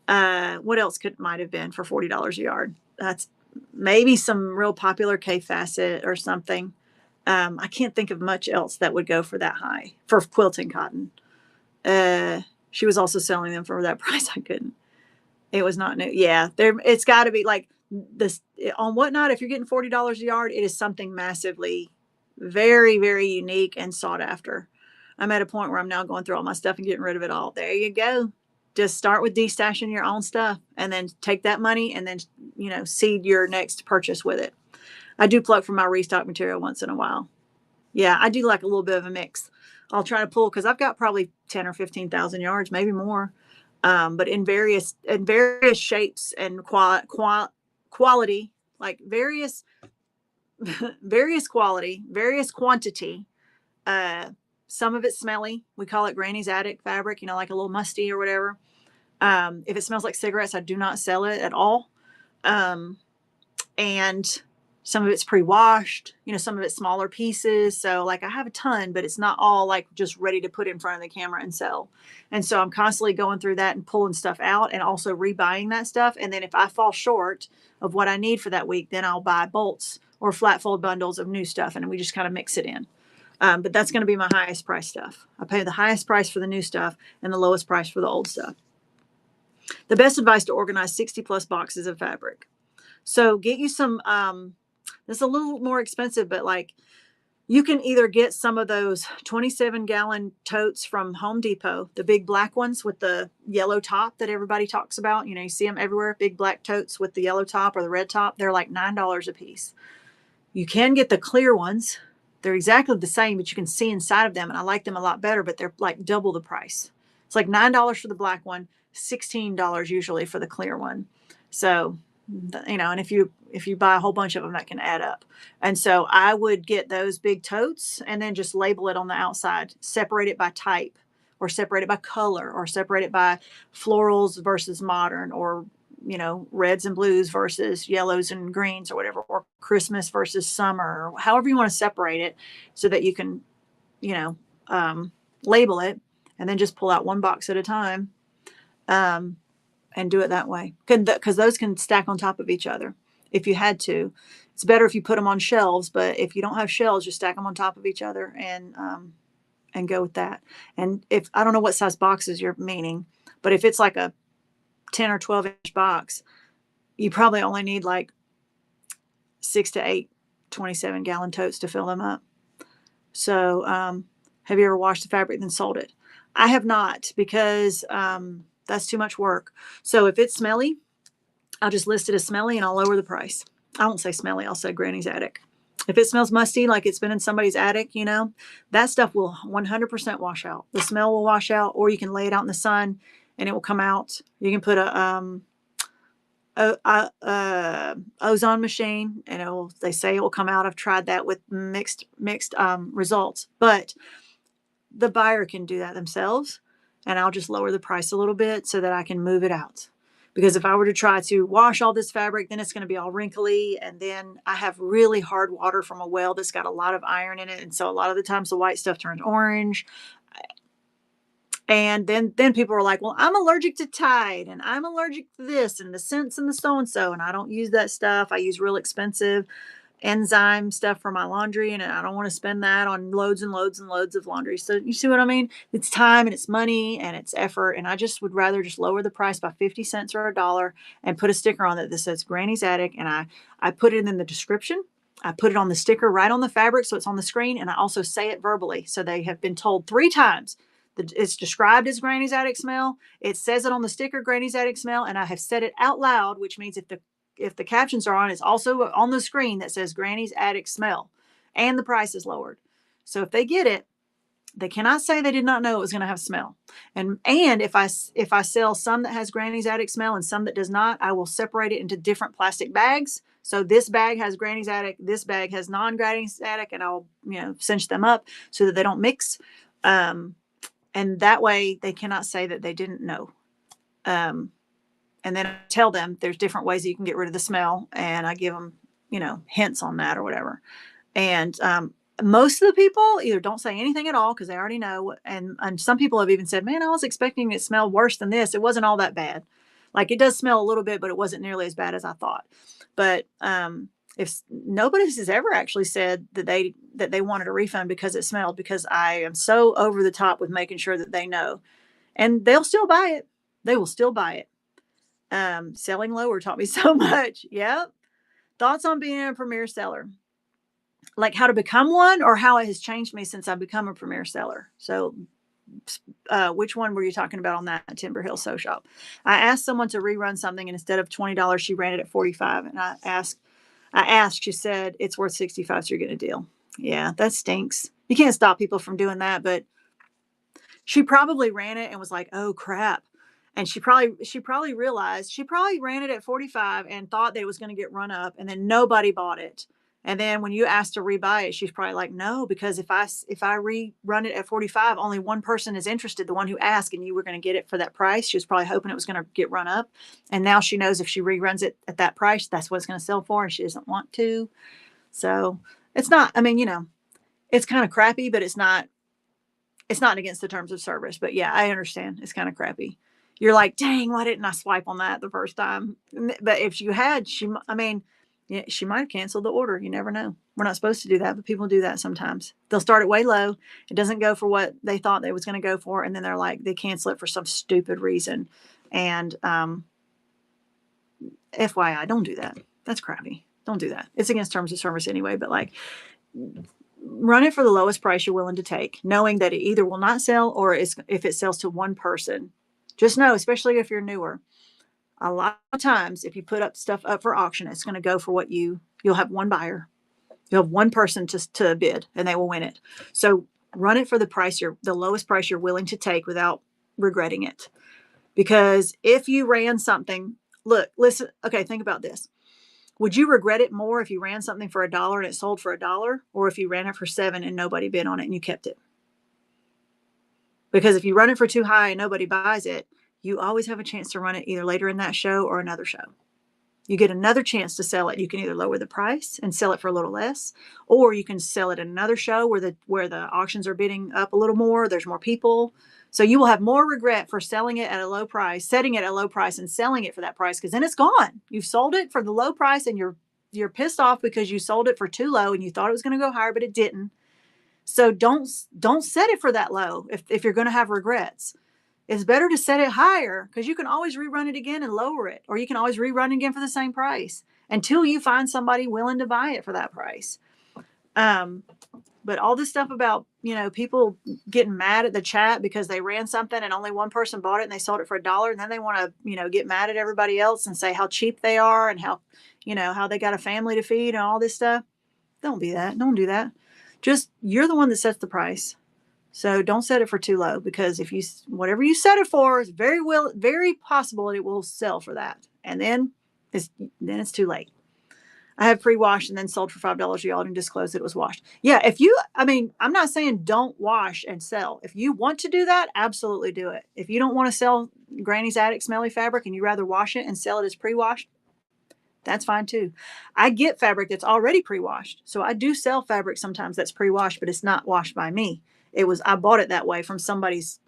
What else might have been for $40 a yard? That's maybe some real popular K Facet or something. I can't think of much else that would go for that high for quilting cotton. She was also selling them for that price. I couldn't. It was not new. Yeah, it's got to be like this on WhatNot. If you're getting $40 a yard, it is something massively, very, very unique and sought after. I'm at a point where I'm now going through all my stuff and getting rid of it all. There you go. Just start with destashing your own stuff and then take that money and then, seed your next purchase with it. I do pluck from my restock material once in a while. Yeah, I do like a little bit of a mix. I'll try to pull, because I've got probably 10 or 15,000 yards, maybe more. But in various shapes and quality, like various quality, various quantity. Some of it's smelly. We call it Granny's Attic fabric, like a little musty or whatever. If it smells like cigarettes, I do not sell it at all. And Some of it's pre-washed, some of it's smaller pieces. So like I have a ton, but it's not all like just ready to put in front of the camera and sell. And so I'm constantly going through that and pulling stuff out and also rebuying that stuff. And then if I fall short of what I need for that week, then I'll buy bolts or flat fold bundles of new stuff, and we just kind of mix it in. But that's going to be my highest price stuff. I pay the highest price for the new stuff and the lowest price for the old stuff. The best advice to organize 60 plus boxes of fabric. So get you some, it's a little more expensive, but like you can either get some of those 27-gallon totes from Home Depot, the big black ones with the yellow top that everybody talks about. You see them everywhere, big black totes with the yellow top or the red top. They're like $9 a piece. You can get the clear ones. They're exactly the same, but you can see inside of them. And I like them a lot better, but they're like double the price. It's like $9 for the black one, $16 usually for the clear one. So, and if you buy a whole bunch of them, that can add up. And so I would get those big totes and then just label it on the outside, separate it by type or separate it by color or separate it by florals versus modern or reds and blues versus yellows and greens or whatever, or Christmas versus summer, or however you want to separate it so that you can, label it and then just pull out one box at a time, and do it that way. Because those can stack on top of each other if you had to. It's better if you put them on shelves, but if you don't have shelves, just stack them on top of each other and go with that. And if I don't know what size boxes you're meaning, but if it's like a 10 or 12-inch box, you probably only need like 6 to 8 27-gallon totes to fill them up. So have you ever washed the fabric and then sold it? I have not, because that's too much work. So if it's smelly, I'll just list it as smelly and I'll lower the price. I won't say smelly, I'll say Granny's attic. If it smells musty, like it's been in somebody's attic, that stuff will 100% wash out. The smell will wash out, or you can lay it out in the sun and it will come out. You can put a ozone machine, and they say it will come out. I've tried that with mixed results, but the buyer can do that themselves, and I'll just lower the price a little bit so that I can move it out. Because if I were to try to wash all this fabric, then it's going to be all wrinkly, and then I have really hard water from a well that's got a lot of iron in it, and so a lot of the times the white stuff turns orange. And then people are like, well, I'm allergic to Tide, and I'm allergic to this and the scents and the so-and-so, and I don't use that stuff. I use real expensive enzyme stuff for my laundry, and I don't want to spend that on loads and loads and loads of laundry. So you see what I mean? It's time and it's money and it's effort, and I just would rather just lower the price by 50 cents or $1 and put a sticker on it that says Granny's Attic, and I put it in the description. I put it on the sticker right on the fabric so it's on the screen, and I also say it verbally so they have been told 3 times that it's described as Granny's Attic smell. It says it on the sticker, Granny's Attic smell, and I have said it out loud, which means if the captions are on, it's also on the screen that says Granny's Attic smell, and the price is lowered. So if they get it, they cannot say they did not know it was going to have smell. And if I sell some that has Granny's Attic smell and some that does not, I will separate it into different plastic bags. So this bag has Granny's Attic, this bag has non-Granny's Attic, and I'll cinch them up so that they don't mix. And that way they cannot say that they didn't know. And then I tell them there's different ways that you can get rid of the smell, and I give them, hints on that or whatever. And most of the people either don't say anything at all because they already know. And some people have even said, man, I was expecting it to smell worse than this. It wasn't all that bad. Like it does smell a little bit, but it wasn't nearly as bad as I thought. But if nobody has ever actually said that they wanted a refund because it smelled, because I am so over the top with making sure that they know, and they'll still buy it. They will still buy it. Selling lower taught me so much. Yep. Thoughts on being a premier seller, like how to become one or how it has changed me since I've become a premier seller. So which one were you talking about on that Timber Hill Sew Shop? I asked someone to rerun something, and instead of $20, she ran it at $45. And I asked, she said, it's worth $65, so you're getting a deal. Yeah, that stinks. You can't stop people from doing that, but she probably ran it and was like, oh crap. And she probably realized, she probably ran it at 45 and thought that it was going to get run up, and then nobody bought it. And then when you ask to rebuy it, she's probably like, no, because if I rerun it at 45, only one person is interested, the one who asked, and you were going to get it for that price. She was probably hoping it was going to get run up. And now she knows if she reruns it at that price, that's what it's going to sell for, and she doesn't want to. So it's not, I mean, it's kind of crappy, but it's not against the terms of service. But yeah, I understand. It's kind of crappy. You're like, dang, why didn't I swipe on that the first time? But if you had, I mean, yeah, she might have canceled the order. You never know. We're not supposed to do that, but people do that sometimes. They'll start it way low. It doesn't go for what they thought they was going to go for. And then they're like, they cancel it for some stupid reason. And FYI, don't do that. That's crappy. Don't do that. It's against terms of service anyway, but like, run it for the lowest price you're willing to take, knowing that it either will not sell or if it sells to one person. Just know, especially if you're newer, a lot of times if you put up stuff up for auction, it's going to go for what you'll have one buyer. You'll have one person to bid and they will win it. So run it for the lowest price you're willing to take without regretting it. Because if you ran something, listen, okay, think about this. Would you regret it more if you ran something for $1 and it sold for $1, or if you ran it for $7 and nobody bid on it and you kept it? Because if you run it for too high and nobody buys it, you always have a chance to run it either later in that show or another show. You get another chance to sell it. You can either lower the price and sell it for a little less, or you can sell it in another show where the auctions are bidding up a little more. There's more people. So you will have more regret for selling it at a low price, setting it at a low price and selling it for that price, because then it's gone. You've sold it for the low price and you're pissed off because you sold it for too low and you thought it was going to go higher, but it didn't. So don't set it for that low if you're going to have regrets. It's better to set it higher because you can always rerun it again and lower it, or you can always rerun it again for the same price until you find somebody willing to buy it for that price. But all this stuff about, people getting mad at the chat because they ran something and only one person bought it and they sold it for $1, and then they want to, get mad at everybody else and say how cheap they are and how they got a family to feed and all this stuff. Don't be that. Don't do that. Just, you're the one that sets the price. So don't set it for too low, because whatever you set it for is very possible it will sell for that. And then it's too late. I have pre-washed and then sold for $5. Y'all didn't disclose that it was washed. Yeah. I'm not saying don't wash and sell. If you want to do that, absolutely do it. If you don't want to sell Granny's Attic smelly fabric and you rather wash it and sell it as pre-washed, that's fine too. I get fabric that's already pre-washed. So I do sell fabric sometimes that's pre-washed, but it's not washed by me. I bought it that way from somebody's,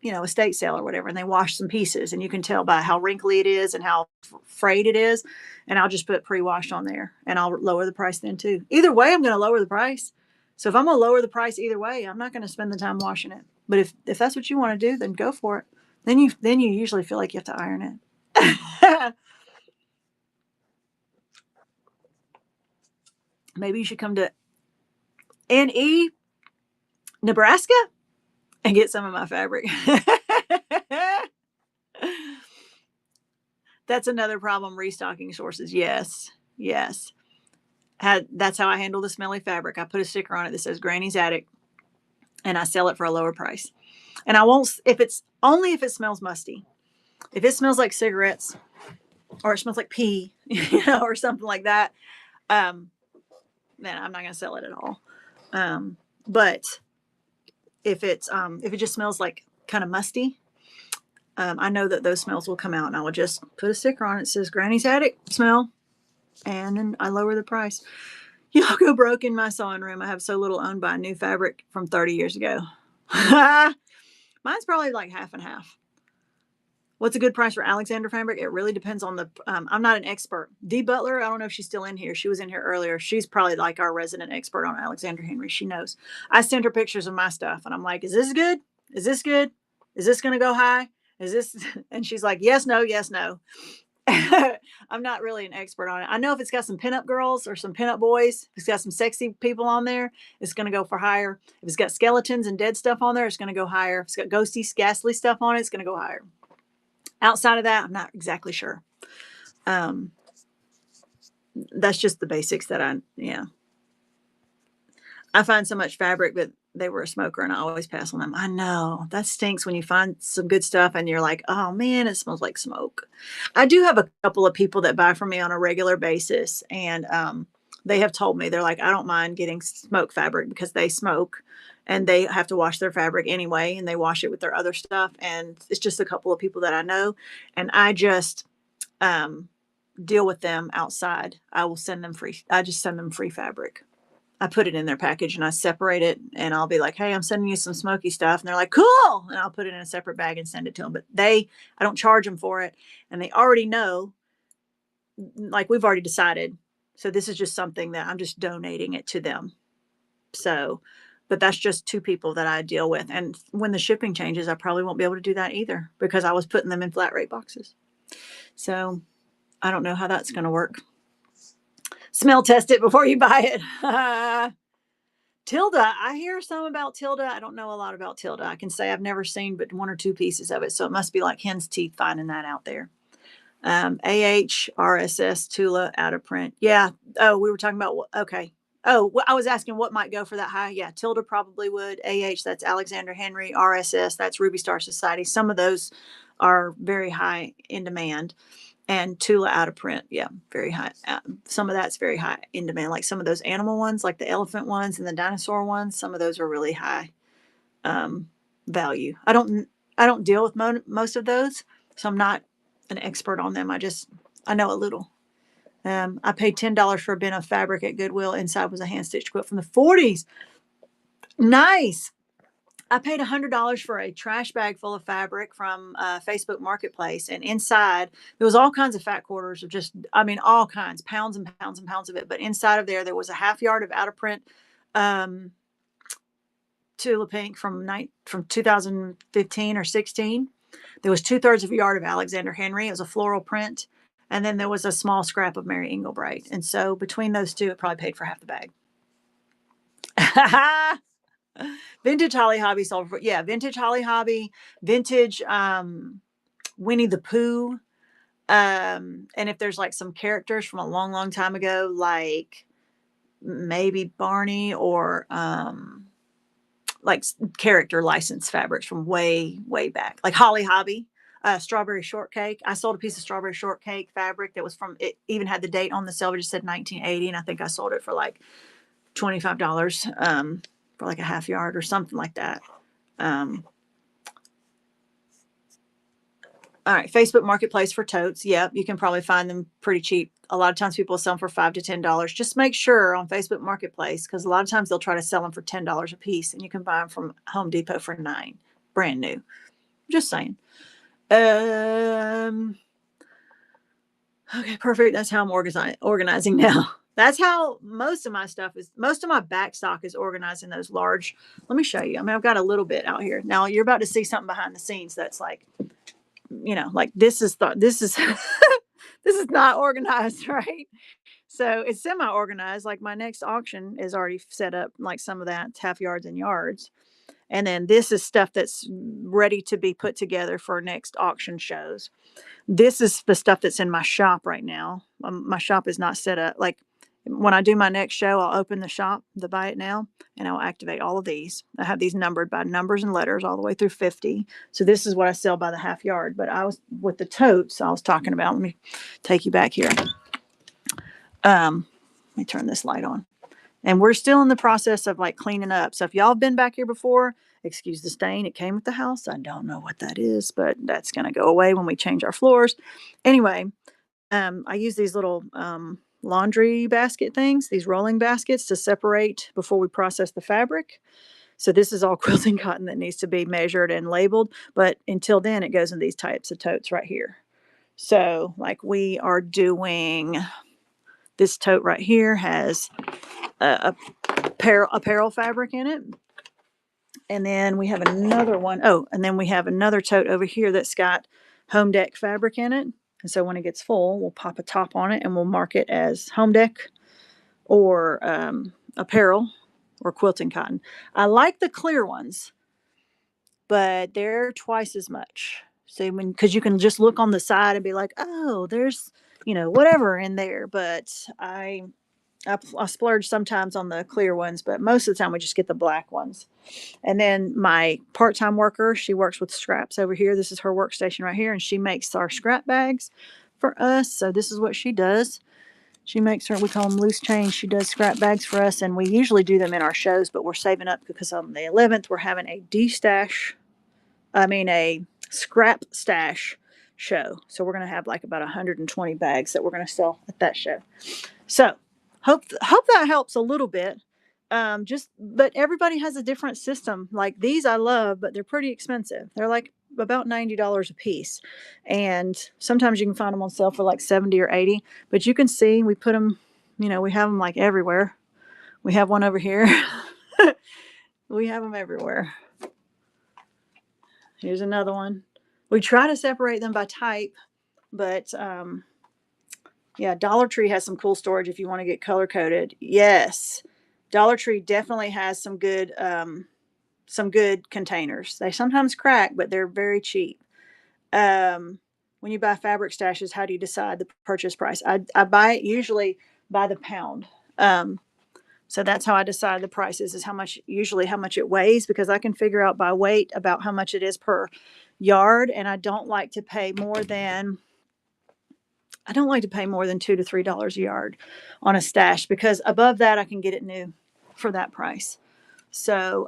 estate sale or whatever. And they washed some pieces, and you can tell by how wrinkly it is and how frayed it is. And I'll just put pre-washed on there and I'll lower the price then too. Either way, I'm going to lower the price. So if I'm going to lower the price either way, I'm not going to spend the time washing it. But if that's what you want to do, then go for it. Then you usually feel like you have to iron it. Maybe you should come to NE, Nebraska, and get some of my fabric. That's another problem, restocking sources. Yes. That's how I handle the smelly fabric. I put a sticker on it that says Granny's Attic, and I sell it for a lower price. And I won't, if it smells musty. If it smells like cigarettes, or it smells like pee, or something like that, then I'm not going to sell it at all. But if it just smells like kind of musty, I know that those smells will come out, and I will just put a sticker on it that says Granny's Attic smell, and then I lower the price. Y'all go broke in my sewing room. I have so little owned by new fabric from 30 years ago. Mine's probably like half and half. What's a good price for Alexander fabric? It really depends on I'm not an expert. Dee Butler, I don't know if she's still in here. She was in here earlier. She's probably like our resident expert on Alexander Henry. She knows. I send her pictures of my stuff, and I'm like, is this good? Is this good? Is this going to go high? Is this? And she's like, yes, no, yes, no. I'm not really an expert on it. I know if it's got some pinup girls or some pinup boys, if it's got some sexy people on there, it's going to go for higher. If it's got skeletons and dead stuff on there, it's going to go higher. If it's got ghosty, ghastly stuff on it, it's going to go higher. Outside of that, I'm not exactly sure. That's just the basics that I find so much fabric, but they were a smoker and I always pass on them. I know that stinks when you find some good stuff and you're like, oh man, it smells like smoke. I do have a couple of people that buy from me on a regular basis, and they have told me, they're like, I don't mind getting smoke fabric because they smoke and they have to wash their fabric anyway, and they wash it with their other stuff. And it's just a couple of people that I know. And I just um, deal with them outside. I will send them free. I just send them free fabric. I put it in their package and I separate it, and I'll be like, hey, I'm sending you some smoky stuff. And they're like, cool. And I'll put it in a separate bag and send it to them. But I don't charge them for it. And they already know, like, we've already decided. So this is just something that I'm just donating it to them. So, but that's just two people that I deal with. And when the shipping changes, I probably won't be able to do that either because I was putting them in flat rate boxes. So I don't know how that's going to work. Smell test it before you buy it. Tilda, I hear some about Tilda. I don't know a lot about Tilda. I can say I've never seen but one or two pieces of it. So it must be like hen's teeth finding that out there. RSS Tula out of print. Yeah. Oh, we were talking about okay. Oh, well, I was asking what might go for that high. Yeah, Tilda probably would. That's Alexander Henry. RSS, that's Ruby Star Society. Some of those are very high in demand. And Tula out of print, yeah, very high. Some of that's very high in demand. Like some of those animal ones, like the elephant ones and the dinosaur ones. Some of those are really high value. I don't deal with most of those, so I'm not an expert on them. I know a little. I paid $10 for a bin of fabric at Goodwill. Inside was a hand stitched quilt from the 40s. Nice. I paid $100 for a trash bag full of fabric from Facebook Marketplace, and inside there was all kinds of fat quarters of just, I mean, all kinds, pounds and pounds and pounds of it. But inside of there was a half yard of out of print Tula Pink from 2015 or 16. There was 2/3 of a yard of Alexander Henry. It was a floral print. And then there was a small scrap of Mary Englebright. And so between those two, it probably paid for half the bag. Vintage Holly Hobby sold for, yeah, Vintage Holly Hobby, vintage Winnie the Pooh. And if there's like some characters from a long, long time ago, like maybe Barney or like character license fabrics from way, way back, like Holly Hobby. Strawberry shortcake. I sold a piece of strawberry shortcake fabric that was from, it even had the date on the sale, but it said 1980. And I think I sold it for like $25 for like a half yard or something like that. All right, Facebook Marketplace for totes. Yep, you can probably find them pretty cheap. A lot of times people sell them for $5 to $10. Just make sure on Facebook Marketplace, because a lot of times they'll try to sell them for $10 a piece, and you can buy them from Home Depot for $9, brand new. Just saying. Okay, perfect. That's how I'm organizing now. That's how most of my stuff is. Most of my back stock is organized in those large. Let me show you. I mean, I've got a little bit out here. Now you're about to see something behind the scenes that's like, like this is this is this is not organized, right? So it's semi organized. Like my next auction is already set up, like some of that half yards and yards. And then this is stuff that's ready to be put together for next auction shows. This is the stuff that's in my shop right now. My shop is not set up. Like when I do my next show, I'll open the shop, the buy it now, and I'll activate all of these. I have these numbered by numbers and letters all the way through 50. So this is what I sell by the half yard. But I was with the totes I was talking about. Let me take you back here. Let me turn this light on. And we're still in the process of like cleaning up. So if y'all have been back here before, excuse the stain. It came with the house. I don't know what that is, but that's going to go away when we change our floors. Anyway, I use these little laundry basket things, these rolling baskets to separate before we process the fabric. So this is all quilting cotton that needs to be measured and labeled. But until then, it goes in these types of totes right here. So like we are doing, this tote right here has a apparel fabric in it. And then we have another one. Oh, and then we have another tote over here that's got home deck fabric in it. And so when it gets full, we'll pop a top on it and we'll mark it as home deck or apparel or quilting cotton. I like the clear ones, but they're twice as much. So because you can just look on the side and be like, oh, there's, whatever in there. But I splurge sometimes on the clear ones, but most of the time we just get the black ones. And then my part-time worker, she works with scraps over here. This is her workstation right here, and she makes our scrap bags for us. So this is what she does. She makes we call them loose change. She does scrap bags for us, and we usually do them in our shows, but we're saving up because on the 11th, we're having a scrap stash show. So we're going to have like about 120 bags that we're going to sell at that show. So hope that helps a little bit. But everybody has a different system. Like these I love, but they're pretty expensive. They're like about $90 a piece. And sometimes you can find them on sale for like 70 or 80, but you can see we put them, we have them like everywhere. We have one over here. We have them everywhere. Here's another one. We try to separate them by type, but yeah, Dollar Tree has some cool storage if you want to get color coded. Yes, Dollar Tree definitely has some good containers. They sometimes crack, but they're very cheap. When you buy fabric stashes, how do you decide the purchase price? I buy it usually by the pound. So that's how I decide the prices, is how much it weighs, because I can figure out by weight about how much it is per yard. And I don't like to pay more than $2 to $3 a yard on a stash, because above that I can get it new for that price. So,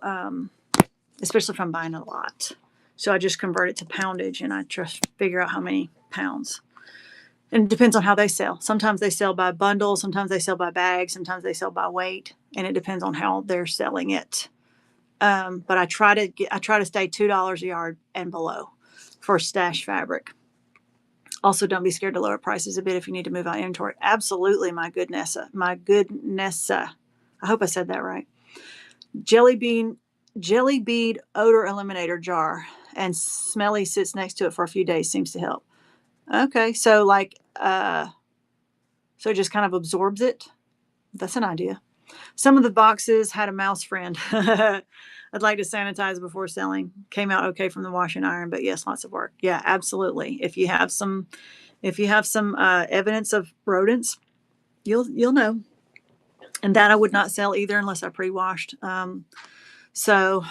especially if I'm buying a lot. So I just convert it to poundage and I just figure out how many pounds. And it depends on how they sell. Sometimes they sell by bundle, sometimes they sell by bag, sometimes they sell by weight, and it depends on how they're selling it. But I try to stay $2 a yard and below for stash fabric. Also, don't be scared to lower prices a bit if you need to move out inventory. Absolutely, my goodness. I hope I said that right. Jelly bead odor eliminator jar, and Smelly sits next to it for a few days. Seems to help. Okay, so so it just kind of absorbs it. That's an idea. Some of the boxes had a mouse friend. I'd like to sanitize before selling. Came out okay from the wash and iron, but yes, lots of work. Yeah, absolutely. If you have some evidence of rodents, you'll know. And that I would not sell either unless I pre-washed. So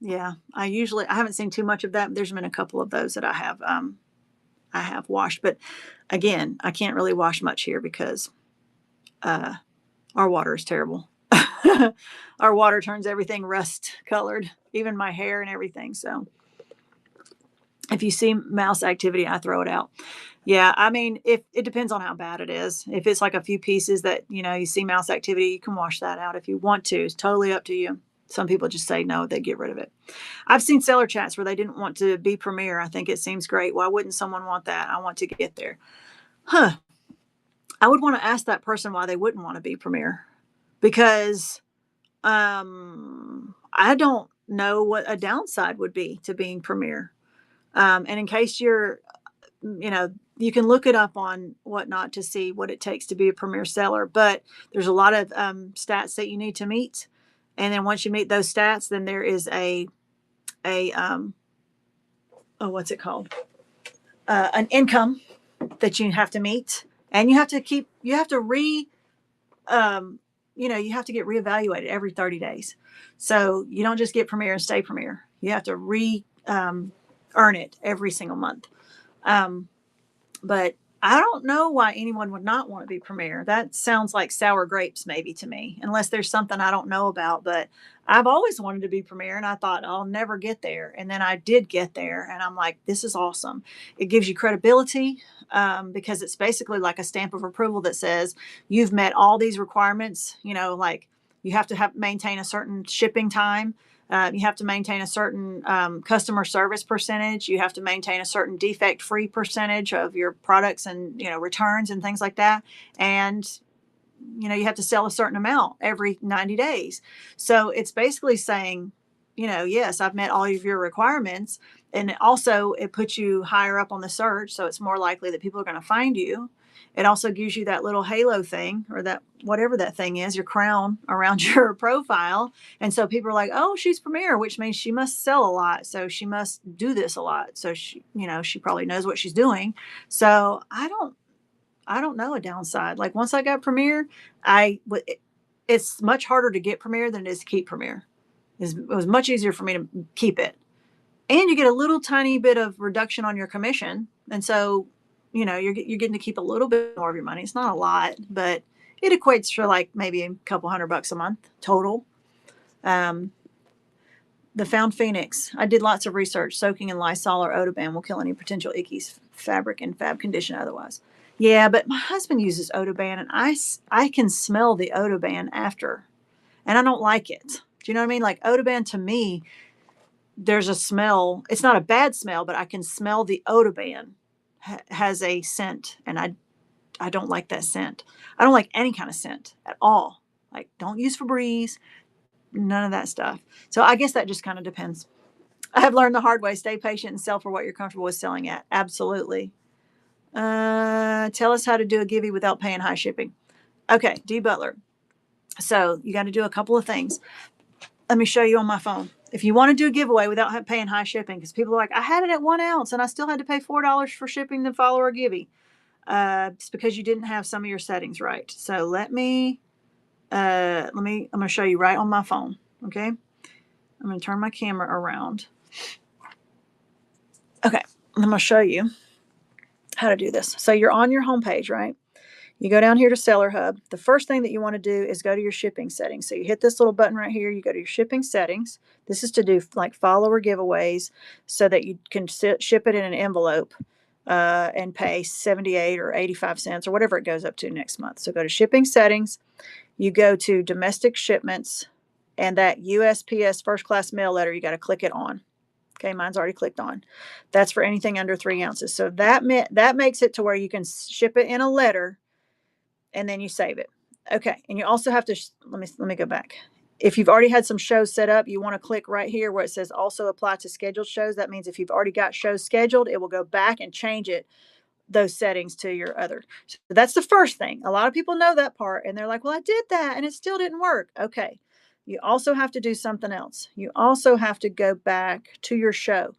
yeah, I haven't seen too much of that. There's been a couple of those that I have washed, but again, I can't really wash much here because our water is terrible. Our water turns everything rust colored, even my hair and everything. So if you see mouse activity, I throw it out. Yeah, I mean, if it depends on how bad it is. If it's like a few pieces that, you see mouse activity, you can wash that out if you want to. It's totally up to you. Some people just say no, they get rid of it. I've seen seller chats where they didn't want to be premier. I think it seems great. Why wouldn't someone want that? I want to get there. I would want to ask that person why they wouldn't want to be premier, because I don't know what a downside would be to being premier. And in case you can look it up on WhatNot to see what it takes to be a premier seller, but there's a lot of stats that you need to meet. And then once you meet those stats, then there is what's it called? An income that you have to meet, and you have to get reevaluated every 30 days. So you don't just get premier and stay premier. You have to earn it every single month. But I don't know why anyone would not want to be premier. That sounds like sour grapes maybe to me, unless there's something I don't know about. But I've always wanted to be premier, and I thought I'll never get there. And then I did get there, and I'm like, this is awesome. It gives you credibility, because it's basically like a stamp of approval that says you've met all these requirements. Like you have to maintain a certain shipping time. You have to maintain a certain customer service percentage. You have to maintain a certain defect-free percentage of your products and, returns and things like that. And, you have to sell a certain amount every 90 days. So it's basically saying, yes, I've met all of your requirements. And also it puts you higher up on the search. So it's more likely that people are going to find you. It also gives you that little halo thing, or that whatever that thing is, your crown around your profile. And so people are like, oh, she's premier, which means she must sell a lot. So she must do this a lot. So she probably knows what she's doing. So I don't know a downside. Like once I got premier, it's much harder to get premier than it is to keep premier. It was much easier for me to keep it. And you get a little tiny bit of reduction on your commission. And so you're getting to keep a little bit more of your money. It's not a lot, but it equates for like maybe a couple $100 a month total. The Found Phoenix. I did lots of research. Soaking in Lysol or Odoban will kill any potential icky fabric in fab condition otherwise. Yeah, but my husband uses Odoban, and I can smell the Odoban after, and I don't like it. Do you know what I mean? Like Odoban to me, there's a smell. It's not a bad smell, but I can smell the Odoban has a scent, and I don't like that scent. I don't like any kind of scent at all. Like don't use Febreze, none of that stuff. So I guess that just kind of depends. I have learned the hard way. Stay patient and sell for what you're comfortable with selling at. Absolutely. Tell us how to do a givey without paying high shipping. Okay, D Butler. So you got to do a couple of things. Let me show you on my phone. If you want to do a giveaway without paying high shipping, because people are like, I had it at 1 ounce and I still had to pay $4 for shipping the follower givey. It's because you didn't have some of your settings right. So I'm going to show you right on my phone. Okay. I'm going to turn my camera around. Okay. I'm going to show you how to do this. So you're on your home page, right? You go down here to Seller Hub. The first thing that you want to do is go to your shipping settings. So you hit this little button right here. You go to your shipping settings. This is to do like follower giveaways so that you can ship it in an envelope and pay 78 or 85 cents or whatever it goes up to next month. So go to shipping settings. You go to domestic shipments, and that USPS first class mail letter, you got to click it on. Okay, mine's already clicked on. That's for anything under 3 ounces. So that makes it to where you can ship it in a letter, and then you save it. Okay, and you also have to let me go back. If you've already had some shows set up, you want to click right here where it says also apply to scheduled shows. That means if you've already got shows scheduled, it will go back and change those settings to your other. So that's the first thing. A lot of people know that part, and they're like, well, I did that and it still didn't work. Okay. You also have to do something else. You also have to go back to your show.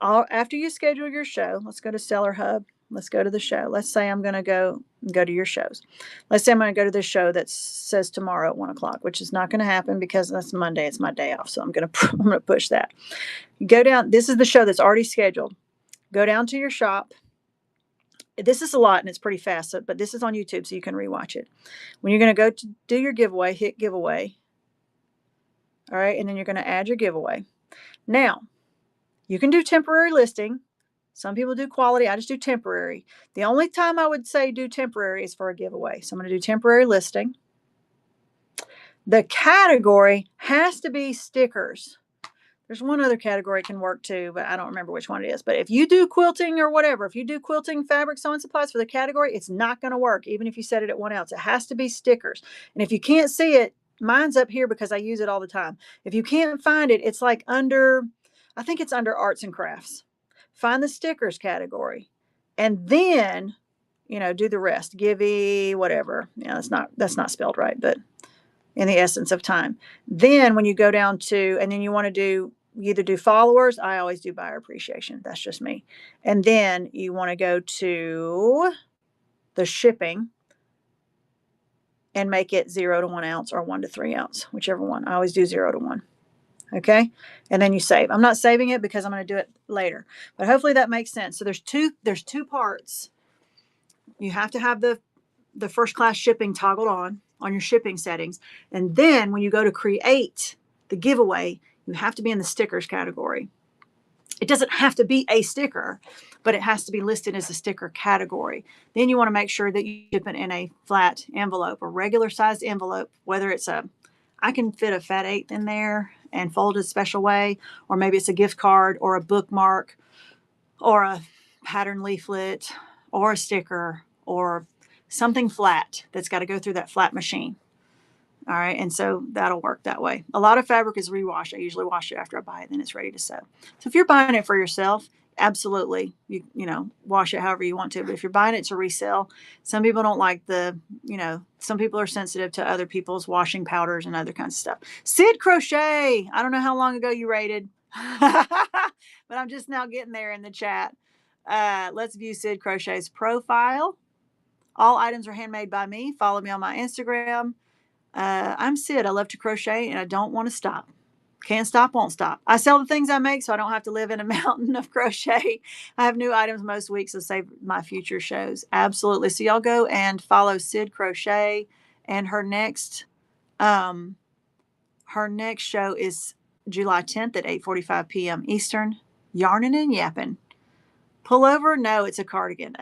After you schedule your show, let's go to Seller Hub. Let's go to the show. Let's say I'm going to go to your shows. Let's say I'm going to go to this show that says tomorrow at 1 o'clock, which is not going to happen because that's Monday. It's my day off. So I'm going to push that. You go down. This is the show that's already scheduled. Go down to your shop. This is a lot and it's pretty fast, but this is on YouTube, so you can rewatch it. When you're going to go to do your giveaway, hit giveaway. All right, and then you're going to add your giveaway. Now, you can do temporary listing. Some people do quality. I just do temporary. The only time I would say do temporary is for a giveaway. So I'm going to do temporary listing. The category has to be stickers. There's one other category can work too, but I don't remember which one it is. But if you do quilting or whatever, if you do quilting, fabric, sewing supplies for the category, it's not going to work, even if you set it at 1 ounce. It has to be stickers. And if you can't see it, mine's up here because I use it all the time. If you can't find it, it's like I think it's under arts and crafts. Find the stickers category. And then, do the rest. Givey, whatever. Yeah, that's not spelled right, but in the essence of time. Then when you go down to, and then you want to you either do followers. I always do buyer appreciation. That's just me. And then you want to go to the shipping and make it 0 to 1 ounce or 1 to 3 ounce, whichever one. I always do 0 to 1. Okay. And then you save. I'm not saving it because I'm going to do it later, but hopefully that makes sense. So there's two parts. You have to have the first class shipping toggled on your shipping settings. And then when you go to create the giveaway, you have to be in the stickers category. It doesn't have to be a sticker, but it has to be listed as a sticker category. Then you want to make sure that you ship it in a flat envelope, a regular sized envelope, whether it's I can fit a fat 1/8 in there and fold it a special way, or maybe it's a gift card or a bookmark or a pattern leaflet or a sticker or something flat that's got to go through that flat machine. All right. And so that'll work that way. A lot of fabric is rewash. I usually wash it after I buy it, then it's ready to sew. So if you're buying it for yourself, absolutely, you wash it however you want to. But if you're buying it to resell, some people don't like some people are sensitive to other people's washing powders and other kinds of stuff. Sid Crochet. I don't know how long ago you rated, but I'm just now getting there in the chat. Let's view Sid Crochet's profile. All items are handmade by me. Follow me on my Instagram. I'm Sid. I love to crochet and I don't want to stop. Can't stop, won't stop. I sell the things I make so I don't have to live in a mountain of crochet. I have new items most weeks to save my future shows. Absolutely. So y'all go and follow Sid Crochet, and um her next show is July 10th at 8:45 p.m. Eastern. Yarning and yapping. Pullover? No, it's a cardigan.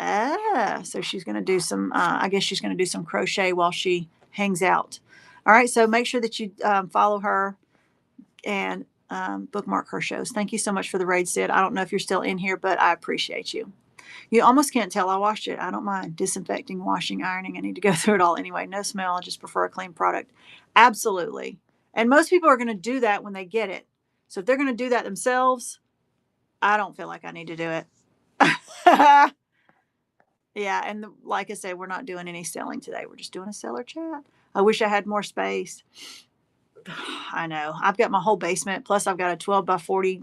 So she's going to do some, I guess she's going to do some crochet while she hangs out. All right. So make sure that you follow her and bookmark her shows. Thank you so much for the raid, Sid. I don't know if you're still in here, but I appreciate you. You almost can't tell I washed it. I don't mind disinfecting, washing, ironing. I need to go through it all anyway. No smell. I just prefer a clean product. Absolutely. And most people are going to do that when they get it. So if they're going to do that themselves, I don't feel like I need to do it. Yeah, and like I said, we're not doing any selling today. We're just doing a seller chat. I wish I had more space. I know. I've got my whole basement, plus I've got a 12 by 40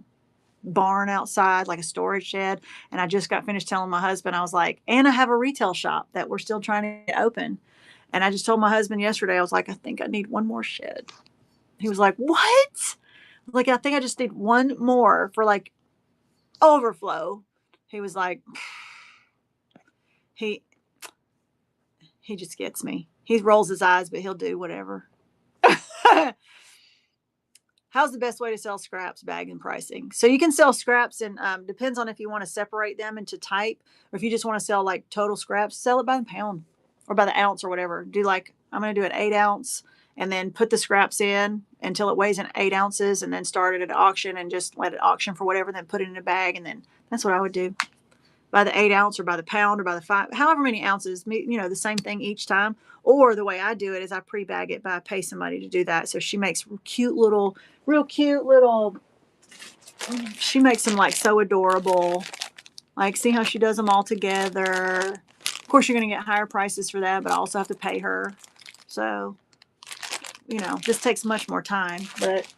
barn outside, like a storage shed. And I just got finished telling my husband, I was like, and I have a retail shop that we're still trying to get open. And I just told my husband yesterday, I was like, I think I need one more shed. He was like, what? Like, I think I just need one more for like overflow. He was like, he just gets me. He rolls his eyes, but he'll do whatever. How's the best way to sell scraps, bag, and pricing? So you can sell scraps, and depends on if you want to separate them into type, or if you just want to sell like total scraps, sell it by the pound or by the ounce or whatever. Do like, I'm going to do an 8 ounce and then put the scraps in until it weighs in 8 ounces, and then start it at auction and just let it auction for whatever, then put it in a bag. And then that's what I would do, by the 8 ounce or by the pound or by the 5, however many ounces, the same thing each time. Or the way I do it is I pre-bag it, but I pay somebody to do that. So she makes real cute little, she makes them like so adorable. Like, see how she does them all together. Of course, you're going to get higher prices for that, but I also have to pay her. So, this takes much more time. But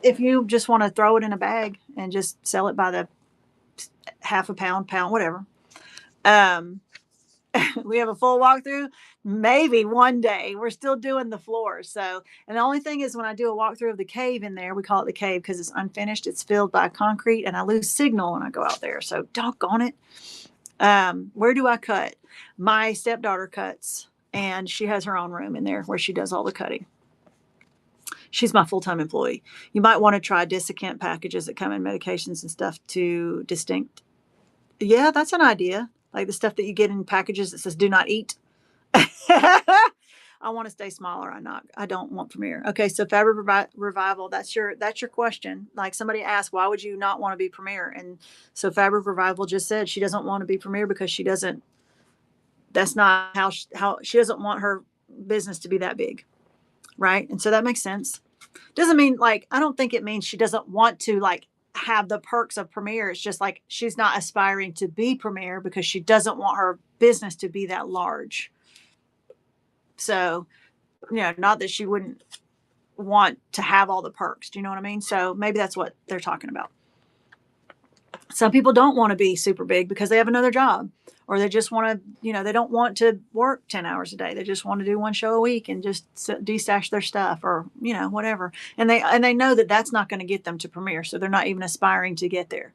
if you just want to throw it in a bag and just sell it by the half a pound, whatever. We have a full walkthrough. Maybe one day. We're still doing the floors. So, and the only thing is, when I do a walkthrough of the cave in there, we call it the cave because it's unfinished. It's filled by concrete, and I lose signal when I go out there. So, doggone it. Where do I cut? My stepdaughter cuts, and she has her own room in there where she does all the cutting. She's my full-time employee. You might want to try desiccant packages that come in medications and stuff to distinct. Yeah, that's an idea. Like the stuff that you get in packages that says "do not eat." I want to stay smaller. I don't want Premier. Okay, so Fabric Revival. That's your question. Like, somebody asked, why would you not want to be Premier? And so Fabric Revival just said she doesn't want to be Premier because she doesn't. That's not how she doesn't want her business to be that big, right? And so that makes sense. Doesn't mean, like, I don't think it means she doesn't want to, like, have the perks of Premier. It's just like she's not aspiring to be Premier because she doesn't want her business to be that large. So, not that she wouldn't want to have all the perks. Do you know what I mean? So maybe that's what they're talking about. Some people don't want to be super big because they have another job, or they just want to, they don't want to work 10 hours a day. They just want to do one show a week and just destash their stuff, or, whatever. And they know that that's not going to get them to Premier. So they're not even aspiring to get there.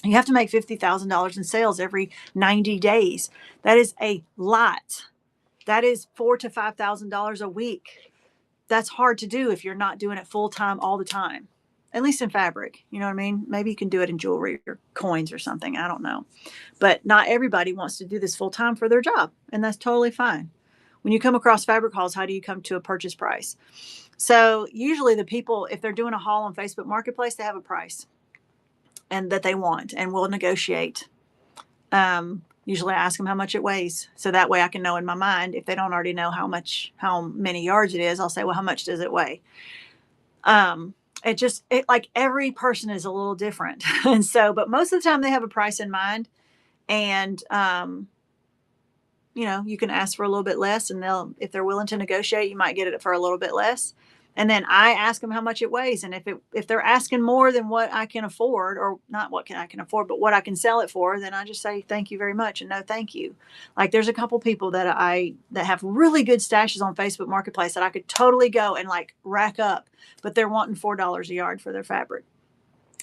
You have to make $50,000 in sales every 90 days. That is a lot. That is $4,000 to $5,000 a week. That's hard to do if you're not doing it full time all the time. At least in fabric, you know what I mean? Maybe you can do it in jewelry or coins or something. I don't know. But not everybody wants to do this full time for their job, and that's totally fine. When you come across fabric hauls, how do you come to a purchase price? So usually the people, if they're doing a haul on Facebook Marketplace, they have a price and that they want, and we'll negotiate. Usually I ask them how much it weighs. So that way I can know in my mind, if they don't already know how many yards it is, I'll say, well, how much does it weigh? Like, every person is a little different. And so, but most of the time they have a price in mind, and, you can ask for a little bit less, and if they're willing to negotiate, you might get it for a little bit less. And then I ask them how much it weighs. And if they're asking more than what I can afford, or not what I can afford, but what I can sell it for, then I just say thank you very much and no thank you. Like there's a couple people that have really good stashes on Facebook Marketplace that I could totally go and like rack up, but they're wanting $4 a yard for their fabric.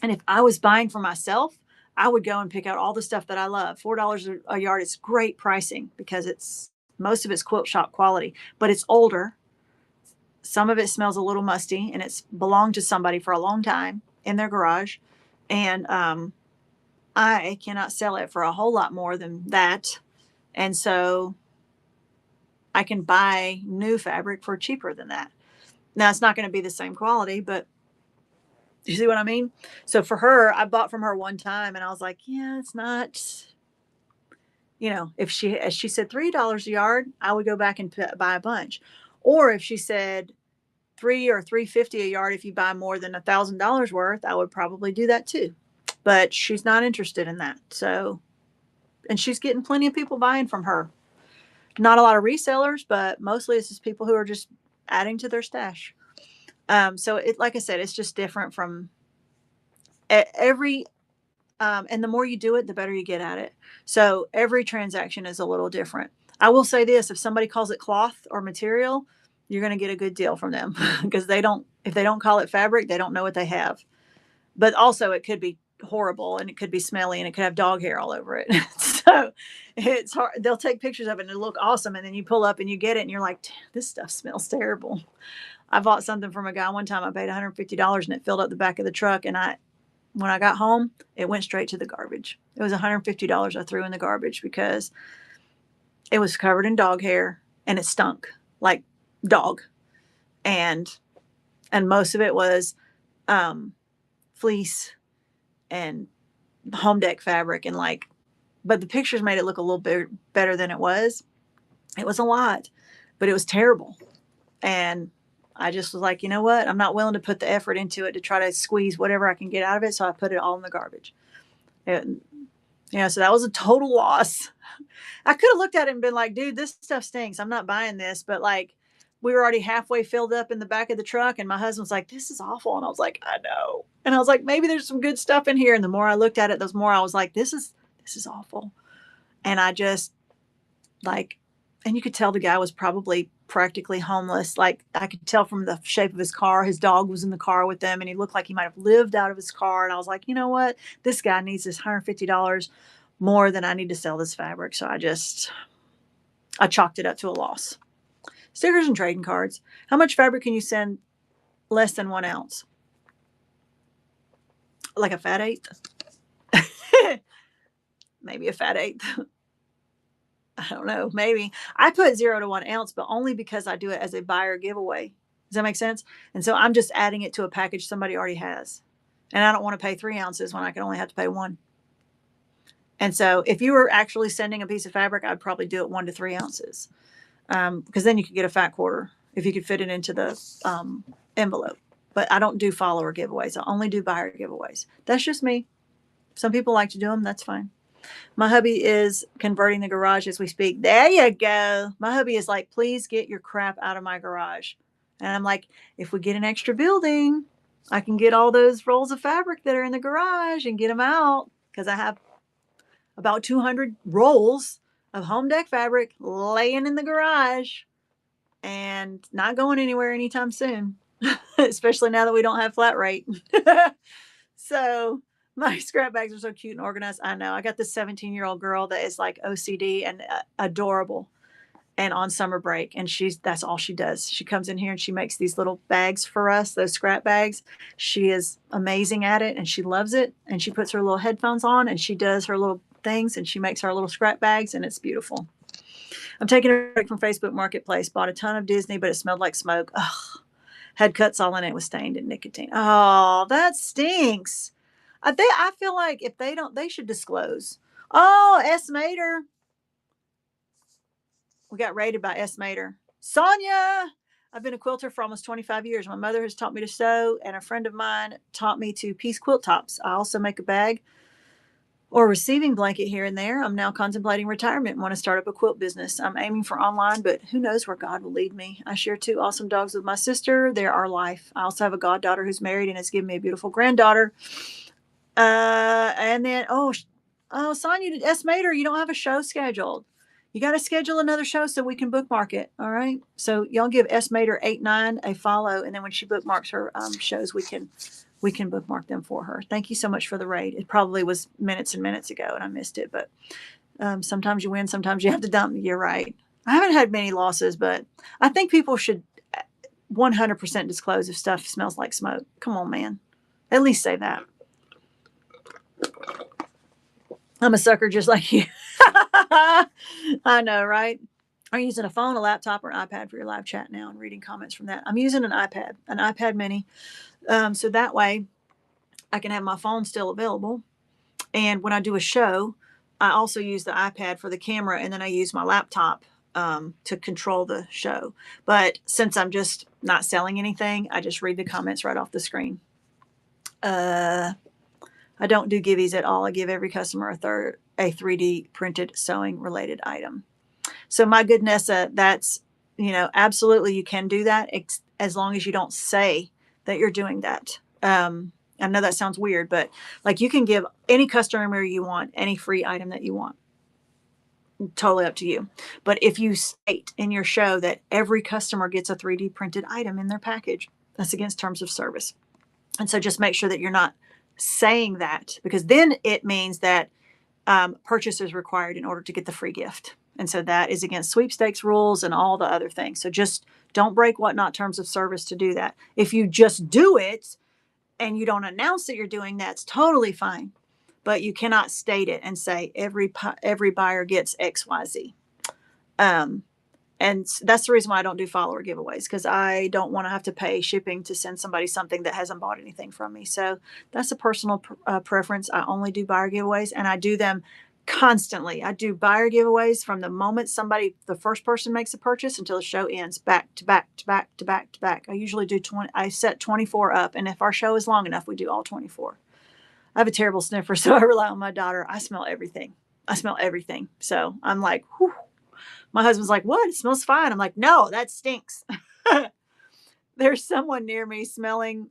And if I was buying for myself, I would go and pick out all the stuff that I love. $4 a yard is great pricing because it's most of it's quilt shop quality, but it's older. Some of it smells a little musty, and it's belonged to somebody for a long time in their garage. And I cannot sell it for a whole lot more than that. And so I can buy new fabric for cheaper than that. Now, it's not going to be the same quality, but you see what I mean? So for her, I bought from her one time and I was like, yeah, it's not, if she said $3 a yard, I would go back and buy a bunch. Or if she said 3 or 3.50 a yard, if you buy more than $1,000 worth, I would probably do that too. But she's not interested in that. So, and she's getting plenty of people buying from her. Not a lot of resellers, but mostly it's just people who are just adding to their stash. So like I said, it's just different from every, and the more you do it, the better you get at it. So every transaction is a little different. I will say this, if somebody calls it cloth or material, you're going to get a good deal from them because if they don't call it fabric, they don't know what they have. But also it could be horrible and it could be smelly and it could have dog hair all over it. So it's hard. They'll take pictures of it and it'll look awesome. And then you pull up and you get it and you're like, this stuff smells terrible. I bought something from a guy one time. I paid $150 and it filled up the back of the truck. And when I got home, it went straight to the garbage. It was $150 I threw in the garbage because it was covered in dog hair and it stunk like dog. And most of it was fleece and home deck fabric and but the pictures made it look a little bit better than it was. It was a lot, but it was terrible. And I just was like, you know what? I'm not willing to put the effort into it to try to squeeze whatever I can get out of it. So I put it all in the garbage. And, so that was a total loss. I could have looked at it and been like, dude, this stuff stinks. I'm not buying this. But we were already halfway filled up in the back of the truck. And my husband's like, this is awful. And I was like, I know. And I was like, maybe there's some good stuff in here. And the more I looked at it, the more I was like, this is awful. And I just and you could tell the guy was probably practically homeless. Like I could tell from the shape of his car, his dog was in the car with them and he looked like he might have lived out of his car. And I was like, you know what? This guy needs this $150 more than I need to sell this fabric. So I chalked it up to a loss. Stickers and trading cards. How much fabric can you send less than 1 ounce? Like a fat eighth? Maybe a fat eighth. I don't know, maybe. I put 0 to 1 ounce, but only because I do it as a buyer giveaway. Does that make sense? And so I'm just adding it to a package somebody already has. And I don't want to pay 3 ounces when I can only have to pay 1. And so if you were actually sending a piece of fabric, I'd probably do it 1 to 3 ounces. Because then you could get a fat quarter if you could fit it into the envelope. But I don't do follower giveaways. I only do buyer giveaways. That's just me. Some people like to do them. That's fine. My hubby is converting the garage as we speak. There you go. My hubby is like, please get your crap out of my garage. And I'm like, if we get an extra building, I can get all those rolls of fabric that are in the garage and get them out. Because I have about 200 rolls of home deck fabric laying in the garage and not going anywhere anytime soon, especially now that we don't have flat rate. So my scrap bags are so cute and organized. I know. I got this 17-year-old girl that is like OCD and adorable and on summer break. And that's all she does. She comes in here and she makes these little bags for us, those scrap bags. She is amazing at it and she loves it. And she puts her little headphones on and she does her little things and she makes our little scrap bags and it's beautiful. I'm taking a break from Facebook Marketplace. Bought a ton of Disney, but it smelled like smoke. Ugh. Had cuts all in it, was stained in nicotine. Oh, that stinks. I feel like if they don't, they should disclose. Oh, S. Mater. We got raided by S. Mater. Sonia. I've been a quilter for almost 25 years. My mother has taught me to sew, and a friend of mine taught me to piece quilt tops. I also make a bag. or receiving blanket here and there. I'm now contemplating retirement and want to start up a quilt business. I'm aiming for online, but who knows where God will lead me. I share 2 awesome dogs with my sister. They're our life. I also have a goddaughter who's married and has given me a beautiful granddaughter. And then, Sonia, Mater, you don't have a show scheduled. You got to schedule another show so we can bookmark it. All right. So y'all give Mater 89 a follow, and then when she bookmarks her shows, we can bookmark them for her. Thank you so much for the raid. It probably was minutes and minutes ago, and I missed it. But sometimes you win, sometimes you have to dump. You're right. I haven't had many losses, but I think people should 100% disclose if stuff smells like smoke. Come on, man. At least say that. I'm a sucker just like you. I know, right? Are you using a phone, a laptop, or an iPad for your live chat now and reading comments from that? I'm using an iPad mini. So that way I can have my phone still available. And when I do a show, I also use the iPad for the camera, and then I use my laptop to control the show. But since I'm just not selling anything, I just read the comments right off the screen. I don't do giveaways at all. I give every customer a 3D printed sewing related item. So my goodness, that's, absolutely you can do that as long as you don't say that you're doing that. I know that sounds weird, but like you can give any customer you want any free item that you want. Totally up to you. But if you state in your show that every customer gets a 3D printed item in their package, that's against terms of service. And so just make sure that you're not saying that, because then it means that purchase is required in order to get the free gift. And so that is against sweepstakes rules and all the other things. So just don't break WhatNot terms of service to do that. If you just do it and you don't announce that you're doing that, it's totally fine. But you cannot state it and say every buyer gets XYZ. And that's the reason why I don't do follower giveaways, because I don't want to have to pay shipping to send somebody something that hasn't bought anything from me. So that's a personal preference. I only do buyer giveaways, and I do them constantly. I do buyer giveaways from the moment the first person makes a purchase until the show ends, back to back to back to back to back. I usually do I set 24 up, and if our show is long enough, we do all 24. I have a terrible sniffer, so I rely on my daughter. I smell everything. So I'm like, whew. My husband's like, what? It smells fine. I'm like, no, that stinks. There's someone near me selling.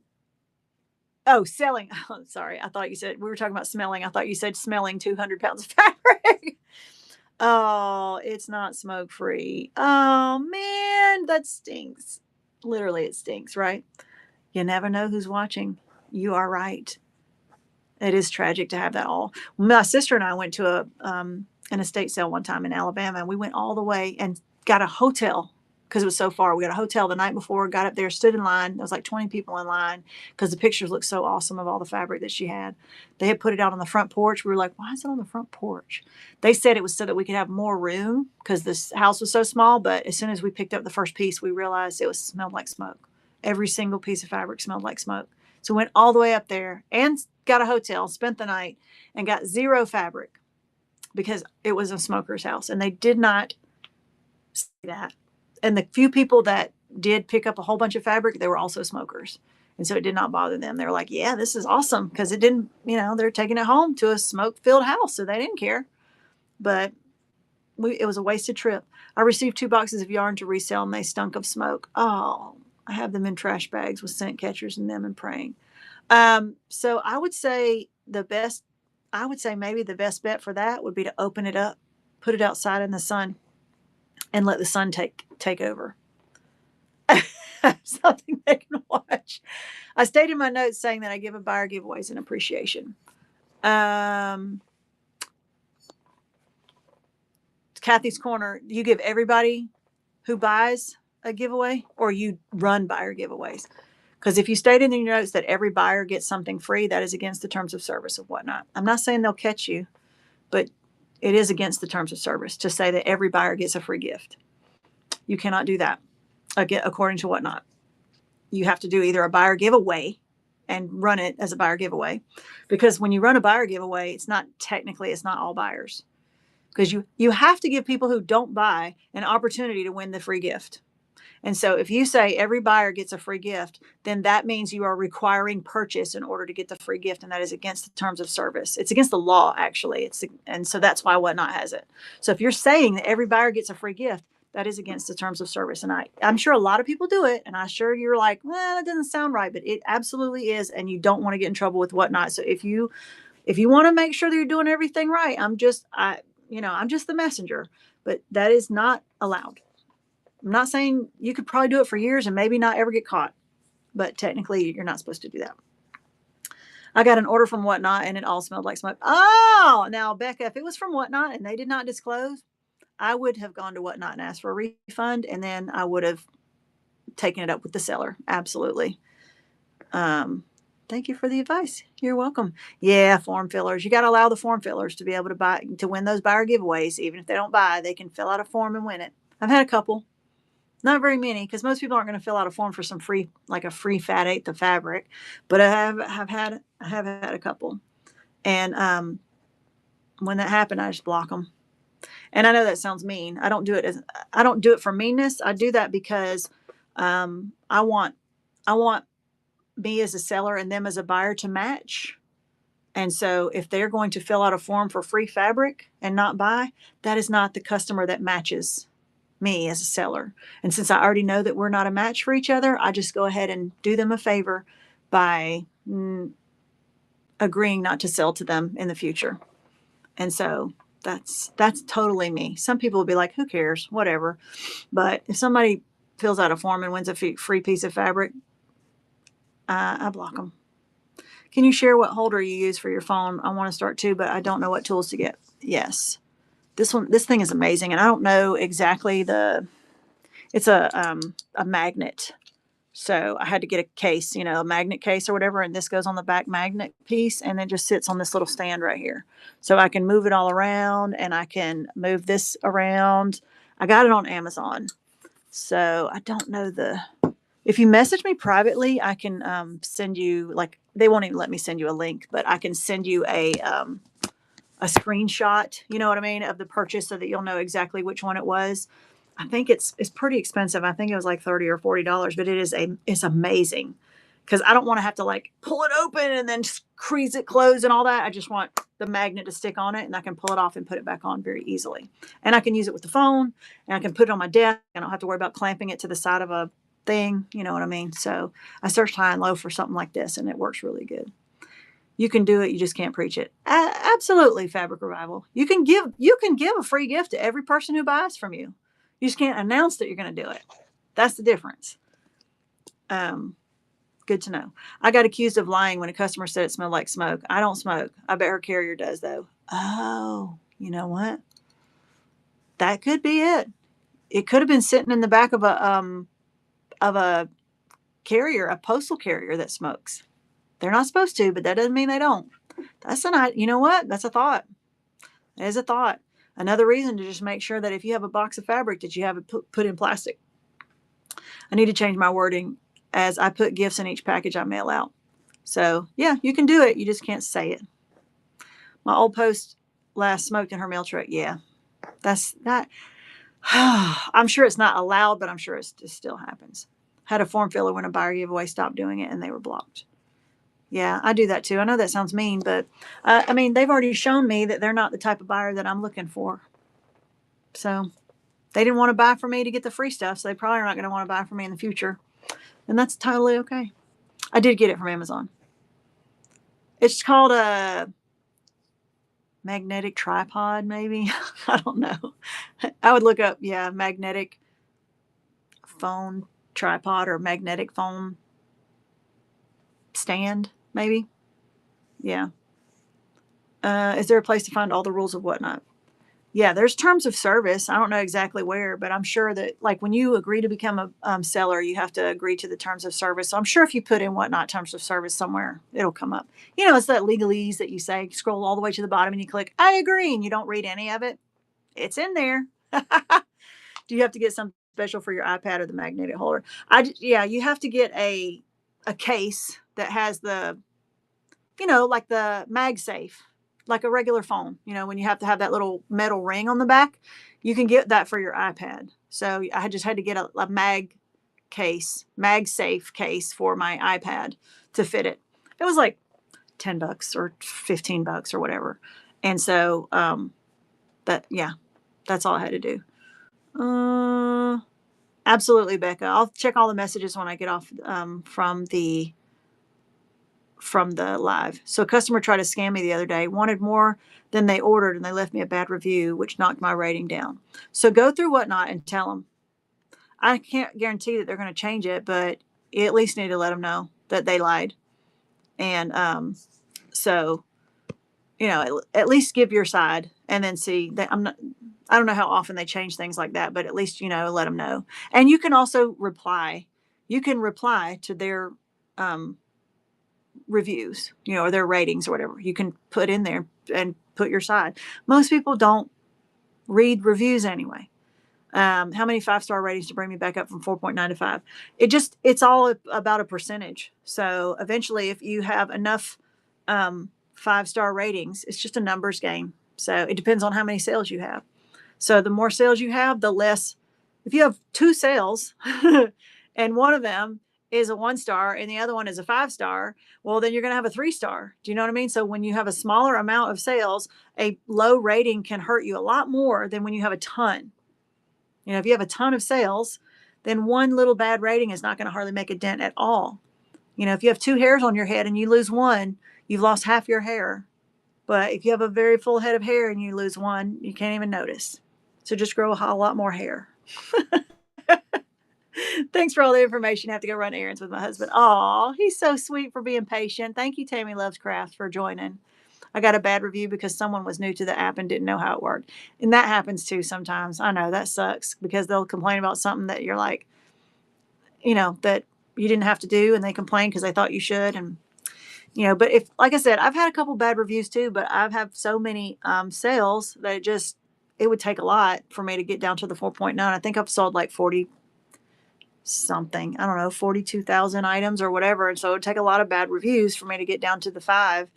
Oh, sorry. I thought you said, we were talking about smelling. I thought you said smelling 200 pounds of fabric. Oh, it's not smoke free. Oh, man, that stinks. Literally, it stinks, right? You never know who's watching. You are right. It is tragic to have that all. My sister and I went to an estate sale one time in Alabama, and we went all the way and got a hotel because it was so far. We got a hotel the night before, got up there, stood in line. There was like 20 people in line because the pictures looked so awesome of all the fabric that she had. They had put it out on the front porch. We were like, why is it on the front porch? They said it was so that we could have more room because this house was so small. But as soon as we picked up the first piece, we realized it smelled like smoke. Every single piece of fabric smelled like smoke. So we went all the way up there and got a hotel, spent the night, and got zero fabric because it was a smoker's house. And they did not say that. And the few people that did pick up a whole bunch of fabric, they were also smokers. And so it did not bother them. They were like, yeah, this is awesome, because it didn't, they're taking it home to a smoke-filled house, so they didn't care. But it was a wasted trip. I received 2 boxes of yarn to resell, and they stunk of smoke. Oh, I have them in trash bags with scent catchers in them and praying. So I would say maybe the best bet for that would be to open it up, put it outside in the sun, and let the sun take over. Something they can watch. I stated in my notes saying that I give a buyer giveaways in appreciation. Kathy's Corner, you give everybody who buys a giveaway, or you run buyer giveaways? Because if you stated in your notes that every buyer gets something free, that is against the terms of service of WhatNot. I'm not saying they'll catch you, but it is against the terms of service to say that every buyer gets a free gift. You cannot do that according to WhatNot. You have to do either a buyer giveaway and run it as a buyer giveaway, because when you run a buyer giveaway, it's not all buyers, because you have to give people who don't buy an opportunity to win the free gift. And so if you say every buyer gets a free gift, then that means you are requiring purchase in order to get the free gift. And that is against the terms of service. It's against the law, actually. And so that's why WhatNot has it. So if you're saying that every buyer gets a free gift, that is against the terms of service. And I'm sure a lot of people do it. And I'm sure you're like, well, that doesn't sound right, but it absolutely is. And you don't want to get in trouble with WhatNot. So if you want to make sure that you're doing everything right, I'm just the messenger, but that is not allowed. I'm not saying you could probably do it for years and maybe not ever get caught, but technically you're not supposed to do that. I got an order from WhatNot and it all smelled like smoke. Oh, now Becca, if it was from WhatNot and they did not disclose, I would have gone to WhatNot and asked for a refund, and then I would have taken it up with the seller. Absolutely. Thank you for the advice. You're welcome. Yeah, form fillers. You got to allow the form fillers to be able to win those buyer giveaways. Even if they don't buy, they can fill out a form and win it. I've had a couple. Not very many, because most people aren't going to fill out a form for some free, like a free fat eighth of fabric. But I have had a couple, and when that happened, I just block them. And I know that sounds mean. I don't do it for meanness. I do that because I want me as a seller and them as a buyer to match. And so if they're going to fill out a form for free fabric and not buy, that is not the customer that matches me as a seller. And since I already know that we're not a match for each other, I just go ahead and do them a favor by agreeing not to sell to them in the future. And so that's totally me. Some people will be like, who cares? Whatever. But if somebody fills out a form and wins a free piece of fabric, I block them. Can you share what holder you use for your phone? I want to start too, but I don't know what tools to get. Yes. This thing is amazing. And I don't know exactly it's a magnet. So I had to get a case, a magnet case or whatever. And this goes on the back magnet piece and then just sits on this little stand right here. So I can move it all around and I can move this around. I got it on Amazon. So I don't know if you message me privately, I can send you, like, they won't even let me send you a link, but I can send you a screenshot, you know what I mean, of the purchase so that you'll know exactly which one it was. I think it's pretty expensive. I think it was like $30 or $40, but it's amazing because I don't want to have to like pull it open and then squeeze it closed and all that. I just want the magnet to stick on it and I can pull it off and put it back on very easily. And I can use it with the phone and I can put it on my desk. I don't have to worry about clamping it to the side of a thing. You know what I mean? So I searched high and low for something like this and it works really good. You can do it. You just can't preach it. Absolutely. Fabric Revival. You can give a free gift to every person who buys from you. You just can't announce that you're going to do it. That's the difference. Good to know. I got accused of lying when a customer said it smelled like smoke. I don't smoke. I bet her carrier does though. Oh, you know what? That could be it. It could have been sitting in the back of a carrier, a postal carrier that smokes. They're not supposed to, but that doesn't mean they don't. You know what? That's a thought. That is a thought. Another reason to just make sure that if you have a box of fabric that you have it put in plastic. I need to change my wording as I put gifts in each package I mail out. So yeah, you can do it. You just can't say it. My old post last smoked in her mail truck. Yeah, that's that. I'm sure it's not allowed, but I'm sure it still happens. Had a form filler when a buyer giveaway stopped doing it and they were blocked. Yeah, I do that too. I know that sounds mean, but I mean, they've already shown me that they're not the type of buyer that I'm looking for. So they didn't want to buy from me to get the free stuff. So they probably are not going to want to buy from me in the future. And that's totally okay. I did get it from Amazon. It's called a magnetic tripod, maybe. I don't know. I would look up, magnetic phone tripod or magnetic phone stand, maybe. Yeah. Is there a place to find all the rules of WhatNot? Yeah, there's terms of service. I don't know exactly where, but I'm sure that like when you agree to become a seller, you have to agree to the terms of service. So I'm sure if you put in WhatNot terms of service somewhere, it'll come up. It's that legalese that you say, scroll all the way to the bottom and you click, I agree, and you don't read any of it. It's in there. Do you have to get something special for your iPad or the magnetic holder? You have to get a case that has the, like the MagSafe like a regular phone. You know, when you have to have that little metal ring on the back, you can get that for your iPad. So I just had to get a mag safe case for my iPad to fit it. It was like $10 or $15 or whatever. And so yeah, that's all I had to do. Absolutely, Becca. I'll check all the messages when I get off from the live. So a customer tried to scam me the other day, wanted more than they ordered, and they left me a bad review, which knocked my rating down. So go through WhatNot and tell them. I can't guarantee that they're going to change it, but you at least need to let them know that they lied. And so, at least give your side and then see that I don't know how often they change things like that, but at least, let them know. And you can also reply. You can reply to their reviews, or their ratings or whatever. You can put in there and put your side. Most people don't read reviews anyway. How many 5-star ratings to bring me back up from 4.9 to 5? It's all about a percentage. So eventually, if you have enough 5-star ratings, it's just a numbers game. So it depends on how many sales you have. So the more sales you have, the less. If you have 2 sales and one of them is a 1-star and the other one is a 5-star, well, then you're going to have a 3-star. Do you know what I mean? So when you have a smaller amount of sales, a low rating can hurt you a lot more than when you have a ton. If you have a ton of sales, then one little bad rating is not going to hardly make a dent at all. If you have 2 hairs on your head and you lose one, you've lost half your hair. But if you have a very full head of hair and you lose one, you can't even notice. So just grow a lot more hair. Thanks for all the information. I have to go run errands with my husband. Aw, he's so sweet for being patient. Thank you, Tammy Loves Crafts, for joining. I got a bad review because someone was new to the app and didn't know how it worked. And that happens too sometimes. I know that sucks because they'll complain about something that you're like, that you didn't have to do, and they complain because they thought you should. And, but if, like I said, I've had a couple bad reviews too, but I've had so many sales that it would take a lot for me to get down to the 4.9. I think I've sold like 40 something, I don't know, 42,000 items or whatever. And so it would take a lot of bad reviews for me to get down to the 5,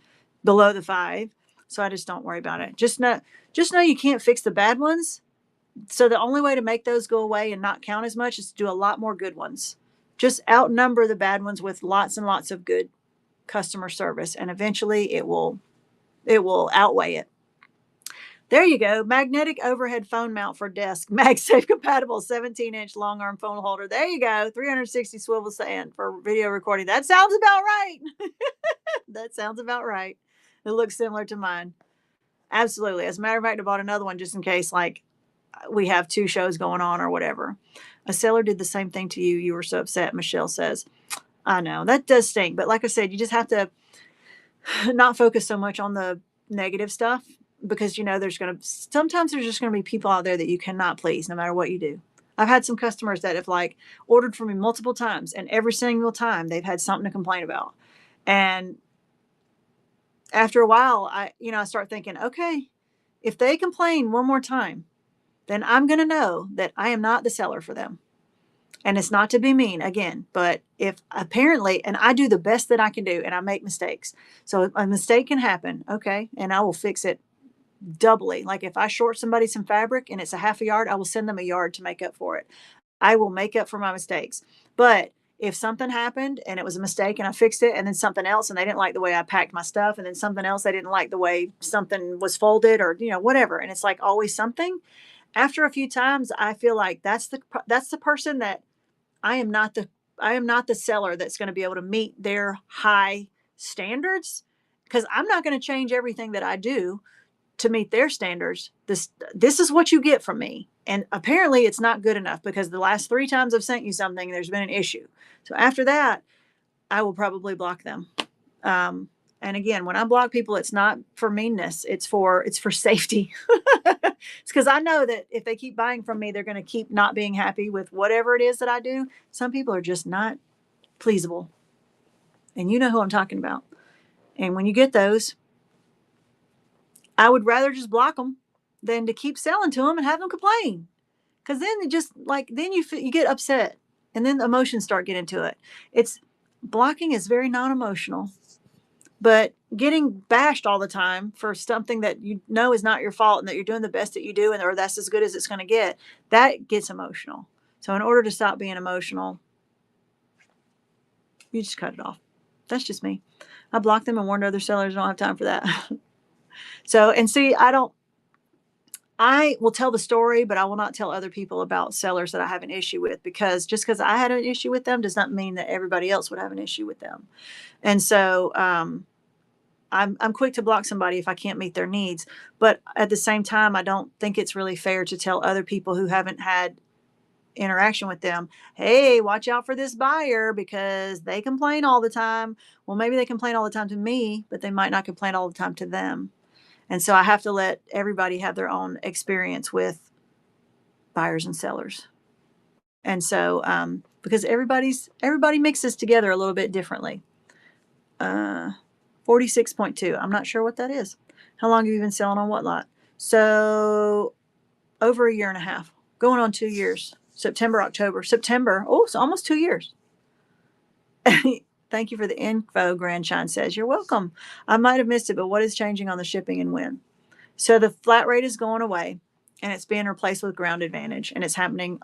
below the 5. So I just don't worry about it. Just know you can't fix the bad ones. So the only way to make those go away and not count as much is to do a lot more good ones. Just outnumber the bad ones with lots and lots of good customer service, and eventually it will outweigh it. There you go. Magnetic overhead phone mount for desk. MagSafe compatible 17-inch long arm phone holder. There you go. 360 swivel stand for video recording. That sounds about right. That sounds about right. It looks similar to mine. Absolutely. As a matter of fact, I bought another one just in case, like, we have 2 shows going on or whatever. A seller did the same thing to you. You were so upset, Michelle says. I know. That does stink. But like I said, you just have to not focus so much on the negative stuff, because sometimes there's just going to be people out there that you cannot please no matter what you do. I've had some customers that have ordered from me multiple times, and every single time they've had something to complain about. And after a while, I start thinking, okay, if they complain one more time, then I'm going to know that I am not the seller for them. And it's not to be mean again, but if apparently, and I do the best that I can do, and I make mistakes. So a mistake can happen. Okay. And I will fix it doubly. Like if I short somebody some fabric and it's a half a yard, I will send them a yard to make up for it. I will make up for my mistakes. But if something happened and it was a mistake and I fixed it, and then something else, and they didn't like the way I packed my stuff, and then something else, they didn't like the way something was folded, or, whatever. And it's like always something. After a few times, I feel like that's the person that I am not the seller that's going to be able to meet their high standards, because I'm not going to change everything that I do to meet their standards. This is what you get from me. And apparently it's not good enough, because the last 3 times I've sent you something, there's been an issue. So after that, I will probably block them. And again, when I block people, it's not for meanness. It's for safety. It's because I know that if they keep buying from me, they're going to keep not being happy with whatever it is that I do. Some people are just not pleasable. And you know who I'm talking about. And when you get those, I would rather just block them than to keep selling to them and have them complain. Because then then you get upset, and then the emotions start getting to it. Blocking is very non-emotional. But getting bashed all the time for something that you know is not your fault and that you're doing the best that you do, and or that's as good as it's going to get, that gets emotional. So in order to stop being emotional, you just cut it off. That's just me. I blocked them and warned other sellers. I don't have time for that. So, and see, I will tell the story, but I will not tell other people about sellers that I have an issue with, because just because I had an issue with them does not mean that everybody else would have an issue with them. And so, I'm quick to block somebody if I can't meet their needs. But at the same time, I don't think it's really fair to tell other people who haven't had interaction with them, hey, watch out for this buyer because they complain all the time. Well, maybe they complain all the time to me, but they might not complain all the time to them. And so I have to let everybody have their own experience with buyers and sellers. And so, because everybody mixes together a little bit differently. 46.2. I'm not sure what that is. How long have you been selling on WhatNot? So over a year and a half, going on 2 years. September, October, September. Oh, so almost 2 years. Thank you for the info, Grandshine says. You're welcome. I might have missed it, but what is changing on the shipping and when? So the flat rate is going away and it's being replaced with ground advantage, and it's happening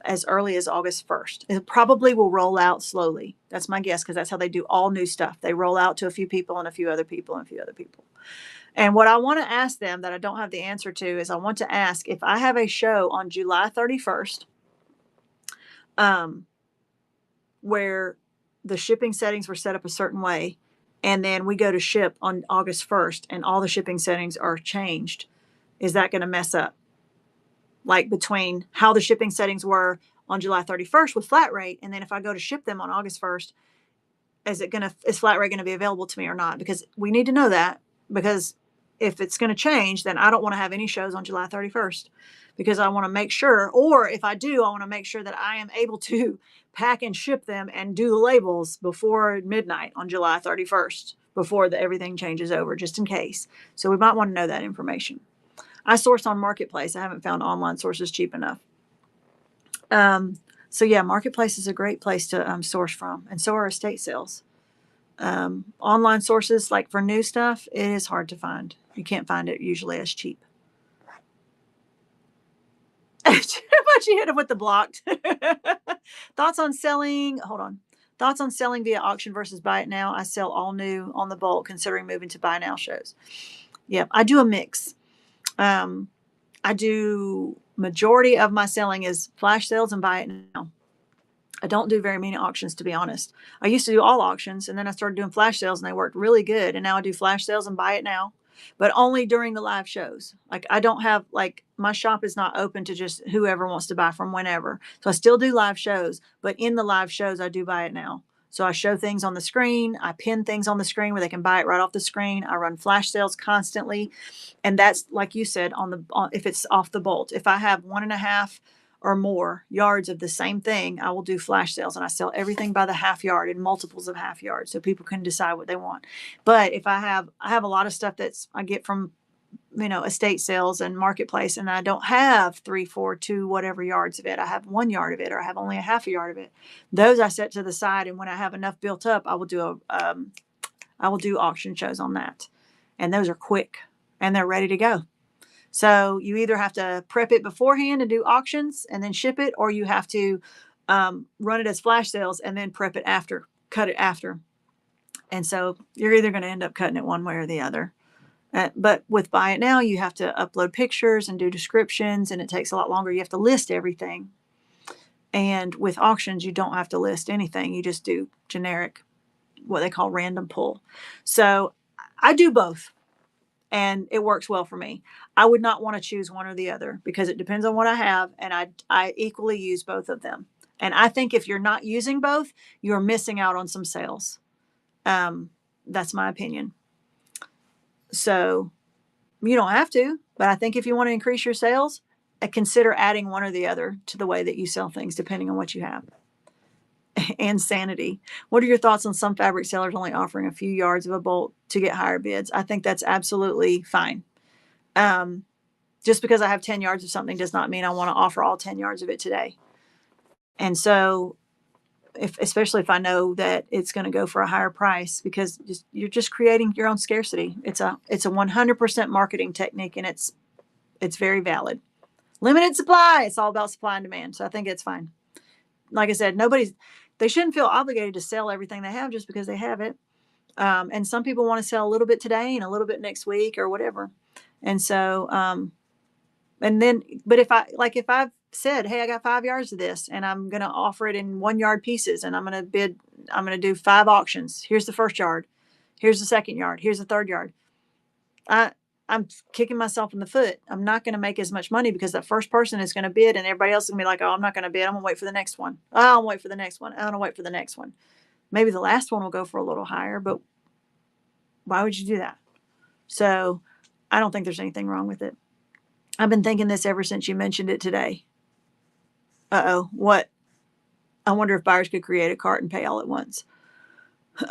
as early as August 1st. It probably will roll out slowly. That's my guess, because that's how they do all new stuff. They roll out to a few people and a few other people and a few other people. And what I want to ask them that I don't have the answer to is, I want to ask if I have a show on July 31st, where the shipping settings were set up a certain way, and then we go to ship on August 1st and all the shipping settings are changed, is that going to mess up? Like between how the shipping settings were on July 31st with flat rate, and then if I go to ship them on August 1st, is flat rate going to be available to me or not? Because we need to know that, because if it's going to change, then I don't want to have any shows on July 31st, because I want to make sure, or if I do, I want to make sure that I am able to pack and ship them and do the labels before midnight on July 31st, before everything changes over, just in case. So we might want to know that information. I source on Marketplace. I haven't found online sources cheap enough. So yeah, Marketplace is a great place to source from, and so are estate sales. Online sources, like for new stuff, it is hard to find. You can't find it usually as cheap. But you hit him with the blocked. Thoughts on selling? Hold on. Thoughts on selling via auction versus buy it now? I sell all new on the bulk, considering moving to buy now shows. Yeah, I do a mix. I do, majority of my selling is flash sales and buy it now. I don't do very many auctions, to be honest. I used to do all auctions, and then I started doing flash sales, and they worked really good. And now I do flash sales and buy it now, but only during the live shows. Like, I don't have, like, my shop is not open to just whoever wants to buy from whenever. So I still do live shows, but in the live shows, I do buy it now. So I show things on the screen. I pin things on the screen where they can buy it right off the screen. I run flash sales constantly. And that's, like you said, if it's off the bolt. If I have 1.5 or more yards of the same thing, I will do flash sales, and I sell everything by the half yard in multiples of half yards, so people can decide what they want. But if I have a lot of stuff I get from, estate sales and Marketplace, and I don't have 3, 4, 2, whatever yards of it. I have 1 yard of it, or I have only a half a yard of it. Those I set to the side, and when I have enough built up, I will do auction shows on that, and those are quick and they're ready to go. So you either have to prep it beforehand and do auctions and then ship it, or you have to run it as flash sales and then prep it after, cut it after. And so you're either going to end up cutting it one way or the other. But with buy it now, you have to upload pictures and do descriptions, and it takes a lot longer. You have to list everything. And with auctions, you don't have to list anything. You just do generic, what they call random pull. So I do both, and it works well for me. I would not want to choose one or the other, because it depends on what I have, and I equally use both of them. And I think if you're not using both, you're missing out on some sales. That's my opinion. So you don't have to, but I think if you want to increase your sales, consider adding one or the other to the way that you sell things, depending on what you have. And sanity. What are your thoughts on some fabric sellers only offering a few yards of a bolt to get higher bids? I think that's absolutely fine. Just because I have 10 yards of something does not mean I want to offer all 10 yards of it today. And so especially if I know that it's going to go for a higher price, because you're just creating your own scarcity. It's a 100% marketing technique, and it's very valid. Limited supply. It's all about supply and demand. So I think it's fine. Like I said, they shouldn't feel obligated to sell everything they have just because they have it. And some people want to sell a little bit today and a little bit next week or whatever. And so, and then, but if I've said, hey, I got 5 yards of this and I'm going to offer it in 1 yard pieces, and I'm going to do 5 auctions. Here's the first yard. Here's the second yard. Here's the third yard. I'm kicking myself in the foot. I'm not going to make as much money because that first person is going to bid and everybody else is going to be like, oh, I'm not going to bid. I'm going to wait for the next one. Oh, I'll wait for the next one. I'm going to wait for the next one. Maybe the last one will go for a little higher, but why would you do that? So I don't think there's anything wrong with it. I've been thinking this ever since you mentioned it today. What? I wonder if buyers could create a cart and pay all at once.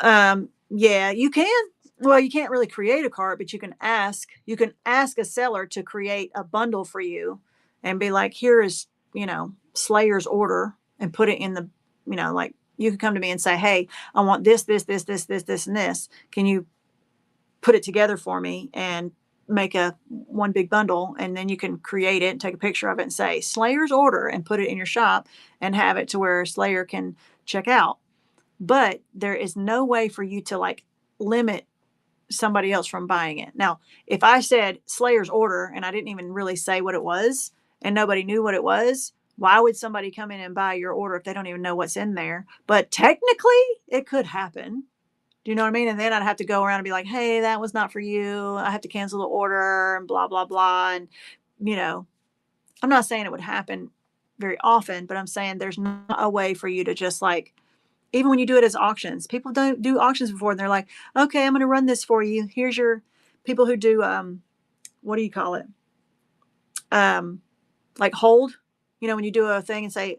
Yeah, you can. Well, you can't really create a cart, but you can ask a seller to create a bundle for you and be like, here is, Slayer's order, and put it in the, like you could come to me and say, hey, I want this, this, this, this, this, this, and this. Can you put it together for me and make a one big bundle? And then you can create it and take a picture of it and say Slayer's order and put it in your shop and have it to where Slayer can check out. But there is no way for you to like limit somebody else from buying it. Now, if I said Slayer's order and I didn't even really say what it was and nobody knew what it was, why would somebody come in and buy your order if they don't even know what's in there? But technically, it could happen. Do you know what I mean? And then I'd have to go around and be like, hey, that was not for you. I have to cancel the order and blah, blah, blah. And, I'm not saying it would happen very often, but I'm saying there's not a way for you to just like, even when you do it as auctions, people don't do auctions before. And they're like, okay, I'm going to run this for you. Here's your people who do, what do you call it? Like hold, when you do a thing and say,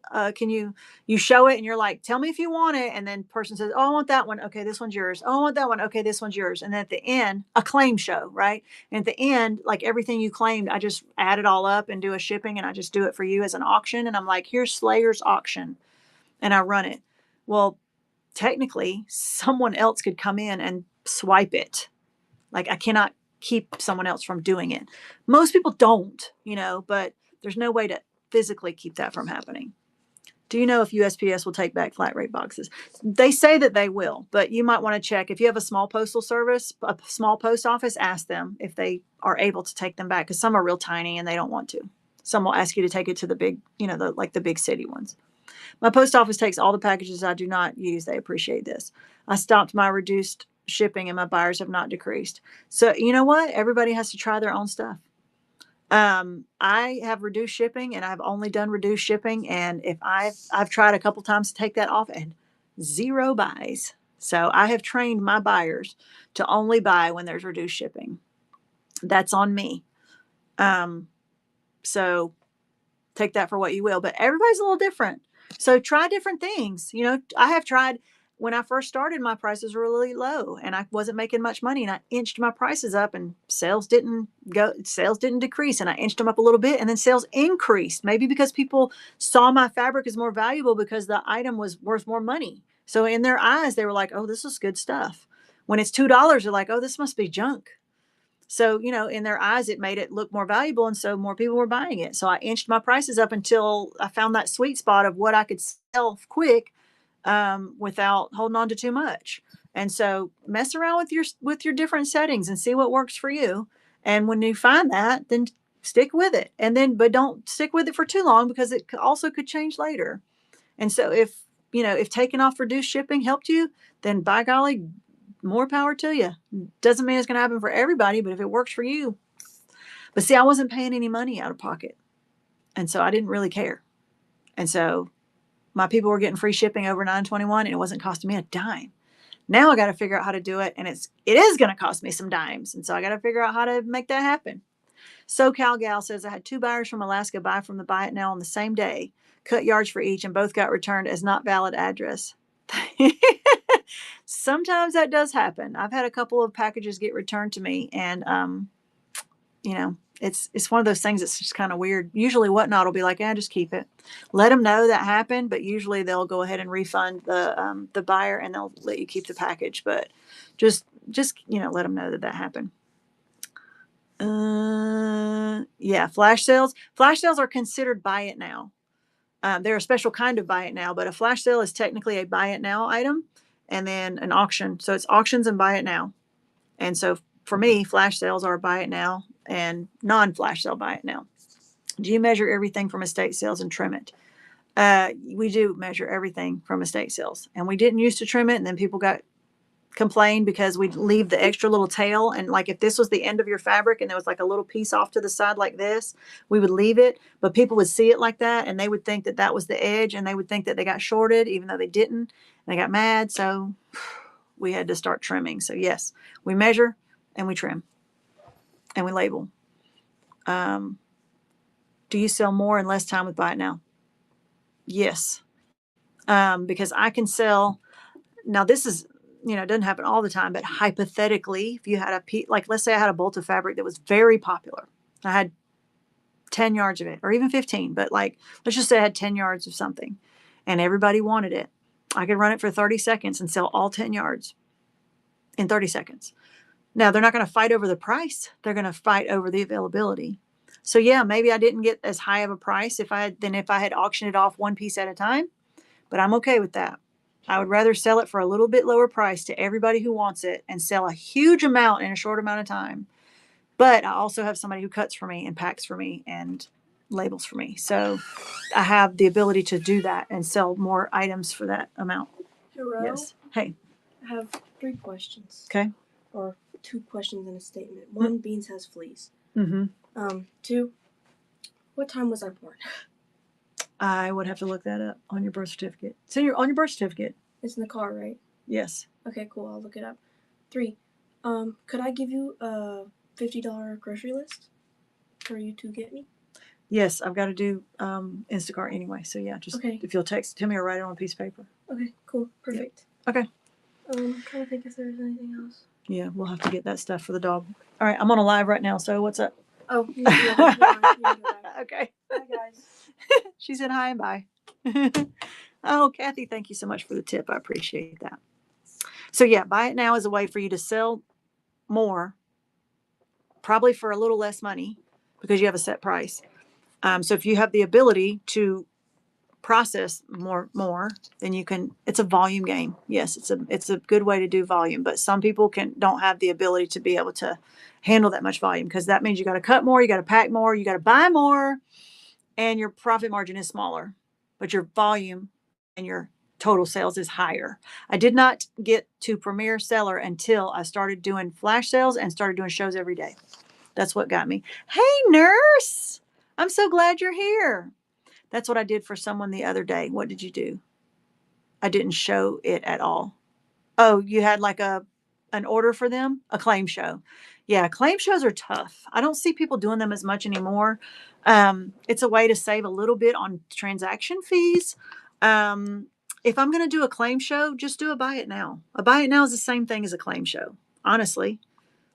you show it and you're like, tell me if you want it. And then person says, oh, I want that one. Okay, this one's yours. Oh, I want that one. Okay, this one's yours. And then at the end, a claim show, right? And at the end, like everything you claimed, I just add it all up and do a shipping, and I just do it for you as an auction. And I'm like, here's Slayer's auction. And I run it. Well, technically, someone else could come in and swipe it. Like I cannot keep someone else from doing it. Most people don't, but there's no way to physically keep that from happening. Do you know if USPS will take back flat rate boxes? They say that they will, but you might want to check. If you have a small postal service, a small post office, ask them if they are able to take them back, because some are real tiny and they don't want to. Some will ask you to take it to the big, the big city ones. My post office takes all the packages I do not use. They appreciate this. I stopped my reduced shipping and my buyers have not decreased. So you know what? Everybody has to try their own stuff. I have reduced shipping, and I've only done reduced shipping. And if I've tried a couple times to take that off, and 0 buys. So I have trained my buyers to only buy when there's reduced shipping. That's on me. So take that for what you will, but everybody's a little different. So try different things. I have tried. When I first started, my prices were really low and I wasn't making much money, and I inched my prices up, and sales didn't decrease, and I inched them up a little bit, and then sales increased, maybe because people saw my fabric as more valuable because the item was worth more money. So in their eyes, they were like, oh, this is good stuff. When it's $2, they're like, oh, this must be junk. So, in their eyes, it made it look more valuable. And so more people were buying it. So I inched my prices up until I found that sweet spot of what I could sell quick without holding on to too much. And so mess around with your different settings and see what works for you. And when you find that, then stick with it. But don't stick with it for too long, because it also could change later. And so if taking off reduced shipping helped you, then by golly, more power to you. Doesn't mean it's going to happen for everybody, but if it works for you. But see, I wasn't paying any money out of pocket, and so I didn't really care. And so my people were getting free shipping over 9/21, and it wasn't costing me a dime. Now I got to figure out how to do it, and it is going to cost me some dimes, and so I got to figure out how to make that happen. SoCal Gal says, I had 2 buyers from Alaska buy from the Buy It Now on the same day, cut yards for each, and both got returned as not valid address. Sometimes that does happen. I've had a couple of packages get returned to me, and It's one of those things that's just kind of weird. Usually WhatNot will be like, yeah, just keep it. Let them know that happened, but usually they'll go ahead and refund the buyer and they'll let you keep the package. But just let them know that that happened. Yeah, flash sales. Flash sales are considered buy it now. They're a special kind of buy it now, but a flash sale is technically a buy it now item, and then an auction. So it's auctions and buy it now. And so for me, flash sales are buy it now and non-flash sale buy it now. Do you measure everything from estate sales and trim it? We do measure everything from estate sales, and we didn't used to trim it, and then people got complained because we'd leave the extra little tail, and like if this was the end of your fabric and there was like a little piece off to the side like this, we would leave it, but people would see it like that and they would think that that was the edge, and they would think that they got shorted even though they didn't, and they got mad. So we had to start trimming. So yes, we measure and we trim and we label. Do you sell more in less time with buy it now? Yes. Because I can sell now. This is, it doesn't happen all the time, but hypothetically, if you had like, let's say I had a bolt of fabric that was very popular. I had 10 yards of it, or even 15, but like, let's just say I had 10 yards of something and everybody wanted it. I could run it for 30 seconds and sell all 10 yards in 30 seconds. Now, they're not going to fight over the price. They're going to fight over the availability. So yeah, maybe I didn't get as high of a price if I had auctioned it off one piece at a time, but I'm okay with that. I would rather sell it for a little bit lower price to everybody who wants it and sell a huge amount in a short amount of time. But I also have somebody who cuts for me and packs for me and labels for me. So I have the ability to do that and sell more items for that amount. Hello? Yes. Hey. I have 3 questions. Okay. Or 2 questions and a statement. 1, beans has fleas. Mm-hmm. 2, what time was I born? I would have to look that up on your birth certificate. It's on your birth certificate. It's in the car, right? Yes. Okay, cool. I'll look it up. 3, could I give you a $50 grocery list for you to get me? Yes, I've got to do Instacart anyway. So yeah, just if you'll text it to me or write it on a piece of paper. Okay, cool. Perfect. Yep. Okay. I'm trying to think if there's anything else. Yeah, we'll have to get that stuff for the dog. All right, I'm on a live right now, so what's up? Oh, you can do that. Okay. Bye, guys. She said hi and bye. Oh, Kathy, thank you so much for the tip. I appreciate that. So yeah, buy it now is a way for you to sell more, probably for a little less money because you have a set price. So if you have the ability to process more, then you can. It's a volume game. Yes, it's a good way to do volume, but some people don't have the ability to be able to handle that much volume, because that means you got to cut more, you got to pack more, you got to buy more, and your profit margin is smaller, but your volume and your total sales is higher. I did not get to Premier Seller until I started doing flash sales and started doing shows every day. That's what got me. Hey, nurse, I'm so glad you're here. That's what I did for someone the other day. What did you do? I didn't show it at all. Oh, you had like an order for them? A claim show. Yeah, claim shows are tough. I don't see people doing them as much anymore. It's a way to save a little bit on transaction fees. If I'm going to do a claim show, just do a buy it now. A buy it now is the same thing as a claim show, honestly.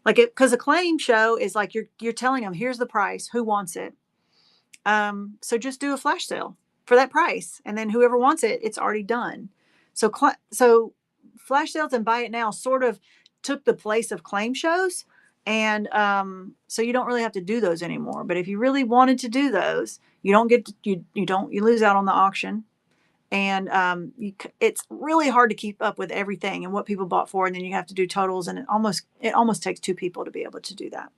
Like because a claim show is like you're telling them, here's the price, who wants it? So just do a flash sale for that price, and then whoever wants it, it's already done. So flash sales and buy it now sort of took the place of claim shows, and so you don't really have to do those anymore. But if you really wanted to do those, you don't get to, you lose out on the auction, and it's really hard to keep up with everything and what people bought for, and then you have to do totals, and it almost takes 2 people to be able to do that.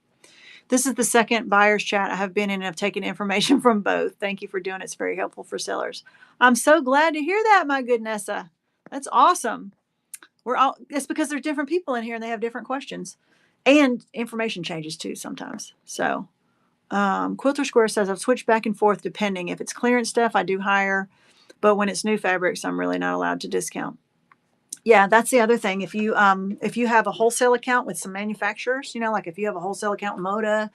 This is the second buyer's chat I have been in, and I've taken information from both. Thank you for doing it. It's very helpful for sellers. I'm so glad to hear that, my good Nessa. That's awesome. It's because there's different people in here and they have different questions. And information changes too sometimes. So Quilter Square says, I've switched back and forth depending. If it's clearance stuff, I do higher. But when it's new fabrics, I'm really not allowed to discount. Yeah, that's the other thing. If you have a wholesale account with some manufacturers, like if you have a wholesale account with Moda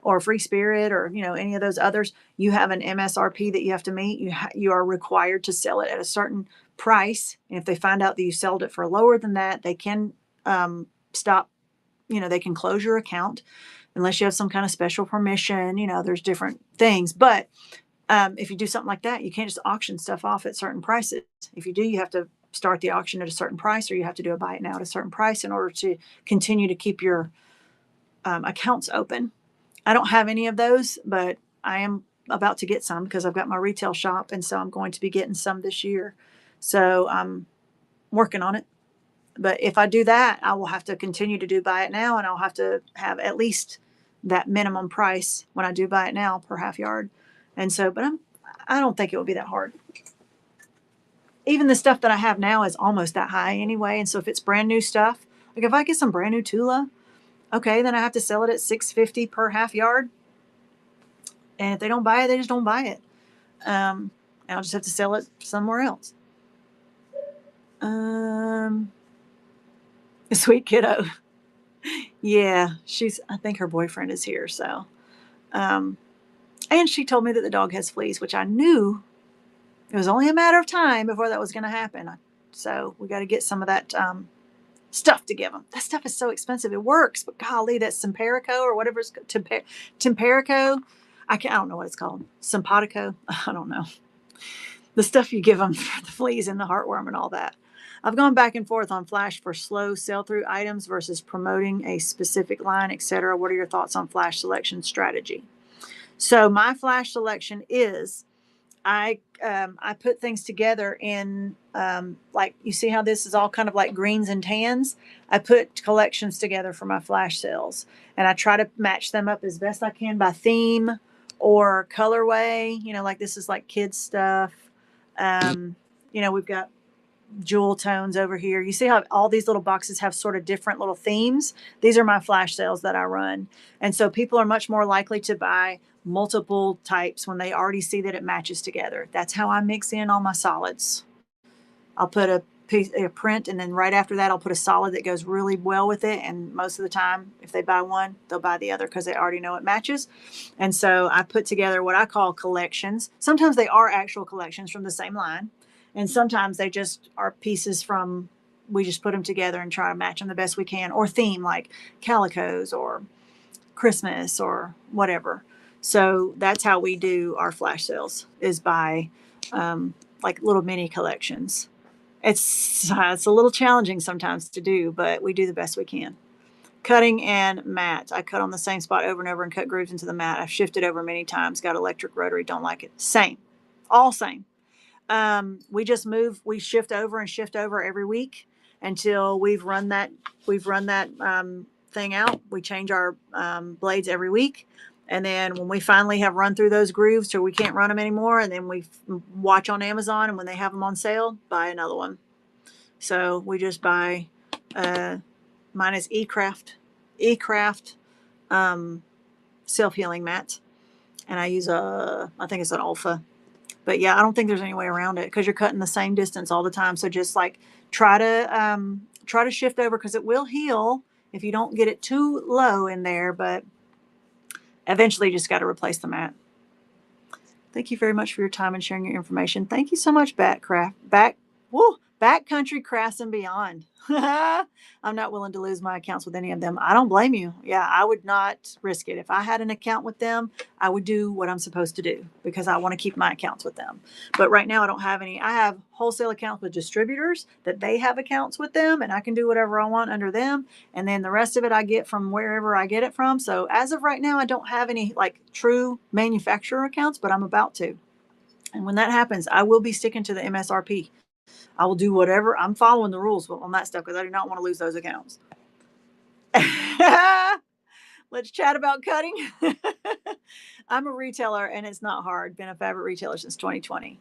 or Free Spirit or any of those others, you have an MSRP that you have to meet. You are required to sell it at a certain price, and if they find out that you sold it for lower than that, they can stop they can close your account unless you have some kind of special permission. There's different things. But if you do something like that, you can't just auction stuff off at certain prices. If you do, you have to start the auction at a certain price, or you have to do a buy it now at a certain price in order to continue to keep your accounts open. I don't have any of those, but I am about to get some because I've got my retail shop, and so I'm going to be getting some this year. So I'm working on it. But if I do that, I will have to continue to do buy it now, and I'll have to have at least that minimum price when I do buy it now per half yard. And so, but I don't think it will be that hard. Even the stuff that I have now is almost that high anyway. And so if it's brand new stuff, like if I get some brand new Tula, okay, then I have to sell it at $650 per half yard. And if they don't buy it, they just don't buy it. And I'll just have to sell it somewhere else. Sweet kiddo. Yeah, I think her boyfriend is here. So, and she told me that the dog has fleas, which I knew it was only a matter of time before that was going to happen. So we got to get some of that stuff to give them. That stuff is so expensive. It works, but golly, that Simparico or whatever it's Temparico. I don't know what it's called. Simpatico. I don't know. The stuff you give them for the fleas and the heartworm and all that. I've gone back and forth on Flash for slow sell-through items versus promoting a specific line, etc. What are your thoughts on Flash selection strategy? So my Flash selection is I put things together in like you see how this is all kind of like greens and tans. I put collections together for my Flash sales, and I try to match them up as best I can by theme or colorway. Like this is like kids stuff. We've got jewel tones over here. You see how all these little boxes have sort of different little themes? These are my Flash sales that I run. And so people are much more likely to buy multiple types when they already see that it matches together. That's how I mix in all my solids. I'll put a print, and then right after that I'll put a solid that goes really well with it. And most of the time, if they buy one, they'll buy the other because they already know it matches. And so I put together what I call collections. Sometimes they are actual collections from the same line. And sometimes they just are pieces we just put them together and try to match them the best we can, or theme like calicos or Christmas or whatever. So that's how we do our Flash sales, is by like little mini collections. It's a little challenging sometimes to do, but we do the best we can. Cutting and mat. I cut on the same spot over and over and cut grooves into the mat. I've shifted over many times. Got electric rotary. Don't like it. Same. All same. We shift over every week until we've run that thing out. We change our blades every week. And then when we finally have run through those grooves till we can't run them anymore, and then we watch on Amazon, and when they have them on sale, buy another one. So we just buy, mine is eCraft self-healing mats. And I use I think it's an Alpha. But yeah, I don't think there's any way around it because you're cutting the same distance all the time. So just like try to shift over, because it will heal if you don't get it too low in there. But eventually you just got to replace the mat. Thank you very much for your time and sharing your information. Thank you so much, Backcountry Crafts and Beyond. I'm not willing to lose my accounts with any of them. I don't blame you. Yeah, I would not risk it. If I had an account with them, I would do what I'm supposed to do because I want to keep my accounts with them. But right now I don't have any. I have wholesale accounts with distributors that they have accounts with them, and I can do whatever I want under them. And then the rest of it I get from wherever I get it from. So as of right now, I don't have any like true manufacturer accounts, but I'm about to. And when that happens, I will be sticking to the MSRP. I will do whatever. I'm following the rules on that stuff because I do not want to lose those accounts. Let's chat about cutting. I'm a retailer, and it's not hard. Been a fabric retailer since 2020.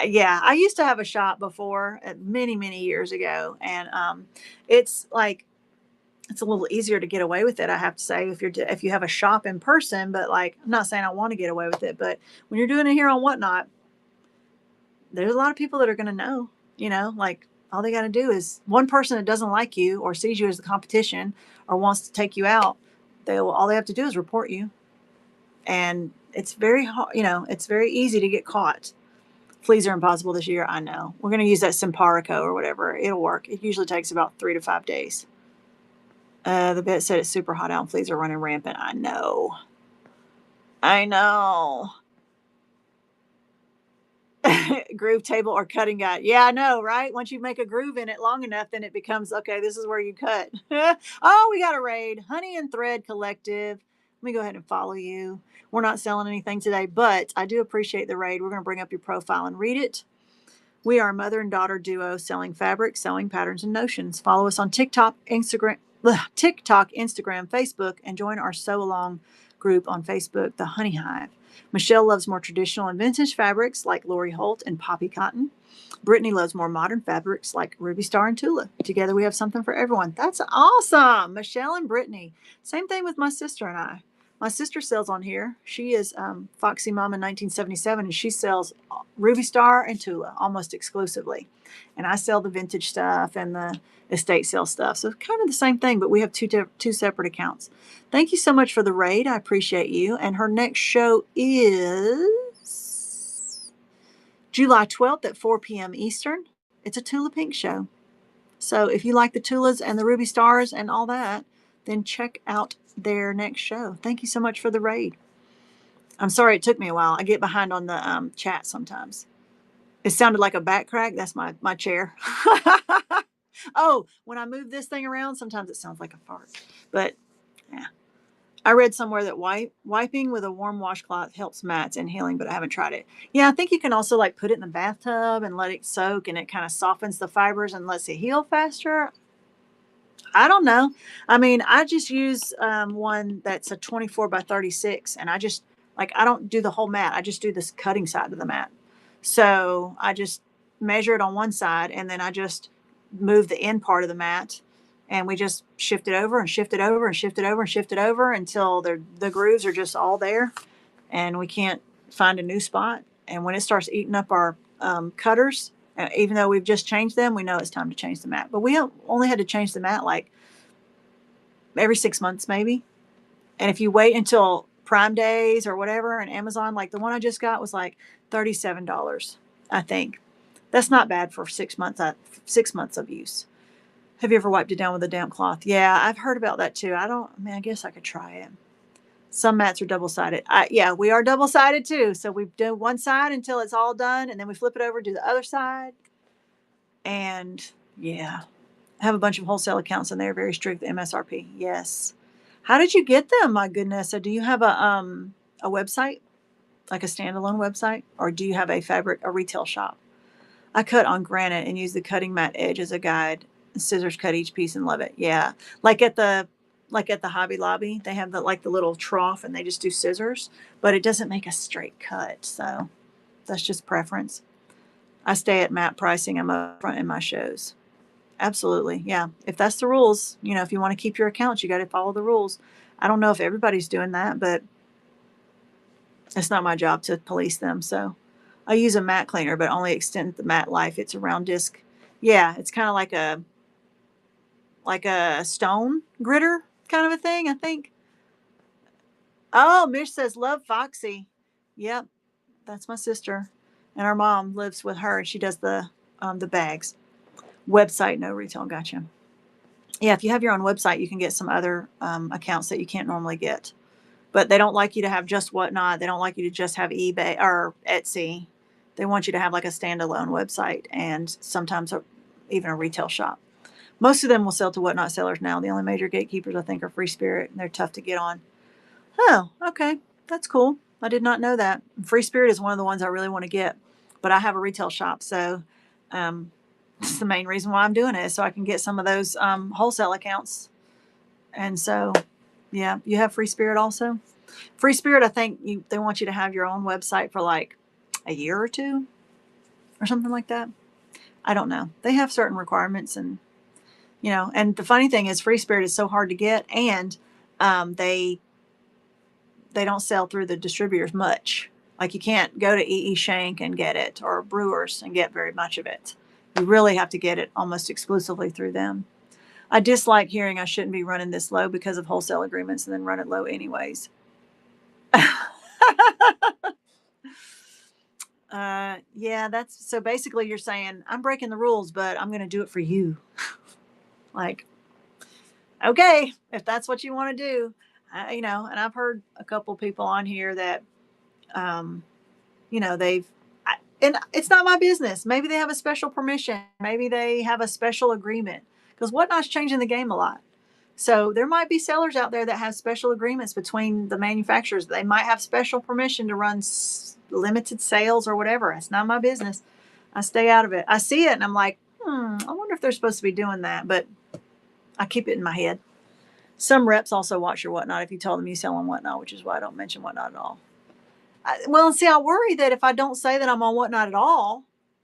Yeah, I used to have a shop before, many, many years ago, and it's like it's a little easier to get away with it, I have to say, if you have a shop in person. But like, I'm not saying I want to get away with it, but when you're doing it here on WhatNot, there's a lot of people that are going to know. Like all they got to do is one person that doesn't like you or sees you as the competition or wants to take you out. All they have to do is report you. And it's very hard, it's very easy to get caught. Fleas are impossible this year. I know. We're going to use that Simparico or whatever. It'll work. It usually takes about 3 to 5 days. The vet said it's super hot out and fleas are running rampant. I know. I know. Groove table or cutting guide. Yeah, I know, right? Once you make a groove in it long enough, then it becomes okay. This is where you cut. Oh, we got a raid. Honey and Thread Collective. Let me go ahead and follow you. We're not selling anything today, but I do appreciate the raid. We're going to bring up your profile and read it. We are a mother and daughter duo selling fabric, sewing patterns, and notions. Follow us on TikTok, Instagram, Facebook, and join our sew along group on Facebook, The Honey Hive. Michelle loves more traditional and vintage fabrics like Lori Holt and Poppy Cotton. Brittany loves more modern fabrics like Ruby Star and Tula. Together we have something for everyone. That's awesome. Michelle and Brittany. Same thing with my sister and I. My sister sells on here. She is Foxy Mama 1977, and she sells Ruby Star and Tula almost exclusively. And I sell the vintage stuff and the estate sale stuff. So kind of the same thing, but we have two separate accounts. Thank you so much for the raid. I appreciate you. And her next show is July 12th at 4 p.m. Eastern. It's a Tula Pink show. So if you like the Tulas and the Ruby Stars and all that, then check out their next show. Thank you so much for the raid. I'm sorry it took me a while. I get behind on the chat sometimes. It sounded like a back crack. That's my chair. Oh, when I move this thing around, sometimes it sounds like a fart. But yeah. I read somewhere that wiping with a warm washcloth helps mats and healing, but I haven't tried it. Yeah, I think you can also like put it in the bathtub and let it soak, and it kind of softens the fibers and lets it heal faster. I don't know. I mean, I just use one that's a 24 by 36, and I just like I don't do the whole mat. I just do this cutting side of the mat. So I just measure it on one side, and then I just move the end part of the mat, and we just shift it over and shift it over and shift it over and shift it over until the grooves are just all there, and we can't find a new spot. And when it starts eating up our cutters, even though we've just changed them, we know it's time to change the mat. But we only had to change the mat like every 6 months, maybe. And if you wait until Prime Days or whatever, and Amazon, like the one I just got was like $37, I think. That's not bad for 6 months. 6 months of use. Have you ever wiped it down with a damp cloth? Yeah, I've heard about that too. I guess I could try it. Some mats are double-sided. Yeah, we are double-sided too. So we do one side until it's all done, and then we flip it over, do the other side. And yeah, I have a bunch of wholesale accounts, and they're very strict with MSRP. Yes. How did you get them? My goodness. So do you have a website, like a standalone website, or do you have a retail shop? I cut on granite and use the cutting mat edge as a guide. Scissors cut each piece and love it. Yeah, like at the Hobby Lobby, they have the little trough, and they just do scissors, but it doesn't make a straight cut. So that's just preference. I stay at mat pricing. I'm up front in my shows. Absolutely. Yeah. If that's the rules, if you want to keep your accounts, you got to follow the rules. I don't know if everybody's doing that, but it's not my job to police them. So I use a mat cleaner, but only extend the mat life. It's a round disc. Yeah. It's kind of like a stone gritter kind of a thing, I think. Oh, Mish says, love Foxy. Yep. That's my sister. And our mom lives with her, and she does the bags. Website, no retail. Gotcha. Yeah, if you have your own website, you can get some other accounts that you can't normally get. But they don't like you to have just WhatNot. They don't like you to just have eBay or Etsy. They want you to have like a standalone website and sometimes even a retail shop. Most of them will sell to WhatNot sellers now. The only major gatekeepers, I think, are Free Spirit, and they're tough to get on. Oh, okay. That's cool. I did not know that. Free Spirit is one of the ones I really want to get, but I have a retail shop, so it's the main reason why I'm doing it, is so I can get some of those wholesale accounts. And so, yeah, you have Free Spirit also. Free Spirit, I think they want you to have your own website for like a year or two or something like that. I don't know. They have certain requirements, and and the funny thing is Free Spirit is so hard to get, and they don't sell through the distributors much. Like you can't go to E.E. Shank and get it, or Brewers and get very much of it. You really have to get it almost exclusively through them. I dislike hearing I shouldn't be running this low because of wholesale agreements, and then run it low anyways. Yeah, that's so basically you're saying I'm breaking the rules, but I'm going to do it for you. Like, okay, if that's what you want to do, you know, and I've heard a couple people on here that, um, you know, and it's not my business. Maybe they have a special permission. Maybe they have a special agreement because Whatnot's changing the game a lot. So there might be sellers out there that have special agreements between the manufacturers. They might have special permission to run limited sales or whatever. It's not my business. I stay out of it. I see it and I'm like, I wonder if they're supposed to be doing that, but I keep it in my head. Some reps also watch your Whatnot if you tell them you sell on Whatnot, which is why I don't mention Whatnot at all. Well, see, I worry that if I don't say that I'm on Whatnot at all,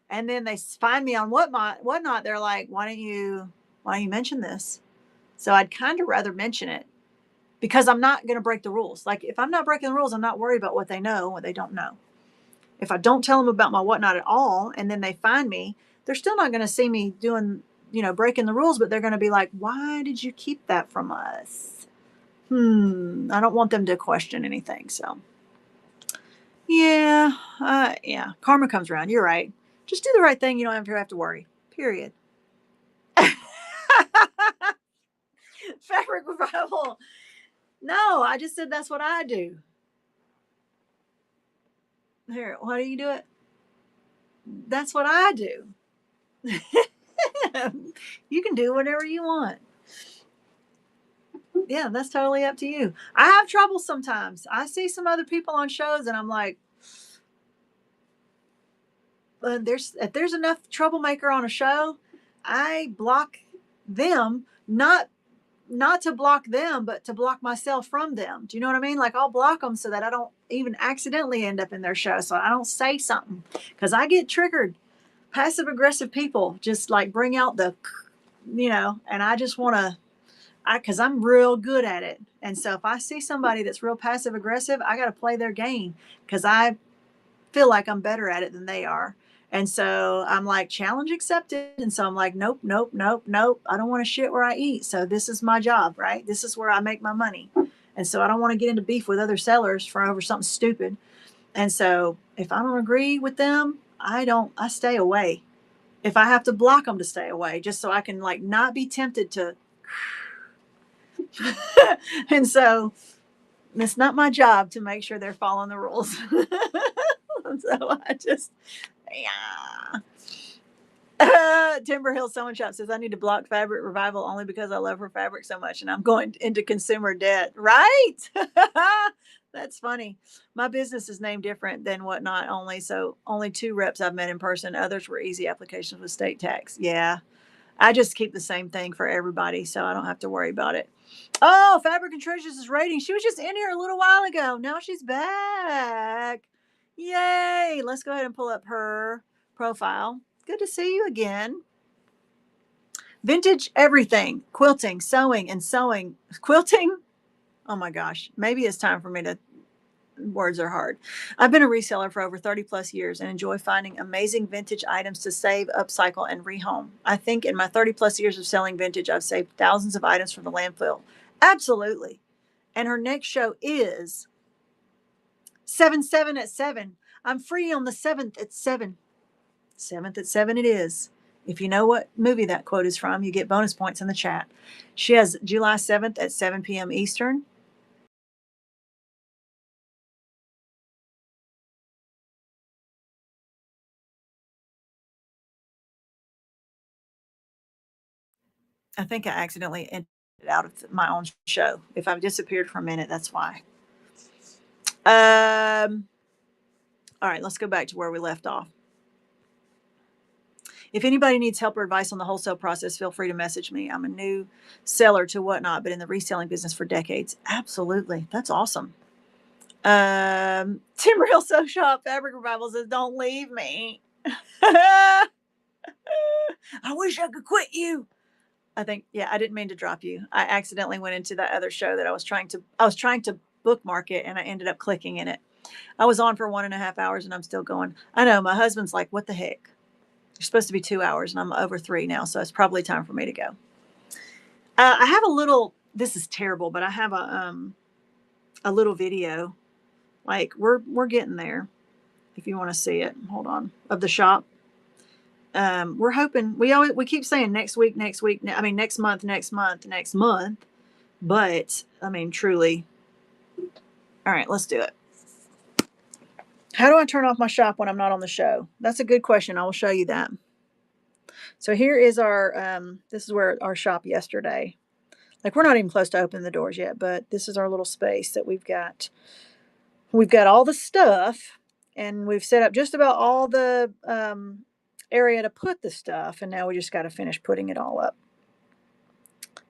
and then they find me on Whatnot, they're like, why don't you mention this? So I'd kind of rather mention it because I'm not going to break the rules. Like if I'm not breaking the rules, I'm not worried about what they know and what they don't know. If I don't tell them about my Whatnot at all, and then they find me, they're still not going to see me doing, you know, breaking the rules, but they're going to be like, why did you keep that from us? I don't want them to question anything. So yeah, yeah, karma comes around. You're right. Just do the right thing. You don't have to worry. Period. Fabric revival. No, I just said that's what I do. Here, why do you do it? That's what I do. You can do whatever you want. Yeah, that's totally up to you. I have trouble sometimes. I see some other people on shows and I'm like, if there's enough troublemaker on a show, I block them, not to block them, but to block myself from them. Do you know what I mean? Like I'll block them so that I don't even accidentally end up in their show. So I don't say something because I get triggered. Passive aggressive people just like bring out the, you know, and I just want to, because I'm real good at it. And so if I see somebody that's real passive aggressive, I got to play their game because I feel like I'm better at it than they are. And so I'm like, challenge accepted. And so I'm like, nope, nope, nope, nope. I don't want to shit where I eat. So this is my job, right? This is where I make my money. And so I don't want to get into beef with other sellers for over something stupid. And so if I don't agree with them, I stay away. If I have to block them to stay away, just so I can like not be tempted to. And so it's not my job to make sure they're following the rules. So I just, yeah. Timber Hill Sewing Shop says I need to block Fabric Revival only because I love her fabric so much and I'm going into consumer debt. Right? That's funny. My business is named different than Whatnot only. So only 2 reps I've met in person. Others were easy applications with state tax. Yeah. I just keep the same thing for everybody so I don't have to worry about it. Oh, Fabric and Treasures is rating. She was just in here a little while ago. Now she's back. Yay. Let's go ahead and pull up her profile. Good to see you again. Vintage everything. Quilting, sewing, and sewing. Quilting? Oh my gosh. Maybe it's time for me to. Words are hard. I've been a reseller for over 30 plus years and enjoy finding amazing vintage items to save, upcycle, and rehome. I think in my 30 plus years of selling vintage, I've saved thousands of items from the landfill. Absolutely. And her next show is 7/7 at 7. I'm free on the 7th at 7. 7th at 7 it is. If you know what movie that quote is from, you get bonus points in the chat. She has July 7th at 7 p.m. Eastern. I think I accidentally ended out of my own show. If I've disappeared for a minute, that's why. All right, let's go back to where we left off. If anybody needs help or advice on the wholesale process, feel free to message me. I'm a new seller to Whatnot, but in the reselling business for decades. Absolutely. That's awesome. Timber Hill Sew Shop Fabric Revival says, don't leave me. I wish I could quit you. I think, yeah, I didn't mean to drop you. I accidentally went into that other show that I was trying to bookmark it and I ended up clicking in it. I was on for 1.5 hours and I'm still going. I know my husband's like, what the heck? You're supposed to be 2 hours and I'm over 3 now. So it's probably time for me to go. I have a little, this is terrible, but I have a little video. Like we're getting there. If you want to see it, hold on, of the shop. we're hoping, we keep saying next week, next week. I mean, next month, next month, next month. But I mean, truly. All right, let's do it. How do I turn off my shop when I'm not on the show? That's a good question. I will show you that. So here is our, this is where our shop yesterday. Like, we're not even close to opening the doors yet, but this is our little space that we've got. We've got all the stuff, and we've set up just about all the area to put the stuff, and now we just got to finish putting it all up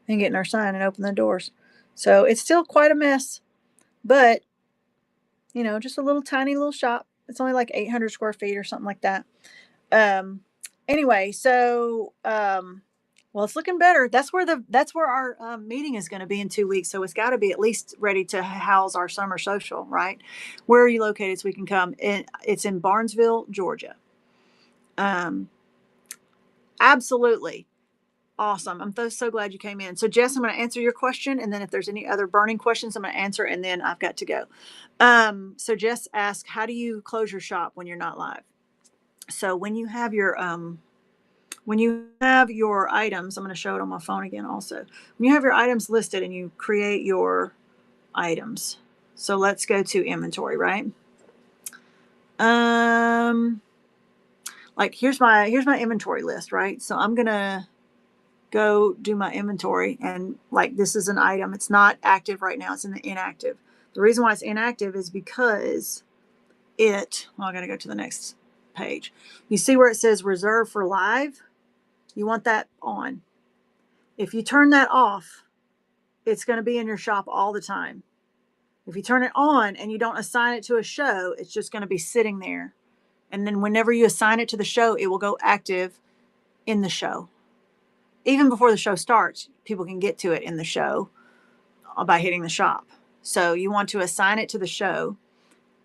and getting our sign and open the doors. So it's still quite a mess, but you know, just a little tiny little shop. It's only like 800 square feet or something like that. Um, anyway, so well, it's looking better. That's where our meeting is going to be in 2 weeks. So it's got to be at least ready to house our summer social, right? Where are you located so we can come? It's in Barnesville, Georgia. Absolutely awesome. I'm so glad you came in. So Jess, I'm going to answer your question, and then if there's any other burning questions, I'm going to answer, and then I've got to go. So Jess asked, how do you close your shop when you're not live? So when you have your items, I'm going to show it on my phone again also. When you have your items listed and you create your items. So let's go to inventory, right? Like here's my inventory list, right? So I'm going to go do my inventory, and like this is an item. It's not active right now. It's in the inactive. The reason why it's inactive is because I got to go to the next page. You see where it says reserve for live? You want that on. If you turn that off, it's going to be in your shop all the time. If you turn it on and you don't assign it to a show, it's just going to be sitting there. And then whenever you assign it to the show, it will go active in the show. Even before the show starts, people can get to it in the show by hitting the shop. So you want to assign it to the show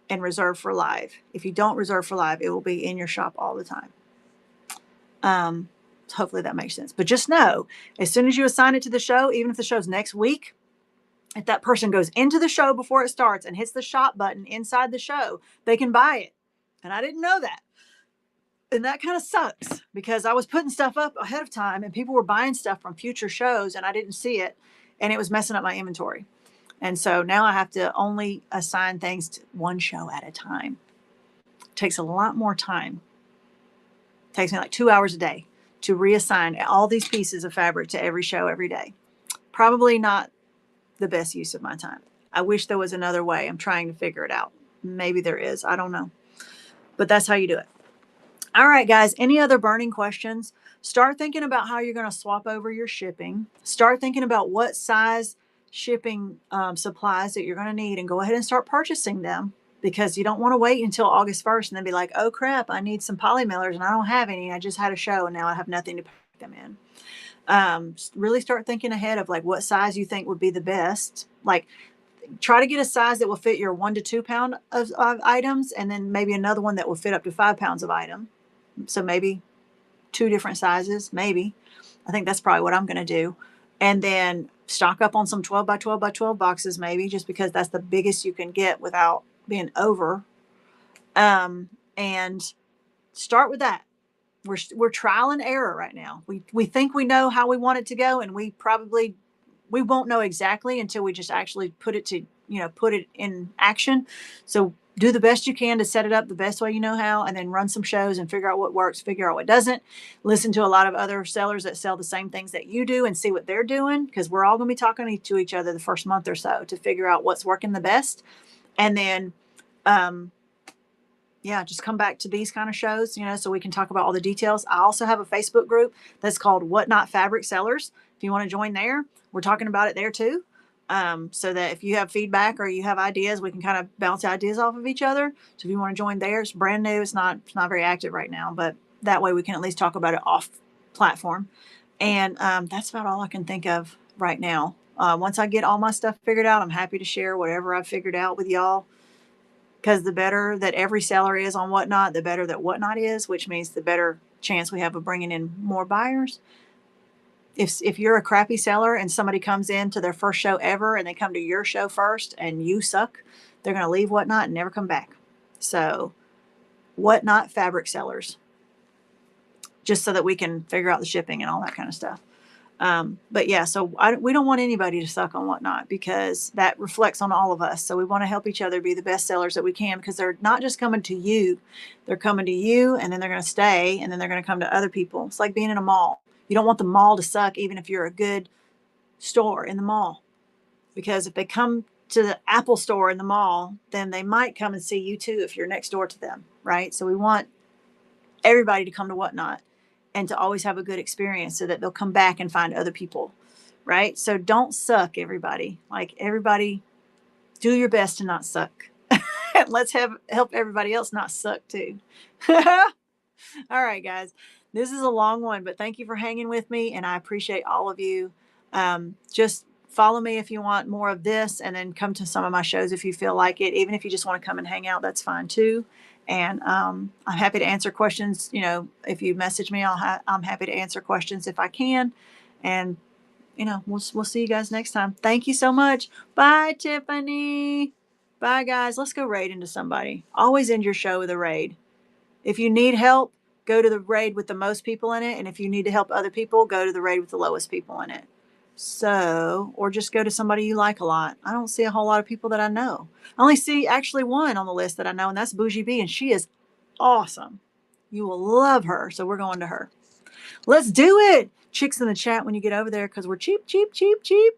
and reserve for live. If you don't reserve for live, it will be in your shop all the time. Hopefully that makes sense. But just know, as soon as you assign it to the show, even if the show's next week, if that person goes into the show before it starts and hits the shop button inside the show, they can buy it. And I didn't know that. And that kind of sucks because I was putting stuff up ahead of time and people were buying stuff from future shows and I didn't see it, and it was messing up my inventory. And so now I have to only assign things to one show at a time. It takes a lot more time. It takes me like 2 hours a day to reassign all these pieces of fabric to every show every day. Probably not the best use of my time. I wish there was another way. I'm trying to figure it out. Maybe there is. I don't know. But that's how you do it. All right, guys. Any other burning questions? Start thinking about how you're going to swap over your shipping. Start thinking about what size shipping supplies that you're going to need, and go ahead and start purchasing them, because you don't want to wait until August 1st and then be like, oh crap, I need some poly mailers and I don't have any. I just had a show and now I have nothing to pack them in. Really start thinking ahead of like what size you think would be the best. Like, try to get a size that will fit your 1 to 2 pound of items, and then maybe another one that will fit up to 5 pounds of item. So maybe 2 different sizes, maybe. I think that's probably what I'm going to do. And then stock up on some 12 by 12 by 12 boxes, maybe, just because that's the biggest you can get without being over. And start with that. We're trial and error right now. We think we know how we want it to go, and we won't know exactly until we just actually put it in action. So do the best you can to set it up the best way you know how, and then run some shows and figure out what works, figure out what doesn't. Listen to a lot of other sellers that sell the same things that you do and see what they're doing, because we're all going to be talking to each other the first month or so to figure out what's working the best. And then just come back to these kind of shows, so we can talk about all the details. I also have a Facebook group that's called WhatNot Fabric Sellers. If you want to join there, we're talking about it there too. So that if you have feedback or you have ideas, we can kind of bounce ideas off of each other. So if you want to join there, it's brand new. It's not very active right now, but that way we can at least talk about it off platform. And that's about all I can think of right now. Once I get all my stuff figured out, I'm happy to share whatever I've figured out with y'all. Because the better that every seller is on WhatNot, the better that WhatNot is, which means the better chance we have of bringing in more buyers. If you're a crappy seller and somebody comes in to their first show ever and they come to your show first and you suck, they're going to leave WhatNot and never come back. So WhatNot Fabric Sellers. just so that we can figure out the shipping and all that kind of stuff. But yeah, so we don't want anybody to suck on Whatnot because that reflects on all of us. So we want to help each other be the best sellers that we can, because they're not just coming to you, they're coming to you and then they're going to stay and then they're going to come to other people. It's like being in a mall. You don't want the mall to suck, even if you're a good store in the mall, because if they come to the Apple store in the mall, then they might come and see you too if you're next door to them, right? So we want everybody to come to Whatnot and to always have a good experience so that they'll come back and find other people, right? So don't suck, everybody. Like, everybody, do your best to not suck. Let's help everybody else not suck too. All right, guys. This is a long one, but thank you for hanging with me, and I appreciate all of you. Just follow me if you want more of this, and then come to some of my shows if you feel like it. Even if you just want to come and hang out, that's fine too. And I'm happy to answer questions. You know, if you message me, I'm happy to answer questions if I can. And you know, we'll see you guys next time. Thank you so much. Bye, Tiffany. Bye, guys. Let's go raid into somebody. Always end your show with a raid. If you need help, go to the raid with the most people in it. And if you need to help other people, go to the raid with the lowest people in it. So, or just go to somebody you like a lot. I don't see a whole lot of people that I know. I only see actually one on the list that I know, and that's Bougie B, and she is awesome. You will love her. So we're going to her. Let's do it. Chicks in the chat when you get over there, because we're cheap, cheap, cheap, cheap.